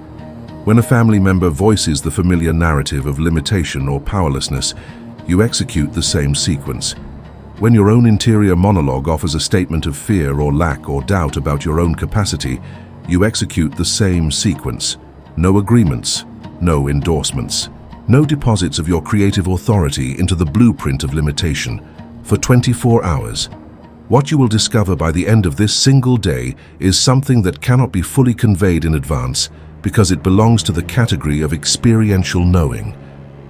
When a family member voices the familiar narrative of limitation or powerlessness, you execute the same sequence. When your own interior monologue offers a statement of fear or lack or doubt about your own capacity, you execute the same sequence. No agreements, no endorsements. No deposits of your creative authority into the blueprint of limitation for 24 hours. What you will discover by the end of this single day is something that cannot be fully conveyed in advance because it belongs to the category of experiential knowing,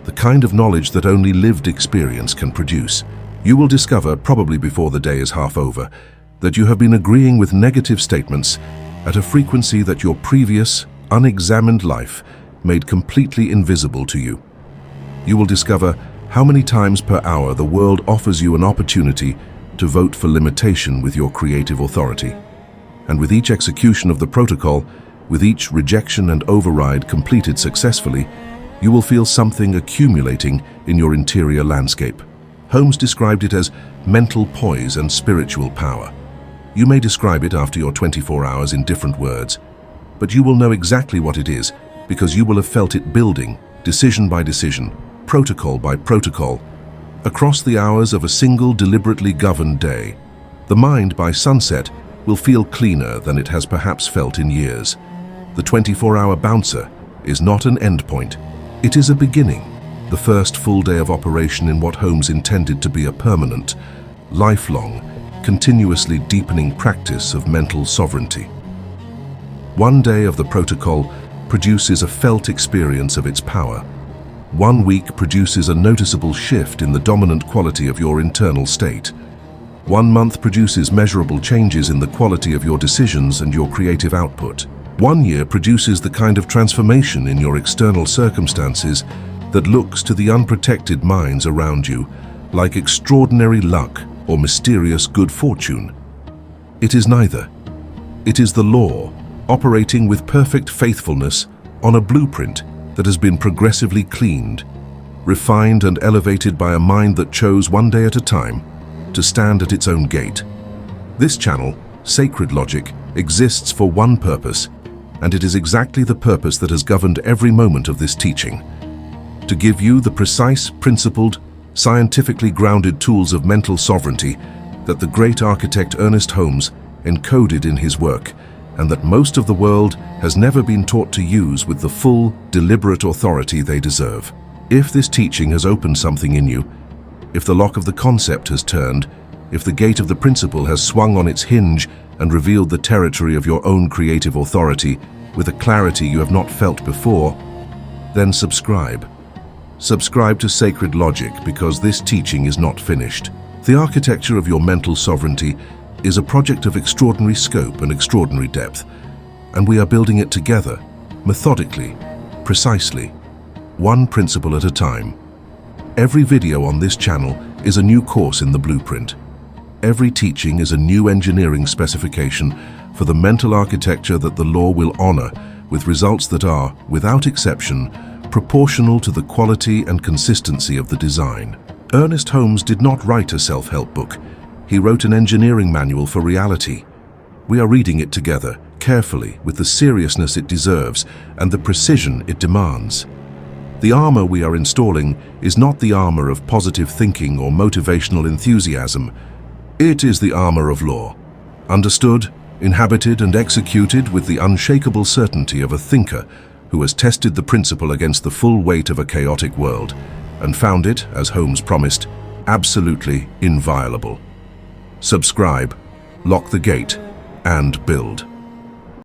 the kind of knowledge that only lived experience can produce. You will discover, probably before the day is half over, that you have been agreeing with negative statements at a frequency that your previous, unexamined life made completely invisible to you. You will discover how many times per hour the world offers you an opportunity to vote for limitation with your creative authority. And with each execution of the protocol, with each rejection and override completed successfully, you will feel something accumulating in your interior landscape. Holmes described it as mental poise and spiritual power. You may describe it after your 24 hours in different words, but you will know exactly what it is because you will have felt it building, decision by decision, protocol by protocol, across the hours of a single deliberately governed day. The mind by sunset will feel cleaner than it has perhaps felt in years. The 24-hour bouncer is not an endpoint. It is a beginning, the first full day of operation in what Holmes intended to be a permanent, lifelong, continuously deepening practice of mental sovereignty. One day of the protocol produces a felt experience of its power. 1 week produces a noticeable shift in the dominant quality of your internal state. 1 month produces measurable changes in the quality of your decisions and your creative output. 1 year produces the kind of transformation in your external circumstances that looks to the unprotected minds around you like extraordinary luck or mysterious good fortune. It is neither. It is the law, operating with perfect faithfulness on a blueprint that has been progressively cleaned, refined and elevated by a mind that chose one day at a time to stand at its own gate. This channel, Sacred Logic, exists for one purpose, and it is exactly the purpose that has governed every moment of this teaching: to give you the precise, principled, scientifically grounded tools of mental sovereignty that the great architect Ernest Holmes encoded in his work, and that most of the world has never been taught to use with the full, deliberate authority they deserve. If this teaching has opened something in you, if the lock of the concept has turned, if the gate of the principle has swung on its hinge and revealed the territory of your own creative authority with a clarity you have not felt before, then subscribe. Subscribe to Sacred Logic, because this teaching is not finished. The architecture of your mental sovereignty is a project of extraordinary scope and extraordinary depth, and we are building it together, methodically, precisely, one principle at a time. Every video on this channel is a new course in the blueprint. Every teaching is a new engineering specification for the mental architecture that the law will honor, with results that are, without exception, proportional to the quality and consistency of the design. Ernest Holmes did not write a self-help book. He wrote an engineering manual for reality. We are reading it together, carefully, with the seriousness it deserves and the precision it demands. The armor we are installing is not the armor of positive thinking or motivational enthusiasm. It is the armor of law, understood, inhabited and executed with the unshakable certainty of a thinker who has tested the principle against the full weight of a chaotic world and found it, as Holmes promised, absolutely inviolable. Subscribe, lock the gate, and build.